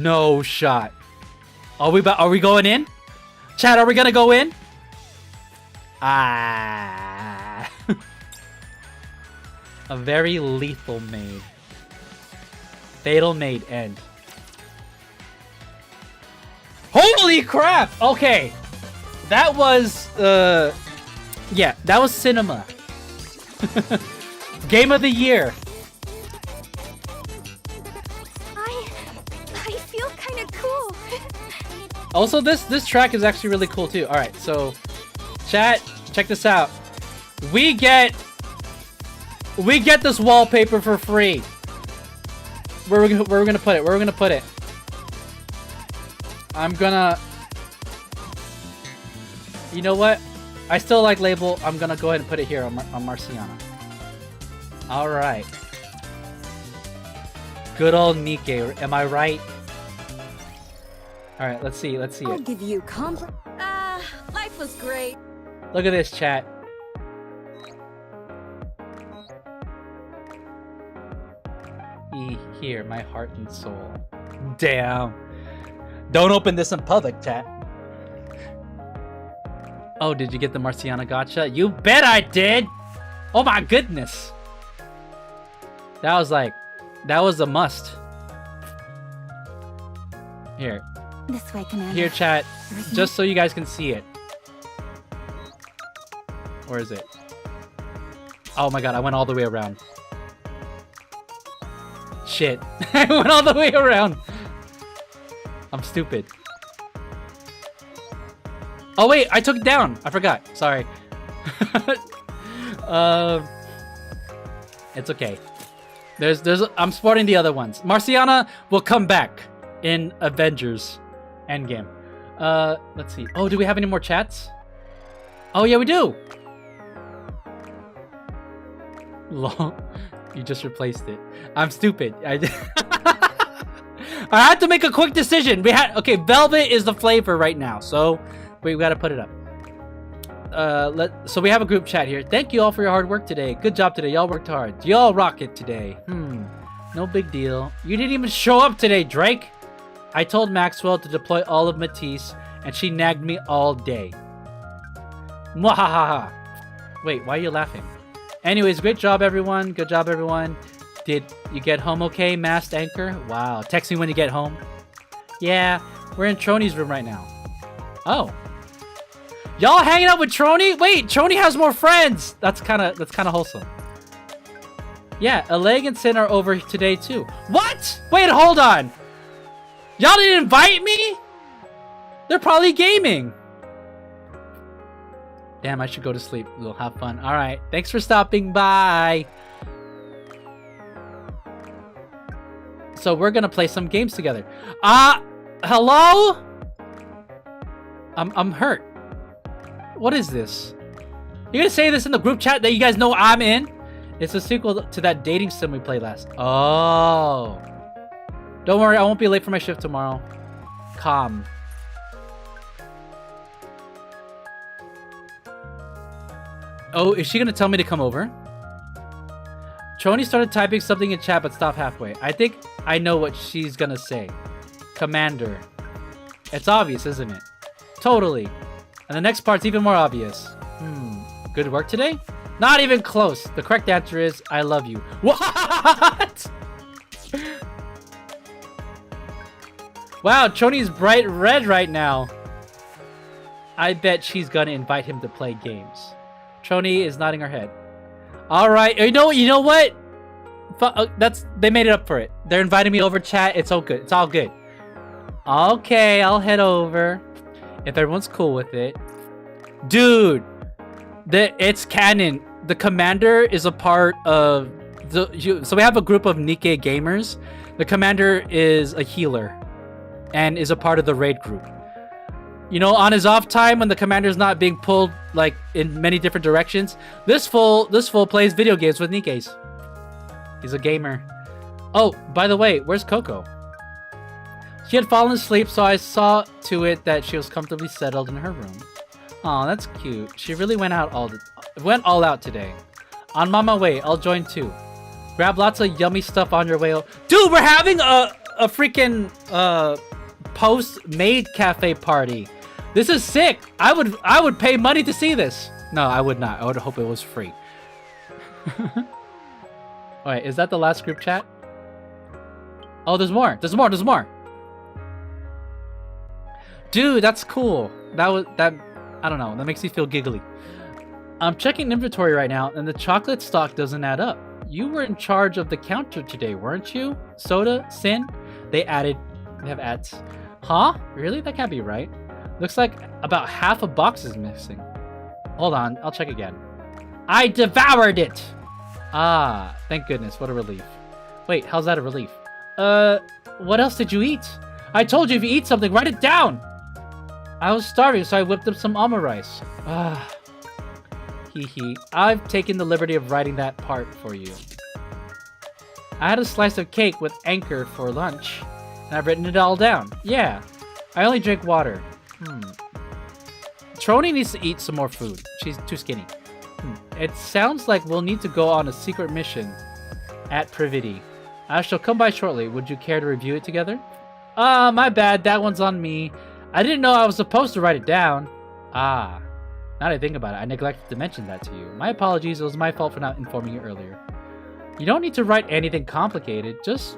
A: No shot. Are we going in? Chat, are we gonna go in? Ah. A very lethal Maid. Fatal Maid end. Holy crap! Okay. That was, yeah, that was cinema. Game of the year.
C: I feel kind of cool.
A: Also, this track is actually really cool too. All right, so chat, check this out. We get this wallpaper for free. Where are we gonna put it? Where are we gonna put it? I'm gonna. You know what? I still like label. I'm gonna go ahead and put it here on Marciana. All right. Good old NIKKE. Am I right? All right. Let's see. Let's see
C: I'll
A: it.
C: give you life was great.
A: Look at this, chat. Here, my heart and soul. Damn. Don't open this in public, chat. Oh, did you get the Marciana gotcha? You bet I did! Oh my goodness! That was a must. Here.
B: This way, Commander.
A: Here, chat. Just so you guys can see it. Where is it? Oh my god, I went all the way around. Shit. I went all the way around. I'm stupid. Oh wait, I took it down. I forgot. Sorry. It's okay. I'm sporting the other ones. Marciana will come back in Avengers Endgame. Let's see. Oh, do we have any more chats? Oh yeah, we do. Lol. You just replaced it. I'm stupid. I had to make a quick decision. Okay, Velvet is the flavor right now, so we gotta put it up. So we have a group chat here. Thank you all for your hard work today. Good job today. Y'all worked hard. Y'all rock it today. No big deal. You didn't even show up today, Drake. I told Maxwell to deploy all of Matisse, and she nagged me all day. Mwahaha. Wait, why are you laughing? Anyways, great job, everyone. Good job, everyone. Did you get home okay, masked anchor? Wow. Text me when you get home. Yeah, we're in Trony's room right now. Oh. Y'all hanging out with Trony? Wait, Trony has more friends. That's kind of wholesome. Yeah, Aleg and Sin are over today too. What? Wait, hold on. Y'all didn't invite me? They're probably gaming. Damn, I should go to sleep. We'll have fun. All right. Thanks for stopping by. So we're gonna play some games together. Hello? I'm hurt. What is this? You're gonna say this in the group chat that you guys know I'm in? It's a sequel to that dating sim we played last. Oh. Don't worry, I won't be late for my shift tomorrow. Calm. Oh, is she gonna tell me to come over? Trony started typing something in chat but stopped halfway. I think I know what she's gonna say. Commander. It's obvious, isn't it? Totally. And the next part's even more obvious. Good work today? Not even close. The correct answer is, I love you. What? Wow, Trony's bright red right now. I bet she's gonna invite him to play games. Trony is nodding her head. All right, you know what? They made it up for it. They're inviting me over, chat. It's all good. It's all good. Okay, I'll head over if everyone's cool with it. Dude, it's canon. The commander is a part of so we have a group of NIKKE gamers. The commander is a healer and is a part of the raid group. You know, on his off time when the commander's not being pulled like in many different directions, this fool plays video games with NIKKEs. He's a gamer. Oh, by the way, where's Coco? She had fallen asleep, so I saw to it that she was comfortably settled in her room. Aw, that's cute. She really went all out today. On my way, I'll join too. Grab lots of yummy stuff on your way. Dude, we're having a freaking post Maid cafe party. This is sick. I would pay money to see this. No, I would not. I would hope it was free. Wait, is that the last group chat? Oh, there's more. There's more. There's more. Dude, that's cool. That I don't know. That makes me feel giggly. I'm checking inventory right now, and the chocolate stock doesn't add up. You were in charge of the counter today, weren't you? Soda, Sin? They have ads. Huh? Really? That can't be right. Looks like about half a box is missing. Hold on, I'll check again. I devoured it! Ah, thank goodness, what a relief. Wait, how's that a relief? What else did you eat? I told you if you eat something, write it down! I was starving, so I whipped up some almond rice. Ah. Hee hee. I've taken the liberty of writing that part for you. I had a slice of cake with anchor for lunch, and I've written it all down. Yeah. I only drink water. Trony needs to eat some more food. She's too skinny. It sounds like we'll need to go on a secret mission at Privity. I shall come by shortly. Would you care to review it together? My bad. That one's on me. I didn't know I was supposed to write it down. Ah. Now that I think about it, I neglected to mention that to you. My apologies. It was my fault for not informing you earlier. You don't need to write anything complicated. Just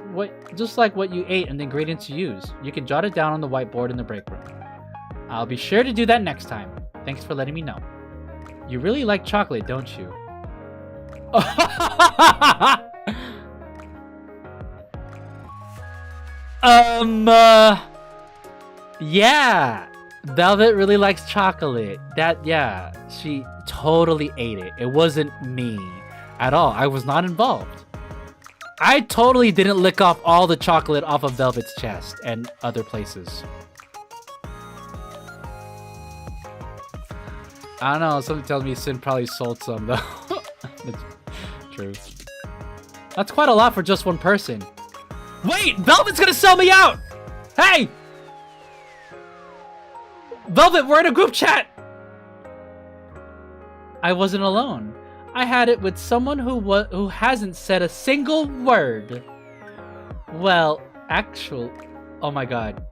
A: like what you ate and the ingredients you use. You can jot it down on the whiteboard in the break room. I'll be sure to do that next time. Thanks for letting me know. You really like chocolate, don't you? Yeah. Velvet really likes chocolate. Yeah, she totally ate it. It wasn't me at all. I was not involved. I totally didn't lick off all the chocolate off of Velvet's chest and other places. I don't know, something tells me Sin probably sold some though. It's true. That's quite a lot for just one person. Wait! Velvet's gonna sell me out! Hey! Velvet, we're in a group chat! I wasn't alone. I had it with someone who hasn't said a single word. Well, actually... Oh my god.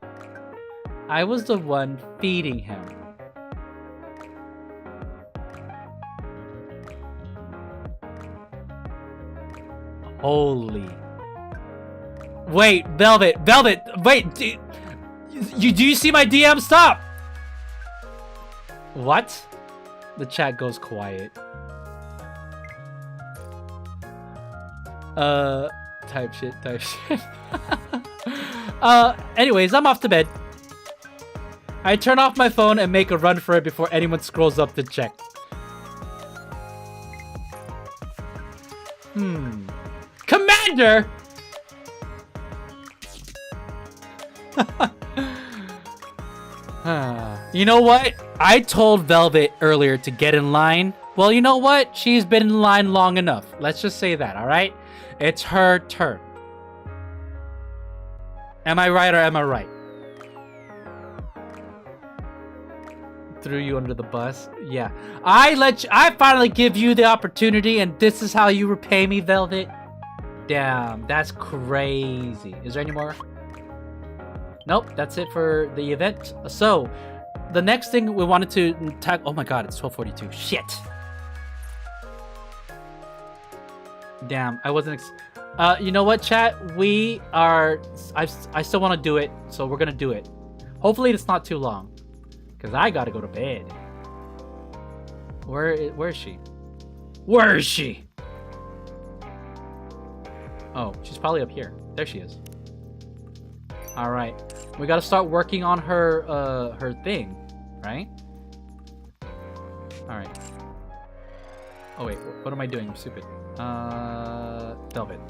A: I was the one feeding him. Holy. Wait, Velvet, wait, do you see my DM? Stop! What? The chat goes quiet. Type shit. Anyways, I'm off to bed. I turn off my phone and make a run for it before anyone scrolls up to check. Commander! You know what? I told Velvet earlier to get in line. Well, you know what? She's been in line long enough. Let's just say that, alright? It's her turn. Am I right or am I right? Threw you under the bus? Yeah. I finally give you the opportunity and this is how you repay me, Velvet? Damn, that's crazy. Is there any more? Nope, that's it for the event. So, the next thing we wanted to tackle... Oh my god, it's 12:42. Shit! Damn, I wasn't... you know what, chat? We are... I still want to do it, so we're gonna do it. Hopefully it's not too long. Because I gotta go to bed. Where is she? Where is she? Oh, she's probably up here. There she is. Alright. We gotta start working on her, her thing. Right? Alright. Oh wait, what am I doing? I'm stupid. Velvet.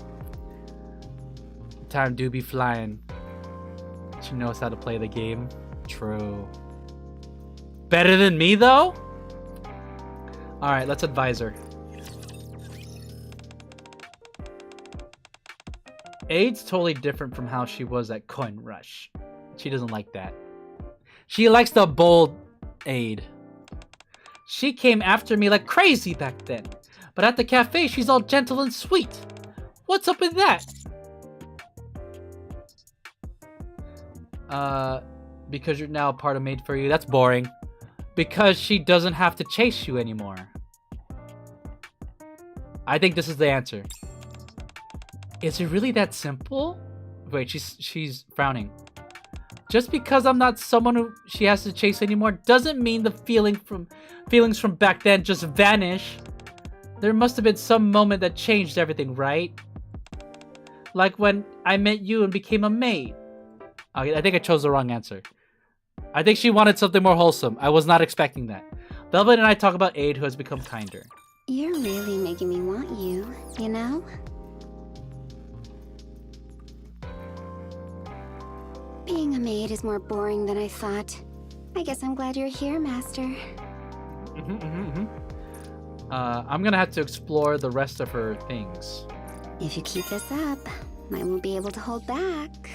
A: Time do be flying. She knows how to play the game. True. Better than me, though? Alright, let's advise her. Aid's totally different from how she was at Coin Rush. She doesn't like that. She likes the bold Aid. She came after me like crazy back then. But at the cafe, she's all gentle and sweet. What's up with that? Because you're now a part of Maid for You. That's boring. Because she doesn't have to chase you anymore. I think this is the answer. Is it really that simple? Wait, she's frowning. Just because I'm not someone who she has to chase anymore doesn't mean the feelings from back then just vanish. There must have been some moment that changed everything, right? Like when I met you and became a maid. Okay, I think I chose the wrong answer. I think she wanted something more wholesome. I was not expecting that. Velvet and I talk about Aid, who has become kinder.
B: You're really making me want you, you know? Being a maid is more boring than I thought. I guess I'm glad you're here, Master.
A: I'm gonna have to explore the rest of her things.
B: If you keep this up, I won't be able to hold back.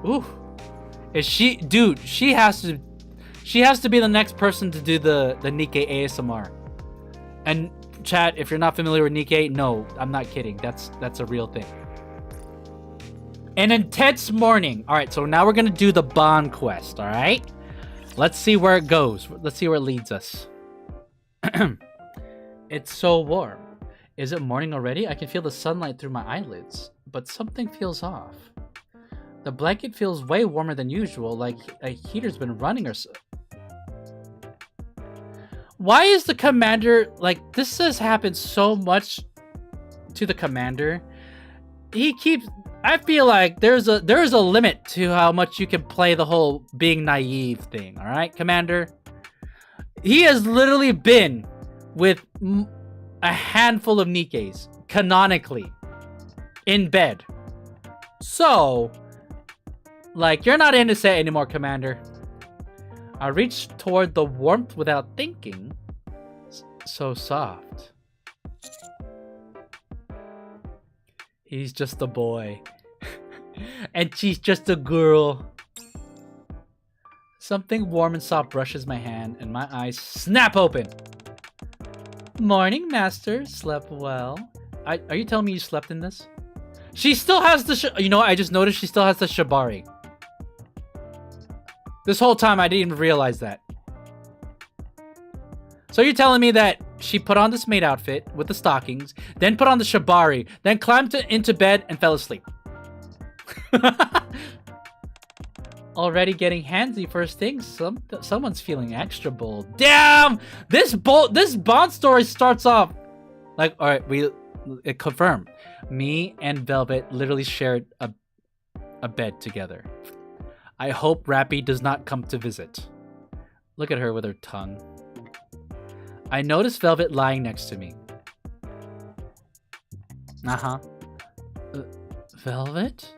A: Ooh. Is she... Dude, she has to be the next person to do the NIKKE ASMR. And chat, if you're not familiar with NIKKE, no, I'm not kidding. That's a real thing. An intense morning. Alright, so now we're gonna do the bond quest, alright? Let's see where it goes. Let's see where it leads us. It's so warm. Is it morning already? I can feel the sunlight through my eyelids, but something feels off. The blanket feels way warmer than usual, like a heater's been running or so. Why is the commander... Like, this has happened so much to the commander. He keeps... I feel like there's a limit to how much you can play the whole being naive thing, alright, Commander? He has literally been with a handful of NIKKEs, canonically, in bed. So, like, you're not innocent anymore, Commander. I reached toward the warmth without thinking. So soft. He's just a boy. And she's just a girl. Something warm and soft brushes my hand and my eyes snap open. Morning, Master. Slept well. Are you telling me you slept in this? She still has the... You know what? I just noticed she still has the shibari. This whole time I didn't even realize that. So you're telling me that she put on this maid outfit with the stockings, then put on the shibari, then climbed into bed and fell asleep. Already getting handsy first thing. Someone's feeling extra bold. Damn! This Bond story starts off like, all right, it confirmed. Me and Velvet literally shared a bed together. I hope Rappy does not come to visit. Look at her with her tongue. I noticed Velvet lying next to me. Velvet?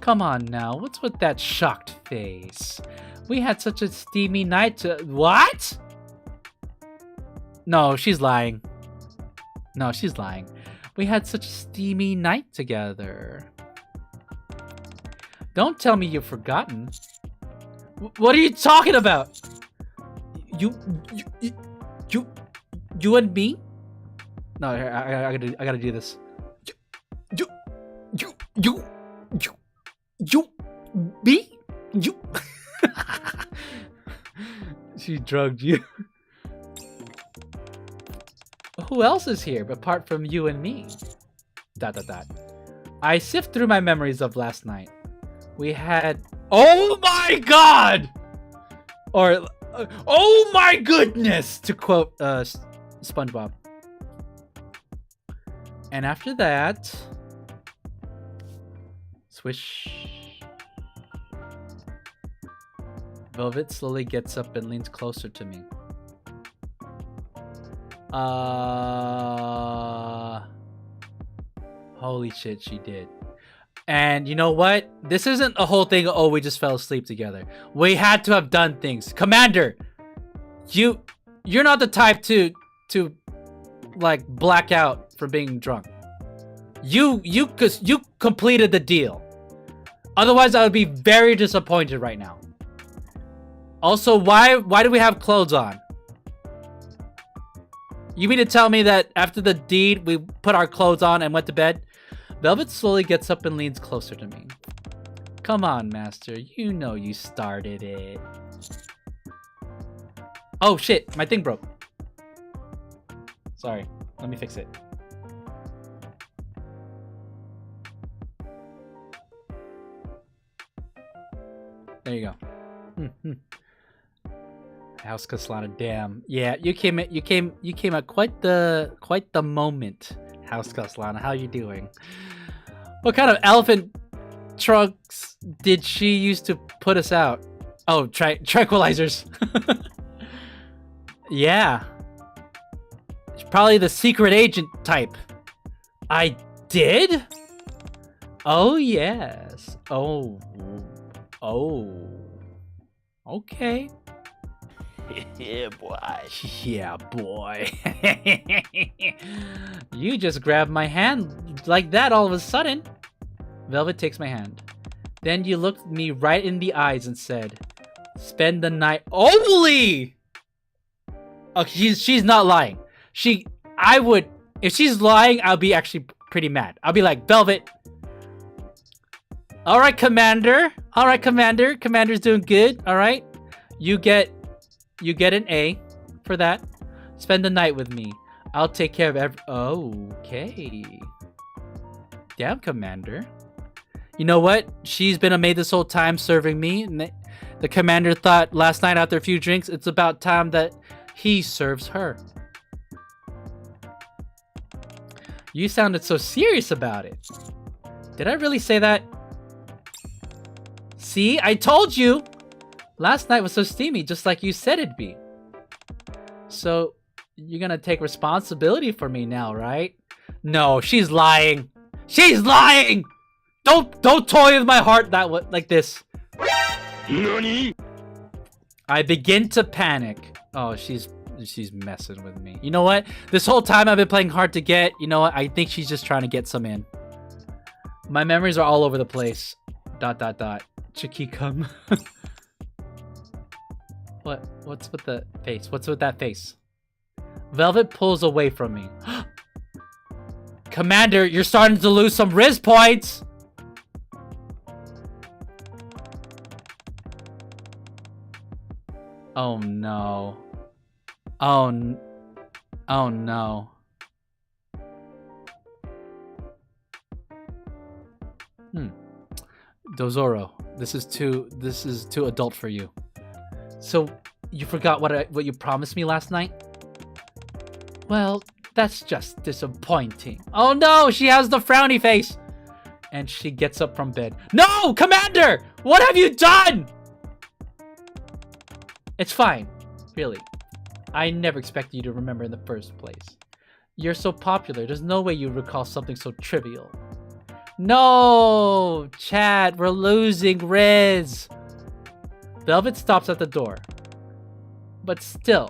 A: Come on now, what's with that shocked face? We had such a steamy night to... What? No, she's lying. No, she's lying. We had such a steamy night together. Don't tell me you've forgotten. What are you talking about? You and me? No, I gotta do this. You, me? You. She drugged you. Who else is here apart from you and me? ... I sift through my memories of last night. We had... Oh my god! Or... oh my goodness! To quote SpongeBob. And after that... Swish. Velvet slowly gets up and leans closer to me. Holy shit, she did. And you know what? This isn't a whole thing, oh, we just fell asleep together. We had to have done things. Commander! You're not the type to like, black out for being drunk. You completed the deal. Otherwise, I would be very disappointed right now. Also, why do we have clothes on? You mean to tell me that after the deed, we put our clothes on and went to bed? Velvet slowly gets up and leans closer to me. Come on, Master. You know you started it. Oh shit, my thing broke. Sorry, let me fix it. There you go. House Caslana, damn. Yeah, you came at quite the moment. House Caslana, how you doing? What kind of elephant trunks did she use to put us out? Oh, tranquilizers. Yeah. Probably the secret agent type. I did? Oh, yes. Oh. Okay.
D: Yeah, boy.
A: Yeah, boy. You just grabbed my hand like that all of a sudden. Velvet takes my hand. Then you looked me right in the eyes and said, spend the night. Holy! Oh, she's not lying. If she's lying, I'll be actually pretty mad. I'll be like, Velvet. All right, Commander. All right, Commander. Commander's doing good. All right. You get an A for that. Spend the night with me. I'll take care of okay. Damn, Commander. You know what? She's been a maid this whole time serving me. And the Commander thought last night after a few drinks, it's about time that he serves her. You sounded so serious about it. Did I really say that? See, I told you! Last night was so steamy, just like you said it'd be. So, you're gonna take responsibility for me now, right? No, she's lying. She's lying! Don't toy with my heart like this.
D: NANI?
A: I begin to panic. Oh, she's messing with me. You know what? This whole time I've been playing hard to get. You know what? I think she's just trying to get some in. My memories are all over the place. ... Chiki-come. What's with the face? What's with that face? Velvet pulls away from me. Commander, you're starting to lose some Riz points! Oh no. Oh no. Dozoro, this is too adult for you. So, you forgot what you promised me last night? Well, that's just disappointing. Oh no, she has the frowny face! And she gets up from bed. No, Commander! What have you done? It's fine, really. I never expected you to remember in the first place. You're so popular, there's no way you'd recall something so trivial. No! Chat, we're losing Riz! Velvet stops at the door. But still,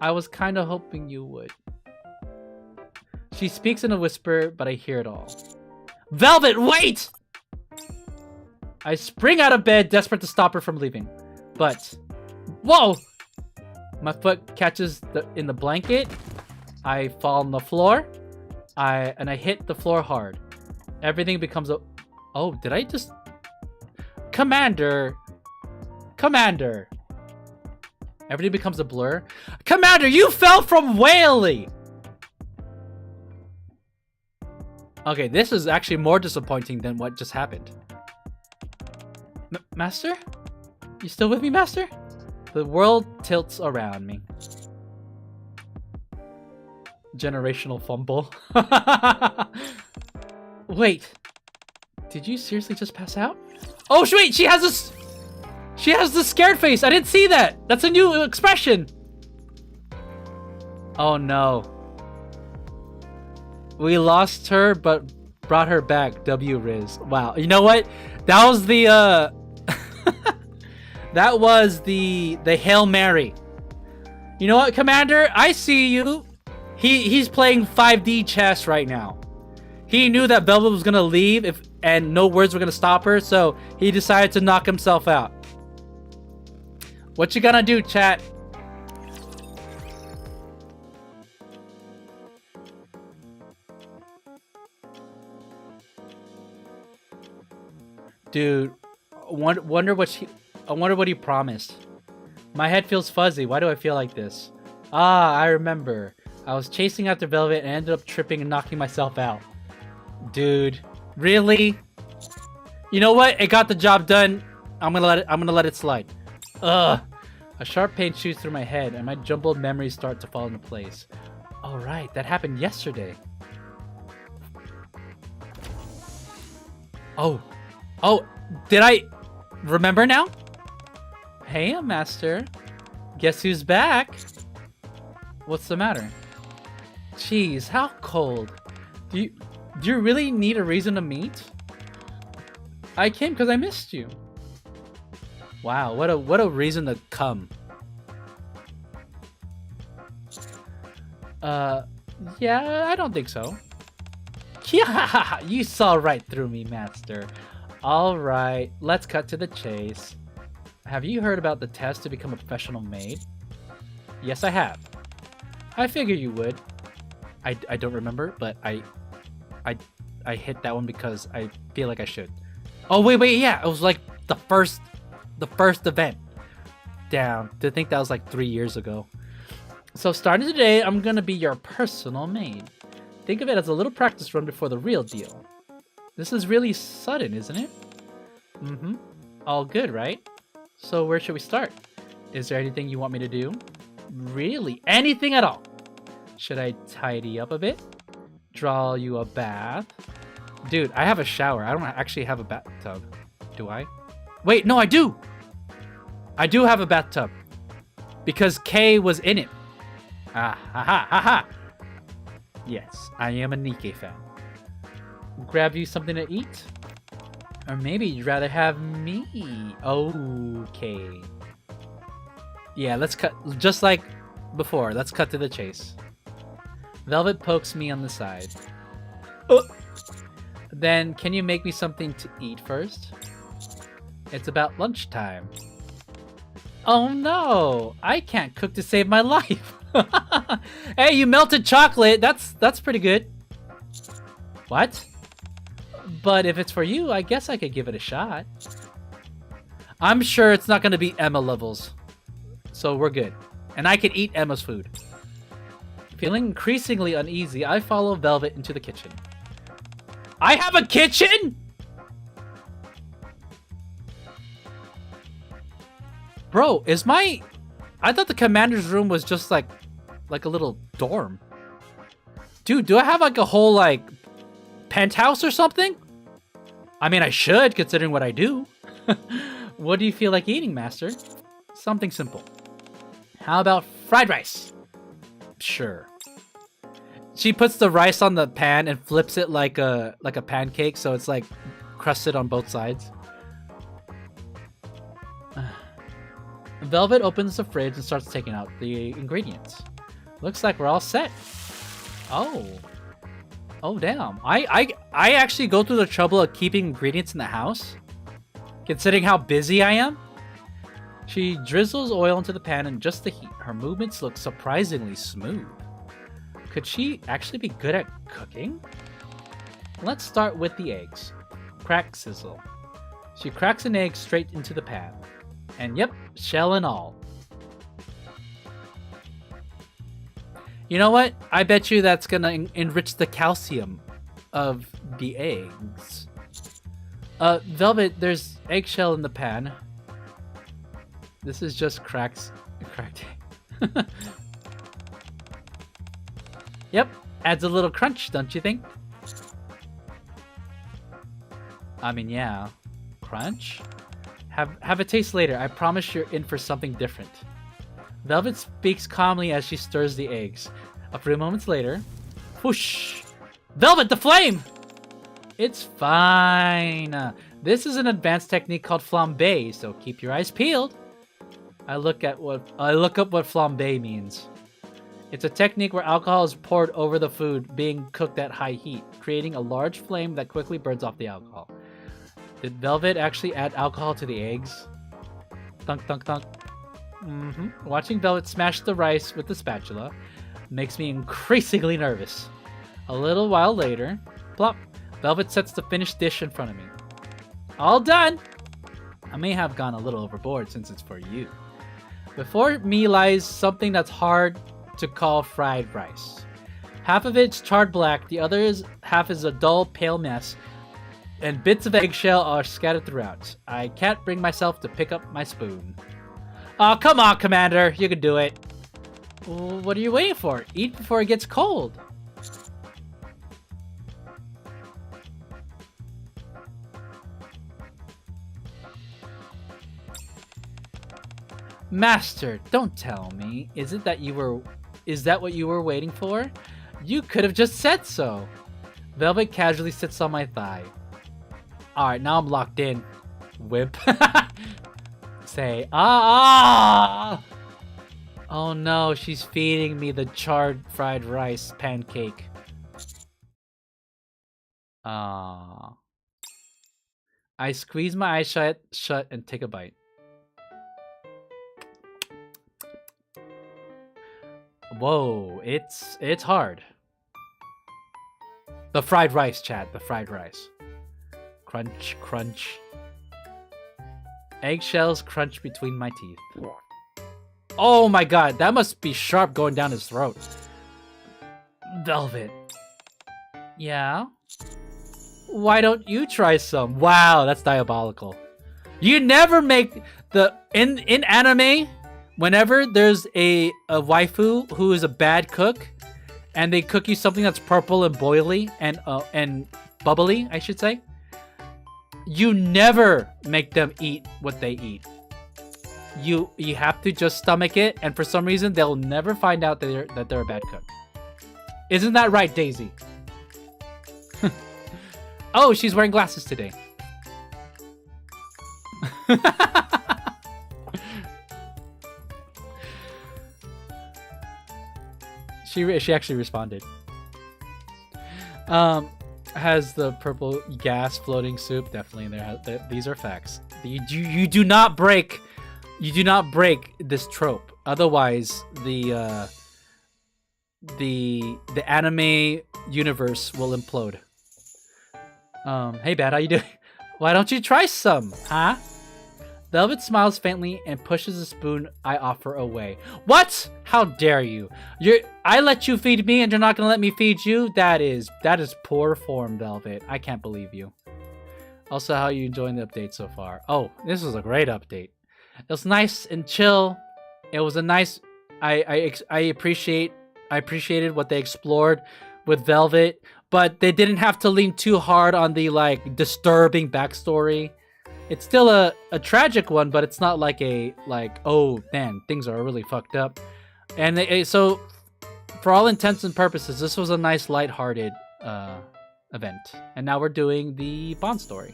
A: I was kind of hoping you would. She speaks in a whisper, but I hear it all. Velvet, wait! I spring out of bed, desperate to stop her from leaving. But, whoa! My foot catches in the blanket. I fall on the floor. And I hit the floor hard. Everything becomes a... Oh, did I just... Commander! Commander! Everything becomes a blur. Commander, you fell from Whaley! Okay, this is actually more disappointing than what just happened. Master? You still with me, Master? The world tilts around me. Generational fumble. Wait. Did you seriously just pass out? Oh, wait, she has the scared face. I didn't see that. That's a new expression. Oh no. We lost her, but brought her back. W Riz. Wow. You know what? That was the that was the Hail Mary. You know what, Commander? I see you. He's playing 5D chess right now. He knew that Velvet was gonna leave and no words were gonna stop her, so he decided to knock himself out. What you gonna do, chat? Dude, I wonder what he promised. My head feels fuzzy. Why do I feel like this? Ah, I remember. I was chasing after Velvet and ended up tripping and knocking myself out. Dude, really? You know what? It got the job done. I'm gonna let it slide. Ugh. A sharp pain shoots through my head and my jumbled memories start to fall into place. All right, that happened yesterday. Oh, did I remember now? Hey, Master. Guess who's back? What's the matter? Jeez, how cold. Do you really need a reason to meet? I came because I missed you. Wow, what a reason to come. Yeah, I don't think so. Yeah, you saw right through me, Master. All right, let's cut to the chase. Have you heard about the test to become a professional maid? Yes, I have. I figured you would. I don't remember, but I hit that one because I feel like I should. Oh wait, yeah, it was like the first event. Damn, to think that was like 3 years ago. So starting today, I'm gonna be your personal maid. Think of it as a little practice run before the real deal. This is really sudden, isn't it? Mm-hmm. All good, right? So where should we start? Is there anything you want me to do? Really? Anything at all? Should I tidy up a bit? Draw you a bath? Dude, I have a shower. I don't actually have a bathtub. Do I? Wait, no, I do! I do have a bathtub. Because Kay was in it. Ah, ha ha ha ha! Yes, I am a NIKKE fan. Grab you something to eat? Or maybe you'd rather have me. Okay. Yeah, let's cut, just like before, let's cut to the chase. Velvet pokes me on the side. Then, can you make me something to eat first? It's about lunchtime. Oh no! I can't cook to save my life! Hey, you melted chocolate! That's pretty good. What? But if it's for you, I guess I could give it a shot. I'm sure it's not gonna be Emma levels. So we're good. And I can eat Emma's food. Feeling increasingly uneasy, I follow Velvet into the kitchen. I have a kitchen?! Bro, is my... I thought the commander's room was just like a little dorm. Dude, do I have like a whole like penthouse or something? I mean, I should, considering what I do. What do you feel like eating, Master? Something simple. How about fried rice? Sure. She puts the rice on the pan and flips it like a pancake, so it's like crusted on both sides. Velvet opens the fridge and starts taking out the ingredients. Looks like we're all set. Oh. Oh, damn. I actually go through the trouble of keeping ingredients in the house, considering how busy I am. She drizzles oil into the pan in just the heat. Her movements look surprisingly smooth. Could she actually be good at cooking? Let's start with the eggs. Crack, sizzle. She cracks an egg straight into the pan. And yep, shell and all. You know what? I bet you that's gonna enrich the calcium of the eggs. Velvet, there's eggshell in the pan. This is just cracked egg. Yep, adds a little crunch, don't you think? I mean, yeah. Crunch? Have a taste later. I promise you're in for something different. Velvet speaks calmly as she stirs the eggs. A few moments later, whoosh! Velvet, the flame! It's fine. This is an advanced technique called flambe, so keep your eyes peeled. I look up what flambe means. It's a technique where alcohol is poured over the food being cooked at high heat, creating a large flame that quickly burns off the alcohol. Did Velvet actually add alcohol to the eggs? Thunk, thunk, thunk. Watching Velvet smash the rice with the spatula makes me increasingly nervous. A little while later, plop, Velvet sets the finished dish in front of me. All done! I may have gone a little overboard since it's for you. Before me lies something that's hard to call fried rice. Half of it's charred black, the other half is a dull, pale mess, and bits of eggshell are scattered throughout. I can't bring myself to pick up my spoon. Oh, come on, Commander. You can do it. Well, what are you waiting for? Eat before it gets cold. Master, don't tell me. Is that what you were waiting for? You could have just said so. Velvet casually sits on my thigh. Alright, now I'm locked in. Wimp. Say, ah! Oh no, she's feeding me the charred fried rice pancake. Ah. I squeeze my eyes shut and take a bite. Whoa, it's hard. The fried rice, chat. The fried rice. Crunch, crunch. Eggshells crunch between my teeth. Oh my god, that must be sharp going down his throat. Velvet. Yeah? Why don't you try some? Wow, that's diabolical. You never make the... In anime, whenever there's a waifu who is a bad cook, and they cook you something that's purple and boily and bubbly, I should say, you never make them eat what they eat. You have to just stomach it, and for some reason they'll never find out that they're a bad cook. Isn't that right, Daisy? Oh, she's wearing glasses today. She actually responded. Has the purple gas floating soup definitely in there? These are facts. You do not break this trope. Otherwise, the anime universe will implode. Hey, Bad, how you doing? Why don't you try some, huh? Velvet smiles faintly and pushes a spoon I offer away. What? How dare you? I let you feed me and you're not gonna let me feed you? That is poor form, Velvet. I can't believe you. Also, how are you enjoying the update so far? Oh, this was a great update. It was nice and chill. It was a nice... I appreciated what they explored with Velvet, but they didn't have to lean too hard on the, like, disturbing backstory. It's still a tragic one, but it's not like oh man, things are really fucked up. And so, for all intents and purposes, this was a nice lighthearted event. And now we're doing the Bond story.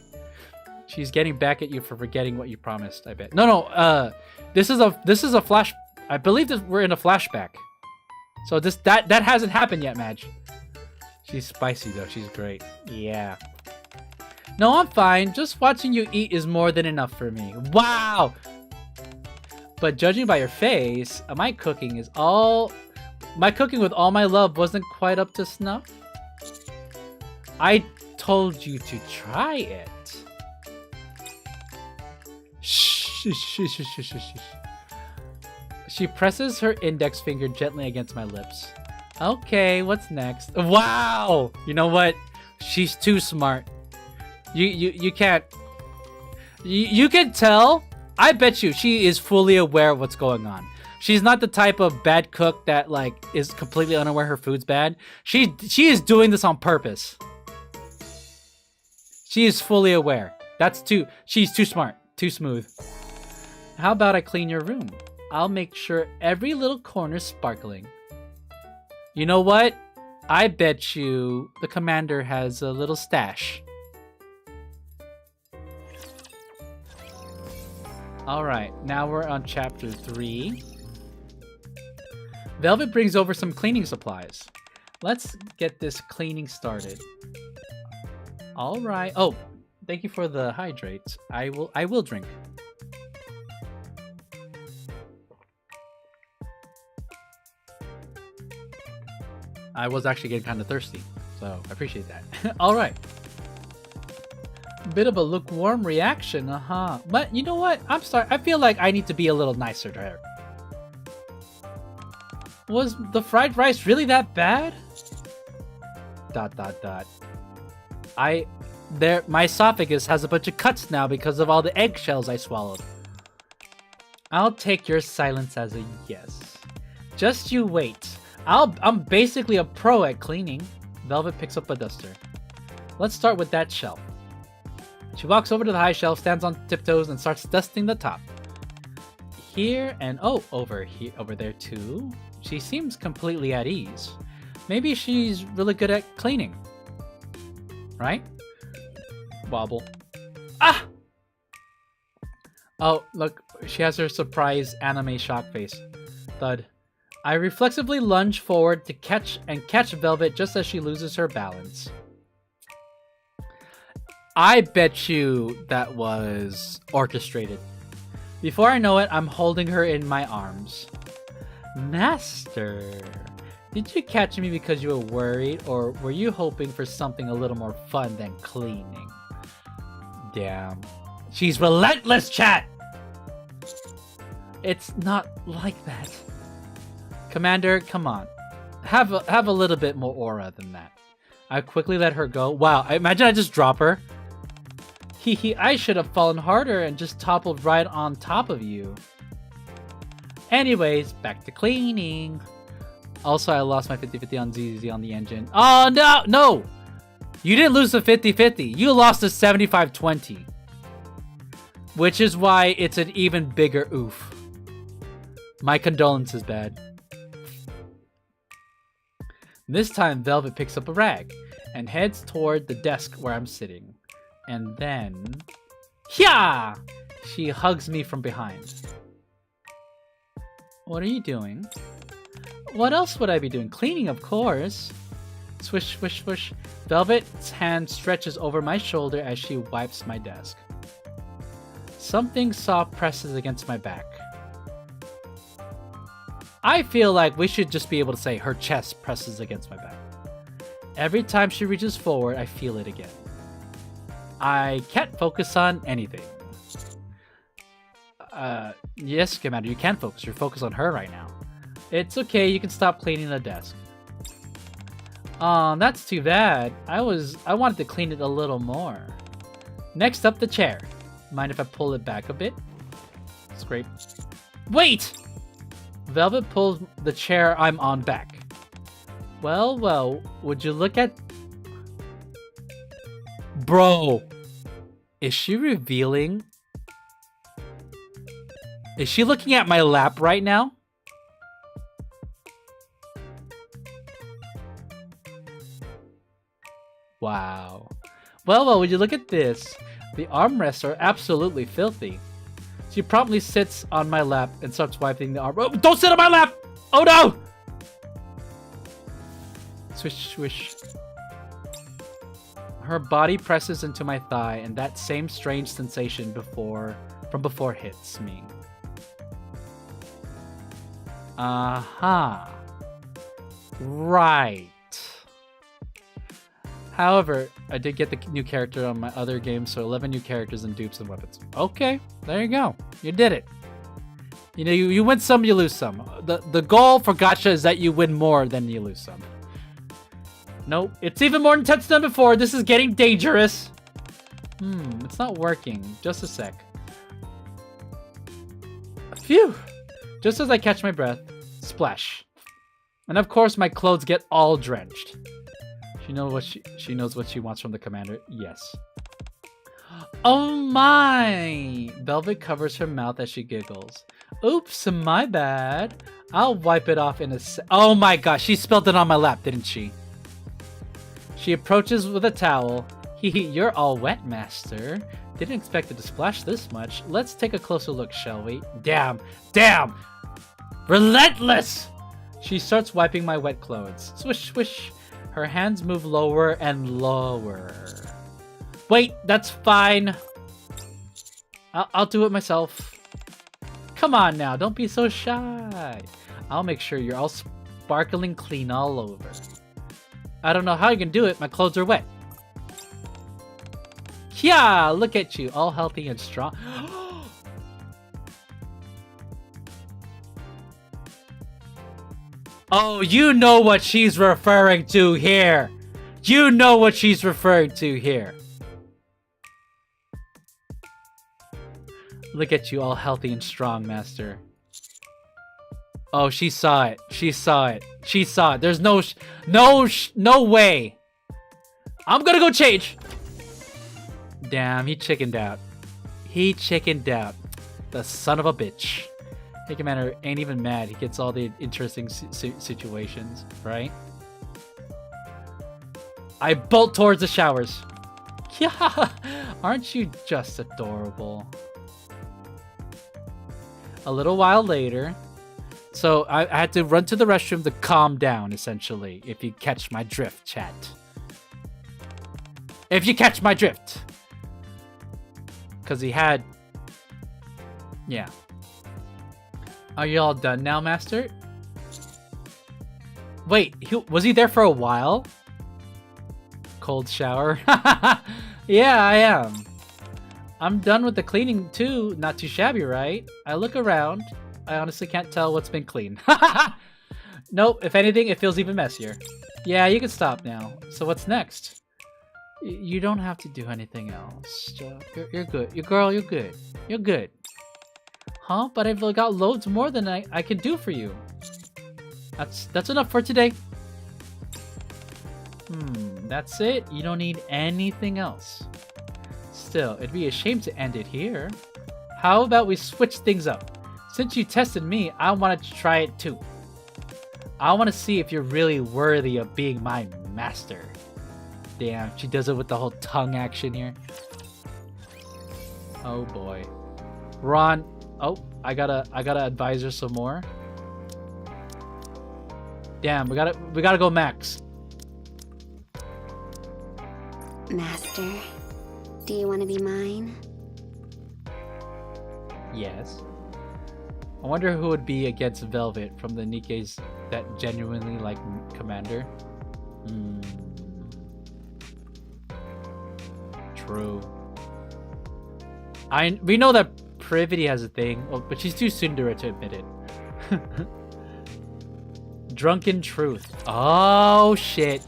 A: She's getting back at you for forgetting what you promised, I bet. No, this is a flash. I believe that we're in a flashback. So that hasn't happened yet, Madge. She's spicy though. She's great. Yeah. No, I'm fine. Just watching you eat is more than enough for me. Wow! But judging by your face, my cooking with all my love wasn't quite up to snuff. I told you to try it. Shh, shh, shh, shh, shh, shh. She presses her index finger gently against my lips. Okay, what's next? Wow! You know what? She's too smart. You can't... You can tell. I bet you she is fully aware of what's going on. She's not the type of bad cook that, like, is completely unaware her food's bad. She is doing this on purpose. She is fully aware. She's too smart. Too smooth. How about I clean your room? I'll make sure every little corner's sparkling. You know what? I bet you the commander has a little stash. Alright, now we're on chapter 3. Velvet brings over some cleaning supplies. Let's get this cleaning started. Alright. Oh, thank you for the hydrate. I will drink. I was actually getting kind of thirsty, so I appreciate that. Alright. Bit of a lukewarm reaction, But you know what? I'm sorry. I feel like I need to be a little nicer to her. Was the fried rice really that bad? ... My esophagus has a bunch of cuts now because of all the eggshells I swallowed. I'll take your silence as a yes. Just you wait. I'm basically a pro at cleaning. Velvet picks up a duster. Let's start with that shelf. She walks over to the high shelf, stands on tiptoes, and starts dusting the top. Here and over there too. She seems completely at ease. Maybe she's really good at cleaning. Right? Wobble. Ah! Oh, look, she has her surprise anime shock face. Thud. I reflexively lunge forward to catch Velvet just as she loses her balance. I bet you that was orchestrated. Before I know it, I'm holding her in my arms. Master, did you catch me because you were worried, or were you hoping for something a little more fun than cleaning? Damn. She's relentless, chat! It's not like that. Commander, come on. Have a little bit more aura than that. I quickly let her go. Wow, I imagine I just drop her. I should have fallen harder and just toppled right on top of you. Anyways, back to cleaning. Also, I lost my 50-50 on ZZ on the engine. Oh, no! No! You didn't lose the 50-50. You lost the 75-20. Which is why it's an even bigger oof. My condolences, bad. This time, Velvet picks up a rag and heads toward the desk where I'm sitting. And then... Hya! She hugs me from behind. What are you doing? What else would I be doing? Cleaning, of course. Swish, swish, swish. Velvet's hand stretches over my shoulder as she wipes my desk. Something soft presses against my back. I feel like we should just be able to say her chest presses against my back. Every time she reaches forward, I feel it again. I can't focus on anything. Yes, Commander, you can focus. You're focused on her right now. It's okay, you can stop cleaning the desk. That's too bad. I wanted to clean it a little more. Next up, the chair. Mind if I pull it back a bit? Scrape. Wait! Velvet pulls the chair I'm on back. Well, well, would you look at... Bro! Is she revealing... Is she looking at my lap right now? Wow. Well, well, would you look at this? The armrests are absolutely filthy. She promptly sits on my lap and starts wiping the arm. Oh, don't sit on my lap! Oh no! Swish, swish. Her body presses into my thigh, and that same strange sensation from before hits me. Aha. Right. However, I did get the new character on my other game, so 11 new characters and dupes and weapons. Okay, there you go. You did it. You know, you win some, you lose some. The goal for gacha is that you win more than you lose some. Nope, it's even more intense than before. This is getting dangerous. It's not working. Just a sec. Phew. Just as I catch my breath, splash. And of course, my clothes get all drenched. She knows what she wants from the commander. Yes. Oh my! Velvet covers her mouth as she giggles. Oops, my bad. I'll wipe it off in a sec. Oh my gosh, she spilled it on my lap, didn't she? She approaches with a towel. Hehe, you're all wet, master. Didn't expect it to splash this much. Let's take a closer look, shall we? Damn! Damn! Relentless! She starts wiping my wet clothes. Swish, swish. Her hands move lower and lower. Wait, that's fine. I'll do it myself. Come on now, don't be so shy. I'll make sure you're all sparkling clean all over. I don't know how you can do it, my clothes are wet. Yeah, look at you, all healthy and strong. Oh, you know what she's referring to here. You know what she's referring to here. Look at you, all healthy and strong, Master. Oh, she saw it. She saw it. She saw it. There's no way. I'm gonna go change. Damn, he chickened out. He chickened out. The son of a bitch. Hey, Commander ain't even mad. He gets all the interesting situations, right? I bolt towards the showers. Yeah, aren't you just adorable? A little while later, so I had to run to the restroom to calm down, essentially, if you catch my drift, chat. If you catch my drift. Because he had... Yeah. Are you all done now, Master? Wait, was he there for a while? Cold shower. Yeah, I am. I'm done with the cleaning too. Not too shabby, right? I look around. I honestly can't tell what's been cleaned. Nope, if anything, it feels even messier. Yeah, you can stop now. So what's next? You don't have to do anything else. You're good. You're good. You're good. Huh? But I've got loads more than I can do for you. That's enough for today. That's it? You don't need anything else. Still, it'd be a shame to end it here. How about we switch things up? Since you tested me, I wanted to try it too. I want to see if you're really worthy of being my master. Damn, she does it with the whole tongue action here. Oh boy. Ron, oh, I gotta advise her some more. Damn, we gotta go max.
B: Master, do you want to be mine?
A: Yes. I wonder who would be against Velvet from the NIKKE's that genuinely like Commander. True. We know that Privity has a thing, but she's too tsundere to admit it. Drunken Truth. Oh shit.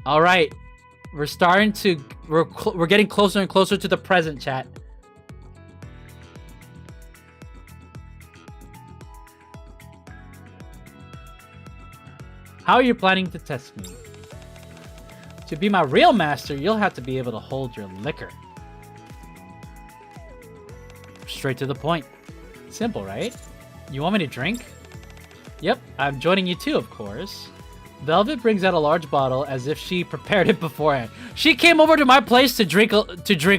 A: All right, we're starting to we're getting closer and closer to the present, chat. How are you planning to test me? To be my real master, you'll have to be able to hold your liquor. Straight to the point. Simple, right? You want me to drink? Yep, I'm joining you too, of course. Velvet brings out a large bottle as if she prepared it beforehand. She came over to my place to drink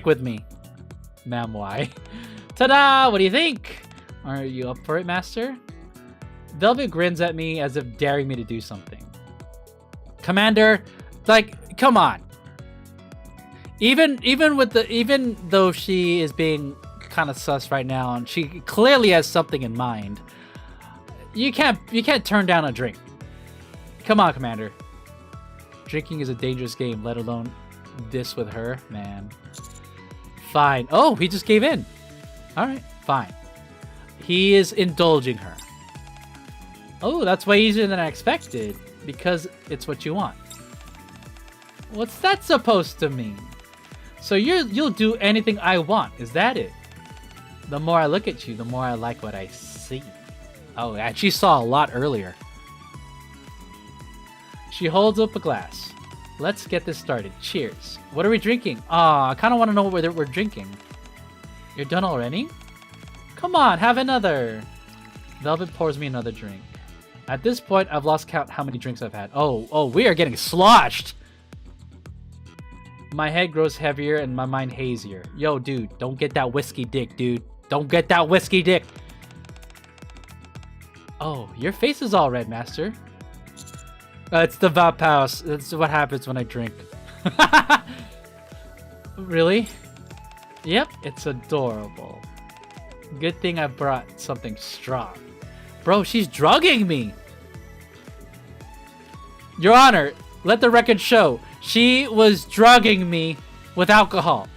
A: with me. Ma'am, why? Ta-da! What do you think? Are you up for it, master? Velvet grins at me as if daring me to do something. Commander, like, come on. Even though she is being kind of sus right now and she clearly has something in mind, you can't turn down a drink. Come on, Commander. Drinking is a dangerous game, let alone this with her, man. Fine. Oh, he just gave in. All right, fine. He is indulging her. Oh, that's way easier than I expected, because it's what you want. What's that supposed to mean? So you'll do anything I want, is that it? The more I look at you, the more I like what I see. Oh, and she saw a lot earlier. She holds up a glass. Let's get this started. Cheers. What are we drinking? Aw, I kind of want to know what we're drinking. You're done already? Come on, have another. Velvet pours me another drink. At this point, I've lost count how many drinks I've had. Oh, we are getting sloshed. My head grows heavier and my mind hazier. Yo, dude, don't get that whiskey dick, dude. Don't get that whiskey dick. Oh, your face is all red, master. It's the Vap House. That's what happens when I drink. Really? Yep, it's adorable. Good thing I brought something strong. Bro, she's drugging me! Your Honor, let the record show. She was drugging me with alcohol.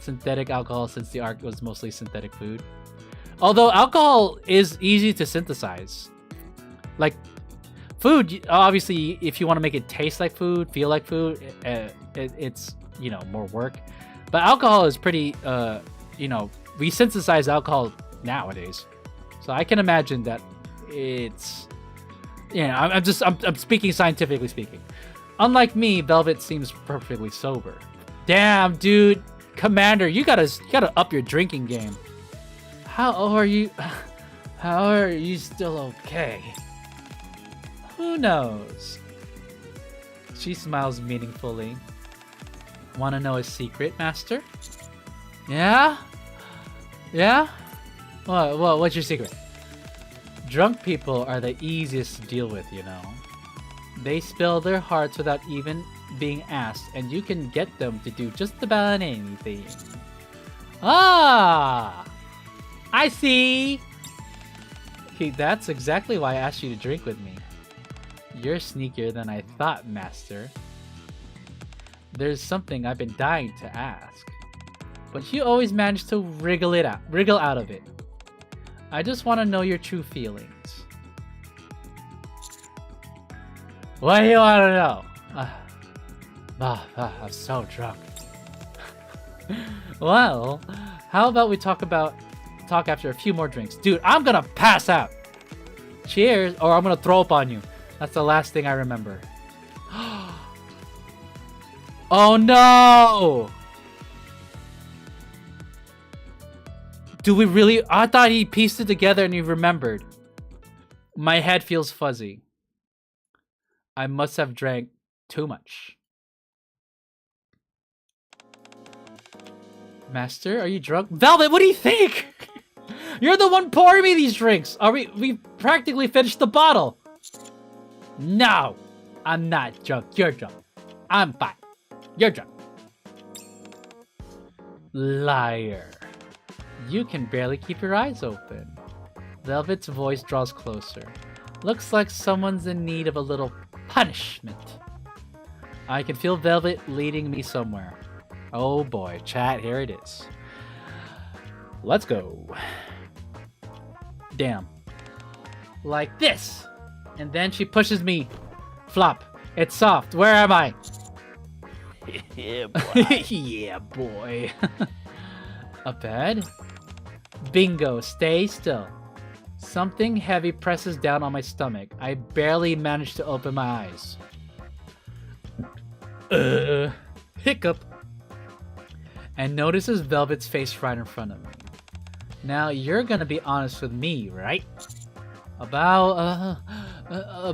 A: Synthetic alcohol, since the arc was mostly synthetic food. Although alcohol is easy to synthesize. Like, food, obviously, if you want to make it taste like food, feel like food, it's, you know, more work. But alcohol is pretty, you know, we synthesize alcohol nowadays. So I can imagine that it's, you know, I'm speaking scientifically speaking. Unlike me, Velvet seems perfectly sober. Damn, dude. Commander, you gotta up your drinking game. How are you still okay? Who knows? She smiles meaningfully. Wanna know a secret, Master? Yeah? Yeah? What's your secret? Drunk people are the easiest to deal with, you know. They spill their hearts without even being asked, and you can get them to do just about anything. Ah! I see! Okay, that's exactly why I asked you to drink with me. You're sneakier than I thought, Master. There's something I've been dying to ask, but you always manage to wriggle out of it. I just want to know your true feelings. What do you want to know? I'm so drunk. Well, how about we talk after a few more drinks? Dude, I'm gonna pass out. Cheers, or I'm gonna throw up on you. That's the last thing I remember. Oh no! Do we really? I thought he pieced it together and he remembered. My head feels fuzzy. I must have drank too much. Master, are you drunk? Velvet, what do you think? You're the one pouring me these drinks. We practically finished the bottle. No, I'm not drunk. You're drunk. I'm fine. You're drunk. Liar. You can barely keep your eyes open. Velvet's voice draws closer. Looks like someone's in need of a little punishment. I can feel Velvet leading me somewhere. Oh boy, chat, here it is. Let's go. Damn. Like this. And then she pushes me. Flop. It's soft. Where am I?
D: Yeah, boy.
A: Yeah, boy. A bed? Bingo, stay still. Something heavy presses down on my stomach. I barely manage to open my eyes. Hiccup. And notices Velvet's face right in front of me. Now you're gonna be honest with me, right? About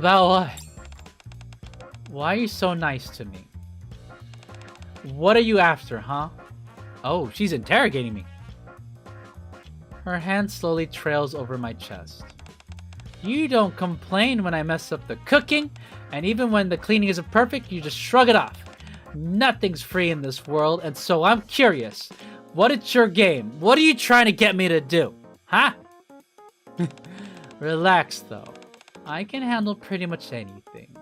A: what? Why are you so nice to me? What are you after, huh? Oh, she's interrogating me. Her hand slowly trails over my chest. You don't complain when I mess up the cooking, and even when the cleaning isn't perfect, you just shrug it off. Nothing's free in this world, and so I'm curious. What is your game? What are you trying to get me to do? Huh? Relax, though. I can handle pretty much anything.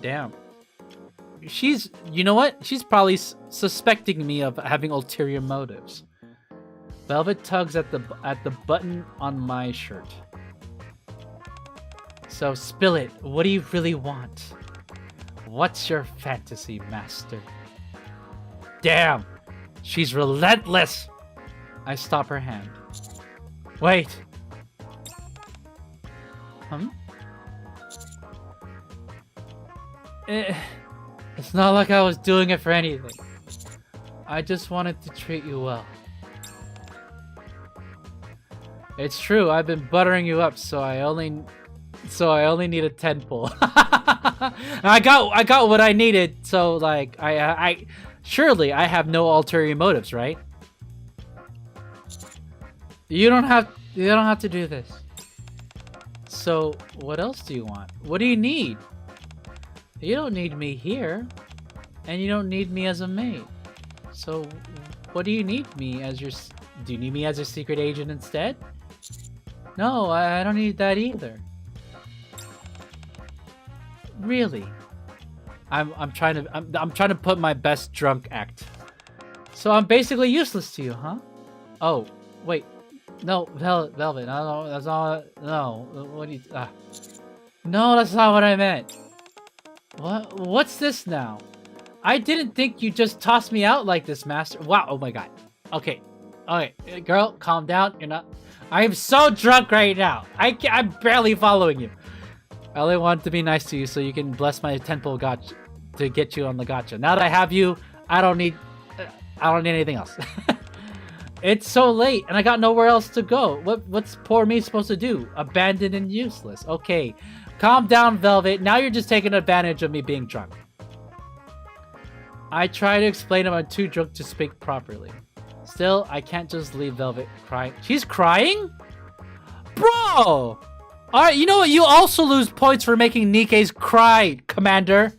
A: Damn. You know what? She's probably suspecting me of having ulterior motives. Velvet tugs at the button on my shirt. So spill it. What do you really want? What's your fantasy, Master? Damn! She's relentless! I stop her hand. Wait! It's not like I was doing it for anything. I just wanted to treat you well. It's true, I've been buttering you up, so I only need a 10 pull. I got what I needed, so like I surely I have no ulterior motives, right? You don't have to do this. So what else do you want? What do you need? You don't need me here, and you don't need me as a maid. So what do you need me as your? Do you need me as a secret agent instead? No, I don't need that either. Really? I'm trying to put my best drunk act. So I'm basically useless to you, huh? Oh, wait. No, Velvet. No, that's not. No, what do you? No, that's not what I meant. What? What's this now? I didn't think you just tossed me out like this, Master. Wow. Oh my God. Okay. Okay, girl, calm down. You're not. I am so drunk right now. I'm barely following you. I only wanted to be nice to you so you can bless my temple gotcha to get you on the gotcha. Now that I have you, I don't need anything else. It's so late and I got nowhere else to go. What's poor me supposed to do? Abandoned and useless. Okay, calm down, Velvet. Now you're just taking advantage of me being drunk. I try to explain I'm too drunk to speak properly. Still, I can't just leave Velvet crying. She's crying? Bro! Alright, you know what? You also lose points for making NIKKE's cry, Commander.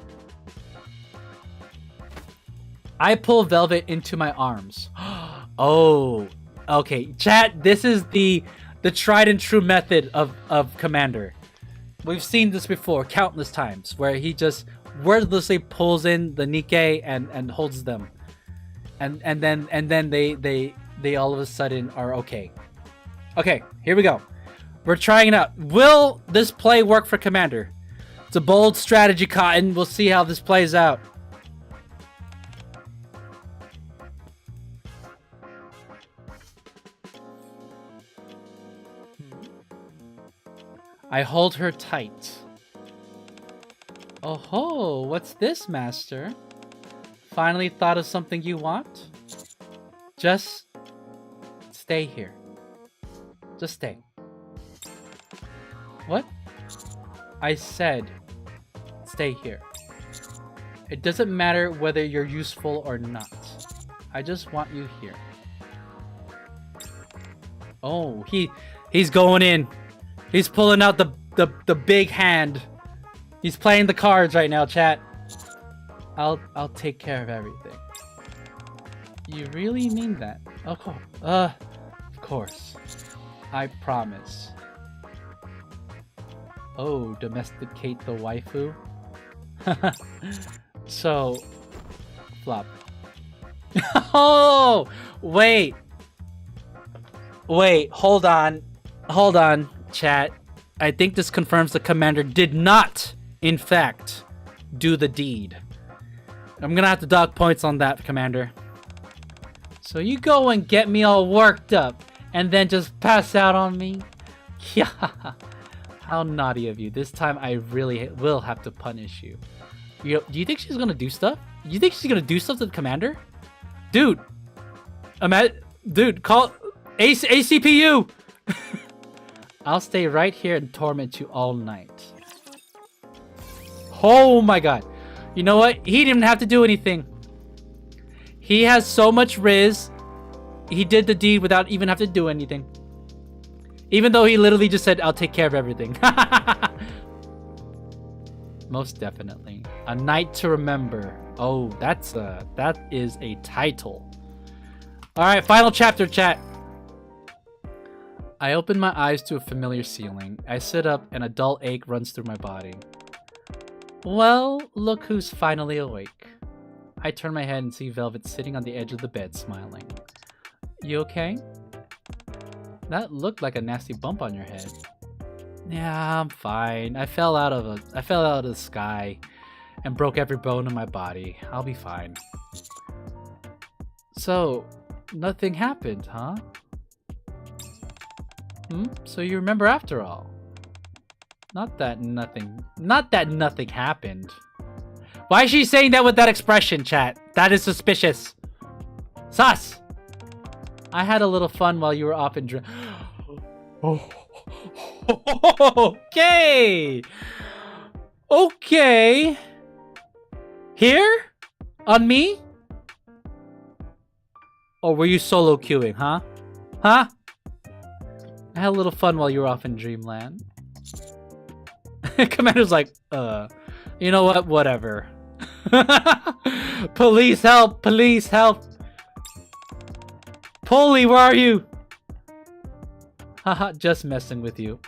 A: I pull Velvet into my arms. Oh, okay. Chat, this is the tried and true method of Commander. We've seen this before countless times, where he just wordlessly pulls in the NIKKE and holds them. And then they all of a sudden are okay. Okay, here we go. We're trying it out. Will this play work for Commander? It's a bold strategy, Cotton. We'll see how this plays out. I hold her tight. Oh ho, what's this, Master? Finally thought of something you want? Just stay here. Just stay. What? I said stay here. It doesn't matter whether you're useful or not. I just want you here. Oh, he's going in. He's pulling out the big hand. He's playing the cards right now, chat. I'll take care of everything. You really mean that? Of course. I promise. Oh, domesticate the waifu? So, flop. Oh, wait. Wait, hold on, chat. I think this confirms the Commander did not, in fact, do the deed. I'm gonna have to dock points on that, Commander. So you go and get me all worked up, and then just pass out on me? Yeah. How naughty of you. This time I really will have to punish you. Do you think she's gonna do stuff? You think she's gonna do stuff to the Commander? Dude. Dude, call ACPU! I'll stay right here and torment you all night. Oh my god. You know what? He didn't have to do anything. He has so much riz. He did the deed without even having to do anything. Even though he literally just said, I'll take care of everything. Most definitely. A night to remember. Oh, that is a title. Alright, final chapter, chat. I open my eyes to a familiar ceiling. I sit up and a dull ache runs through my body. Well, look who's finally awake. I turn my head and see Velvet sitting on the edge of the bed, smiling. You okay? That looked like a nasty bump on your head. Yeah, I'm fine. I fell out of the sky and broke every bone in my body. I'll be fine. So, nothing happened, huh? So you remember after all? Not that nothing happened. Why is she saying that with that expression, chat? That is suspicious. Sus! I had a little fun while you were off and drink. Okay! Okay! Here? On me? Or were you solo queuing, huh? Huh? I had a little fun while you were off in dreamland. Commander's like, you know what? Whatever. Police help! Police help! Polly, where are you? Haha, just messing with you.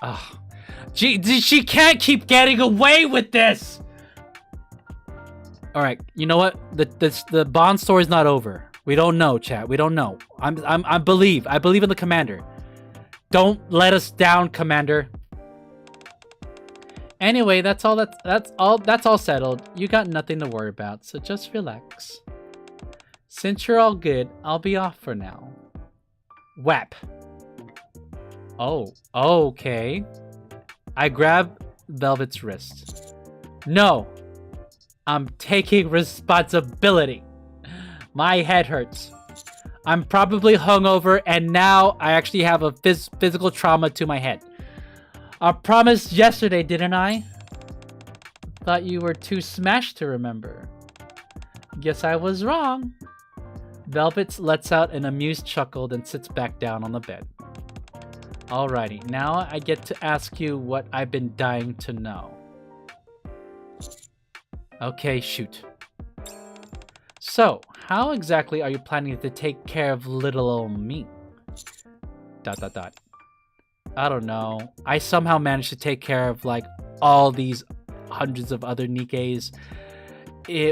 A: She can't keep getting away with this! All right, you know what? The bond story is not over. We don't know, chat. We don't know. I believe in the commander. Don't let us down, commander. Anyway, that's all settled. You got nothing to worry about, so just relax. Since you're all good, I'll be off for now. Whap. Oh, okay. I grab Velvet's wrist. No. I'm taking responsibility. My head hurts. I'm probably hungover, and now I actually have a physical trauma to my head. I promised yesterday, didn't I? Thought you were too smashed to remember. Guess I was wrong. Velvet lets out an amused chuckle, then sits back down on the bed. Alrighty, now I get to ask you what I've been dying to know. Okay, shoot. So, how exactly are you planning to take care of little old me? ... I don't know. I somehow managed to take care of, like, all these hundreds of other Nikkes.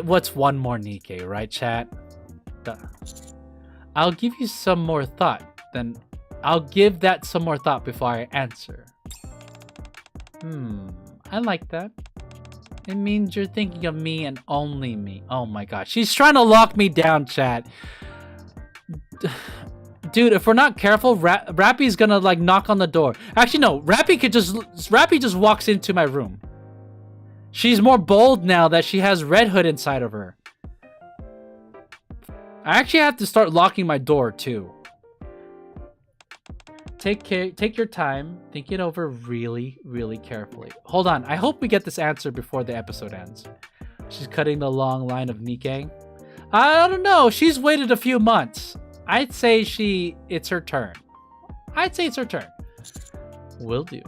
A: What's one more Nikke, right, chat? Duh. I'll give you some more thought, then I'll give that some more thought before I answer. I like that. It means you're thinking of me and only me. Oh my god. She's trying to lock me down, chat. Dude, if we're not careful, Rappy's gonna like knock on the door. Actually, no. Rappy just walks into my room. She's more bold now that she has Red Hood inside of her. I actually have to start locking my door too. Take your time. Think it over really, really carefully. Hold on. I hope we get this answer before the episode ends. She's cutting the long line of Nikke. I don't know. She's waited a few months. I'd say it's her turn. I'd say it's her turn. Will do.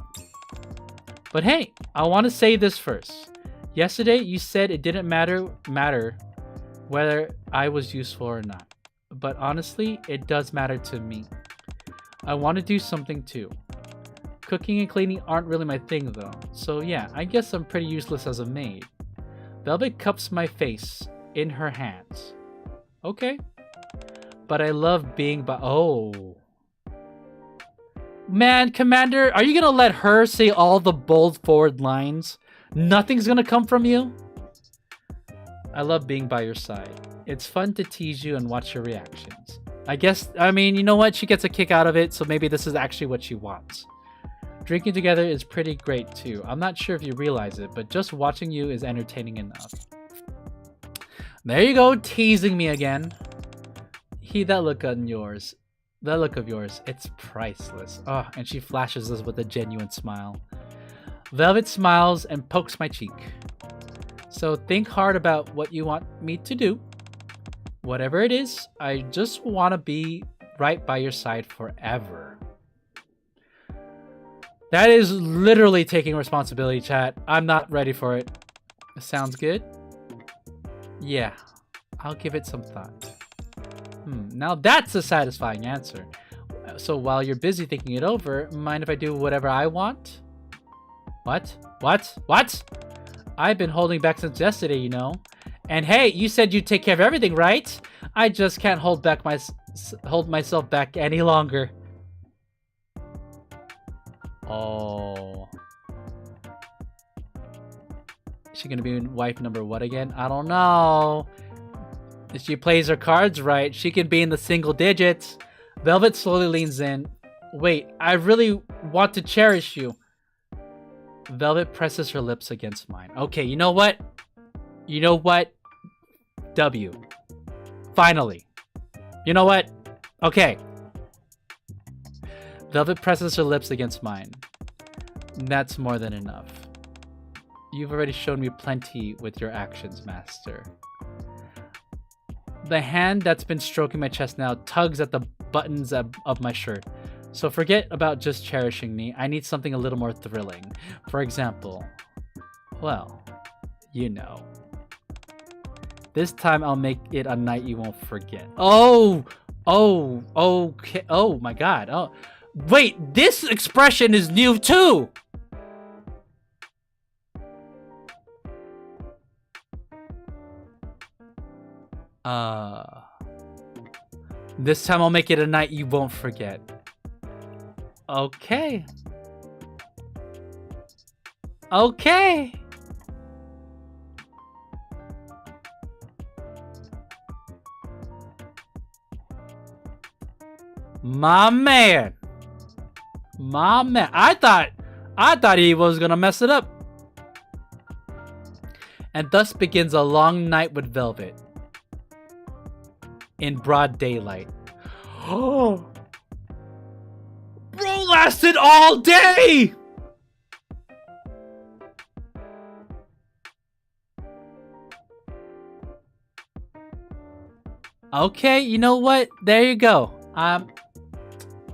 A: But hey, I want to say this first. Yesterday, you said it didn't matter whether I was useful or not. But honestly, it does matter to me. I want to do something too. Cooking and cleaning aren't really my thing though. So yeah, I guess I'm pretty useless as a maid. Velvet cups my face in her hands. Okay. But I love being by— Oh. Man, Commander, are you gonna let her say all the bold forward lines? Nothing's gonna come from you? I love being by your side. It's fun to tease you and watch your reactions. I mean, you know what? She gets a kick out of it, so maybe this is actually what she wants. Drinking together is pretty great too. I'm not sure if you realize it, but just watching you is entertaining enough. There you go, teasing me again. That look of yours, it's priceless. Oh, and she flashes us with a genuine smile. Velvet smiles and pokes my cheek. So think hard about what you want me to do. Whatever it is, I just want to be right by your side forever. That is literally taking responsibility, chat. I'm not ready for it. Sounds good? Yeah, I'll give it some thought. Now that's a satisfying answer. So while you're busy thinking it over, mind if I do whatever I want? What? I've been holding back since yesterday, you know. And hey, you said you'd take care of everything, right? I just can't hold myself back any longer. Oh. Is she gonna be wife number what again? I don't know. If she plays her cards right, she can be in the single digits. Velvet slowly leans in. Wait, I really want to cherish you. Velvet presses her lips against mine. Okay, you know what? W. Finally. You know what? Okay. Velvet presses her lips against mine. That's more than enough. You've already shown me plenty with your actions, Master. The hand that's been stroking my chest now tugs at the buttons of my shirt. So forget about just cherishing me. I need something a little more thrilling. For example, well, you know. This time I'll make it a night you won't forget. Okay. Oh my god. Oh, wait, this expression is new too. This time I'll make it a night you won't forget. Okay. Okay. My man. My man. I thought he was gonna mess it up. And thus begins a long night with Velvet. In broad daylight. Oh. Bro lasted all day! Okay, you know what? There you go.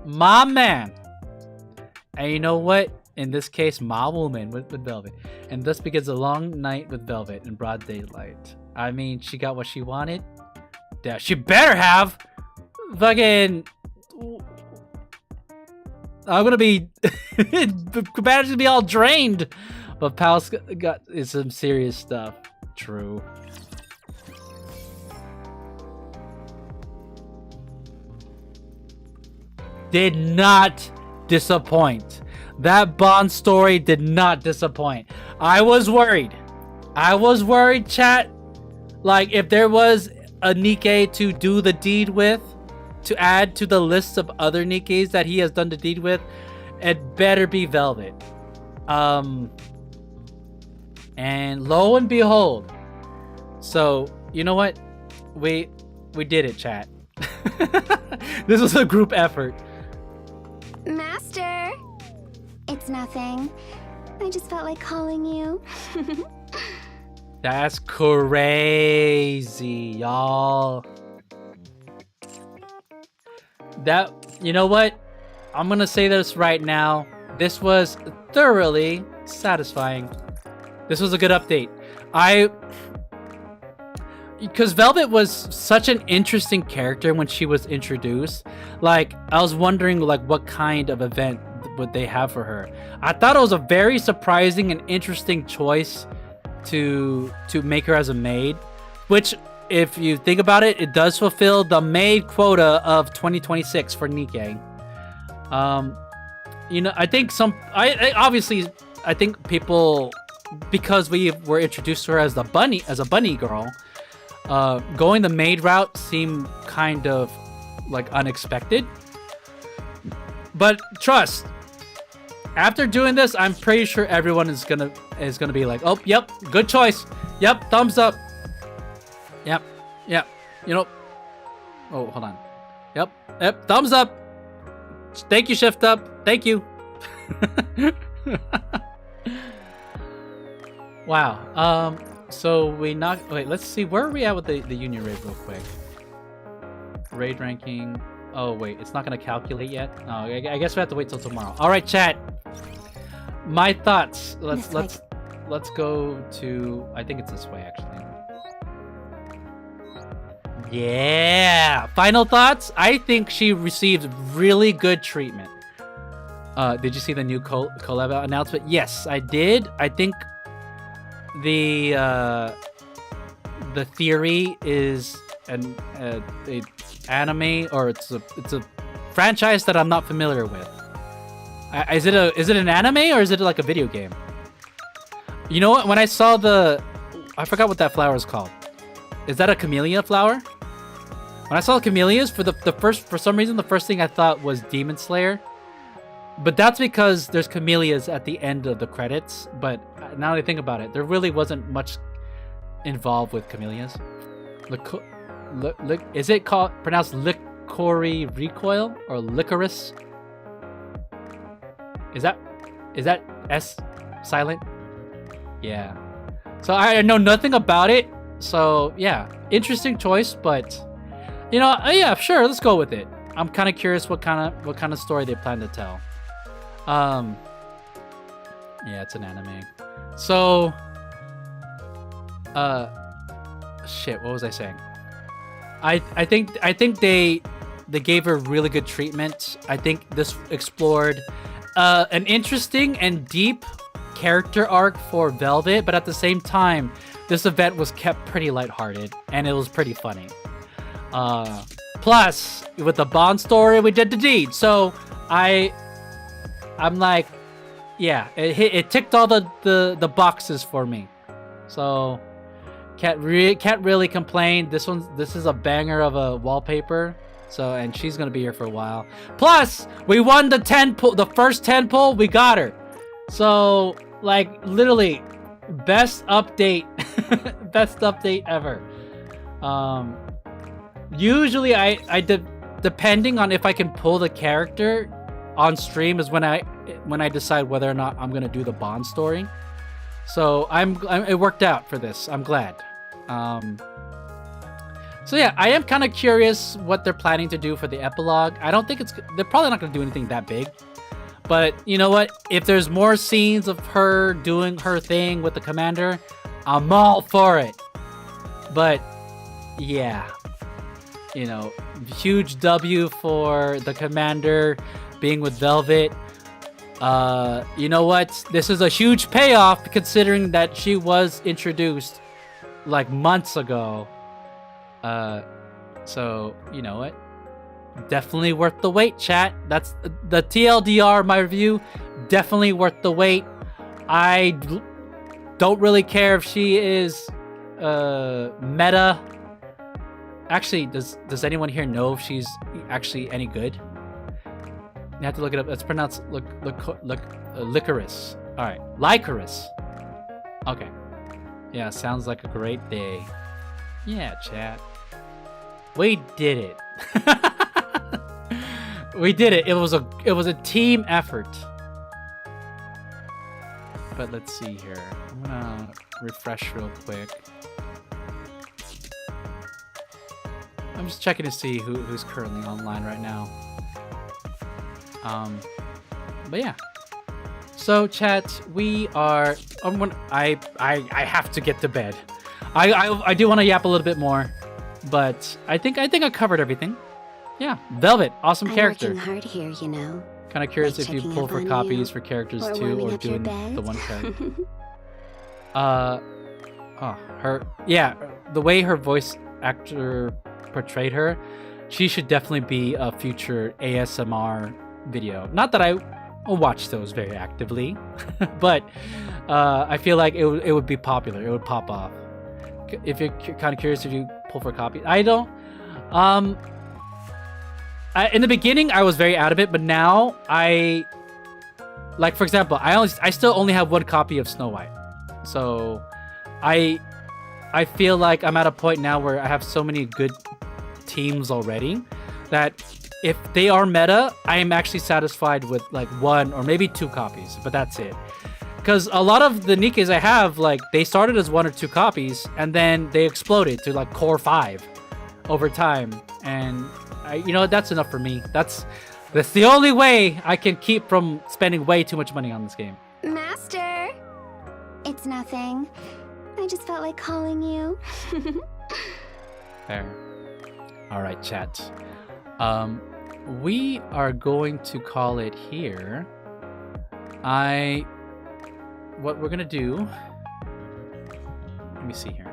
A: My man. And you know what? In this case, my woman with Velvet. And thus begins a long night with Velvet in broad daylight. I mean, she got what she wanted. Yeah, she better have. Fucking. I'm gonna be. Combatants gonna be all drained. But Pal's got some serious stuff. True. Did not disappoint. That Bond story did not disappoint. I was worried. Chat. Like, if there was a NIKKE to do the deed with, to add to the list of other NIKKEs that he has done the deed with, it better be Velvet. And lo and behold. So, you know what? We did it, chat. This was a group effort.
B: Master! It's nothing. I just felt like calling you.
A: That's crazy, y'all. That, you know what? I'm gonna say this right now. This was thoroughly satisfying. This was a good update. Because Velvet was such an interesting character when she was introduced. Like, I was wondering, like, what kind of event would they have for her. I thought it was a very surprising and interesting choice to make her as a maid, which, if you think about it, it does fulfill the maid quota of 2026 for NIKKE. You know, I think obviously I think people, because we were introduced to her as a bunny girl, going the maid route seemed kind of like unexpected. But trust, after doing this, I'm pretty sure everyone is gonna be like, oh, yep, good choice. Yep, thumbs up. Yep. You know. Oh, hold on. Yep, thumbs up. Thank you, Shift Up. Thank you. Wow. So wait, let's see, where are we at with the Union Raid real quick? Raid ranking. Oh wait, it's not gonna calculate yet. Oh, I guess we have to wait till tomorrow. All right, chat. My thoughts. Let's go to. I think it's this way actually. Yeah. Final thoughts. I think she received really good treatment. Did you see the new collab announcement? Yes, I did. I think the theory is an anime, or it's a franchise that I'm not familiar with. Is it an anime, or is it like a video game? You know what? When I saw I forgot what that flower is called. Is that a camellia flower? When I saw the camellias, for some reason the first thing I thought was Demon Slayer. But that's because there's camellias at the end of the credits. But now that I think about it, there really wasn't much involved with camellias. Is it pronounced Licori Recoil or Licorice? Is that S silent? Yeah. So I know nothing about it. So yeah, interesting choice, but you know, yeah, sure, let's go with it. I'm kind of curious what kind of story they plan to tell. Yeah, it's an anime. So, shit, what was I saying? I think they gave her really good treatment. I think this explored an interesting and deep character arc for Velvet, but at the same time, this event was kept pretty lighthearted, and it was pretty funny. Plus, with the Bond story, we did the deed. So I'm like, yeah, it ticked all the boxes for me. So can't really complain. This is a banger of a wallpaper. So, and she's gonna be here for a while. Plus, we won the first 10 pull. We got her. So, like, literally, best update, best update ever. Usually, depending on if I can pull the character on stream is when I decide whether or not I'm gonna do the Bond story. So it worked out for this. I'm glad. So yeah, I am kind of curious what they're planning to do for the epilogue. I don't think they're probably not gonna do anything that big. But you know what? If there's more scenes of her doing her thing with the commander, I'm all for it. But yeah, you know, huge W for the commander being with Velvet. You know what? This is a huge payoff considering that she was introduced like months ago. So you know what? Definitely worth the wait, chat. That's the TLDR, my review. Definitely worth the wait. I don't really care if she is meta. Actually, does anyone here know if she's actually any good? You have to look it up. It's pronounced licorice. All right, licorice. Okay. Yeah, sounds like a great day. Yeah, chat. We did it. We did it. It was a team effort. But let's see here. I'm gonna refresh real quick. I'm just checking to see who's currently online right now. But yeah. So chat, we are. I have to get to bed. I do want to yap a little bit more, but I think I covered everything. Yeah, Velvet, awesome character.
B: I'm working hard here, you know.
A: Kind of curious
B: Like
A: if you
B: checking
A: pull
B: up
A: for
B: on
A: copies
B: you,
A: for characters
B: or
A: too,
B: warming
A: or
B: up your
A: doing the
B: bed.
A: one character. The way her voice actor portrayed her, she should definitely be a future ASMR video. Not that I watch those very actively, but I feel like it would be popular. It would pop off. If you're kind of curious if you pull for a copy, I don't. In the beginning, I was very adamant, but now like, for example, I still only have one copy of Snow White, so I feel like I'm at a point now where I have so many good teams already that if they are meta, I am actually satisfied with like one or maybe two copies, but that's it. Because a lot of the NIKKEs I have, like, they started as 1 or 2 copies and then they exploded to like core 5 over time, and you know, that's enough for me. That's the only way I can keep from spending way too much money on this game.
B: Master! It's nothing. I just felt like calling you.
A: Fair. Alright, chat. We are going to call it here. What we're gonna do... Let me see here.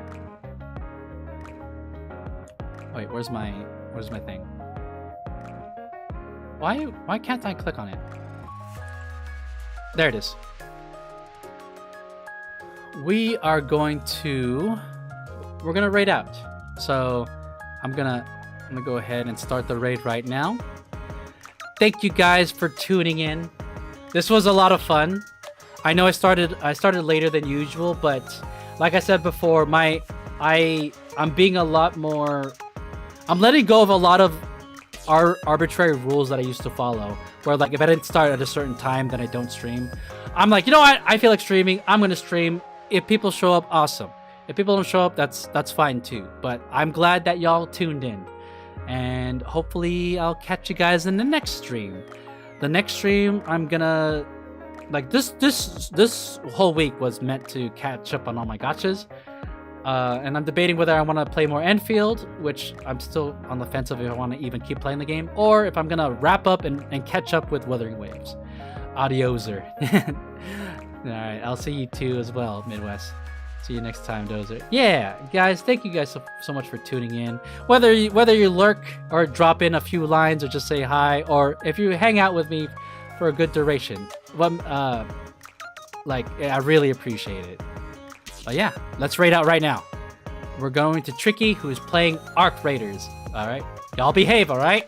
A: Wait, where's my thing? Why can't I click on it? There it is. We're gonna raid out. So I'm gonna go ahead and start the raid right now. Thank you guys for tuning in. This was a lot of fun. I know I started later than usual, but like I said before, I'm being a lot more. I'm letting go of a lot of arbitrary rules that I used to follow. Where, like, if I didn't start at a certain time, then I don't stream. I'm like, you know what? I feel like streaming. I'm gonna stream. If people show up, awesome. If people don't show up, that's fine too. But I'm glad that y'all tuned in, and hopefully I'll catch you guys in the next stream. The next stream, I'm gonna. Like, this whole week was meant to catch up on all my gachas, and I'm debating whether I want to play more Enfield, which I'm still on the fence of if I want to even keep playing the game, or if I'm gonna wrap up and catch up with Wuthering Waves. Adioser. All right, I'll see you too as well, Midwest. See you next time, Dozer. Yeah, guys, thank you guys so much for tuning in. Whether you lurk or drop in a few lines or just say hi, or if you hang out with me for a good duration, like I really appreciate it. But yeah, let's raid out right now. We're going to Tricky, who's playing Arc Raiders. All right, y'all behave. All right,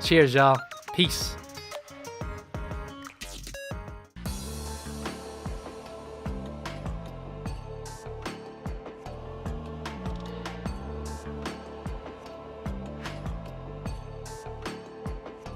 A: cheers, y'all. Peace.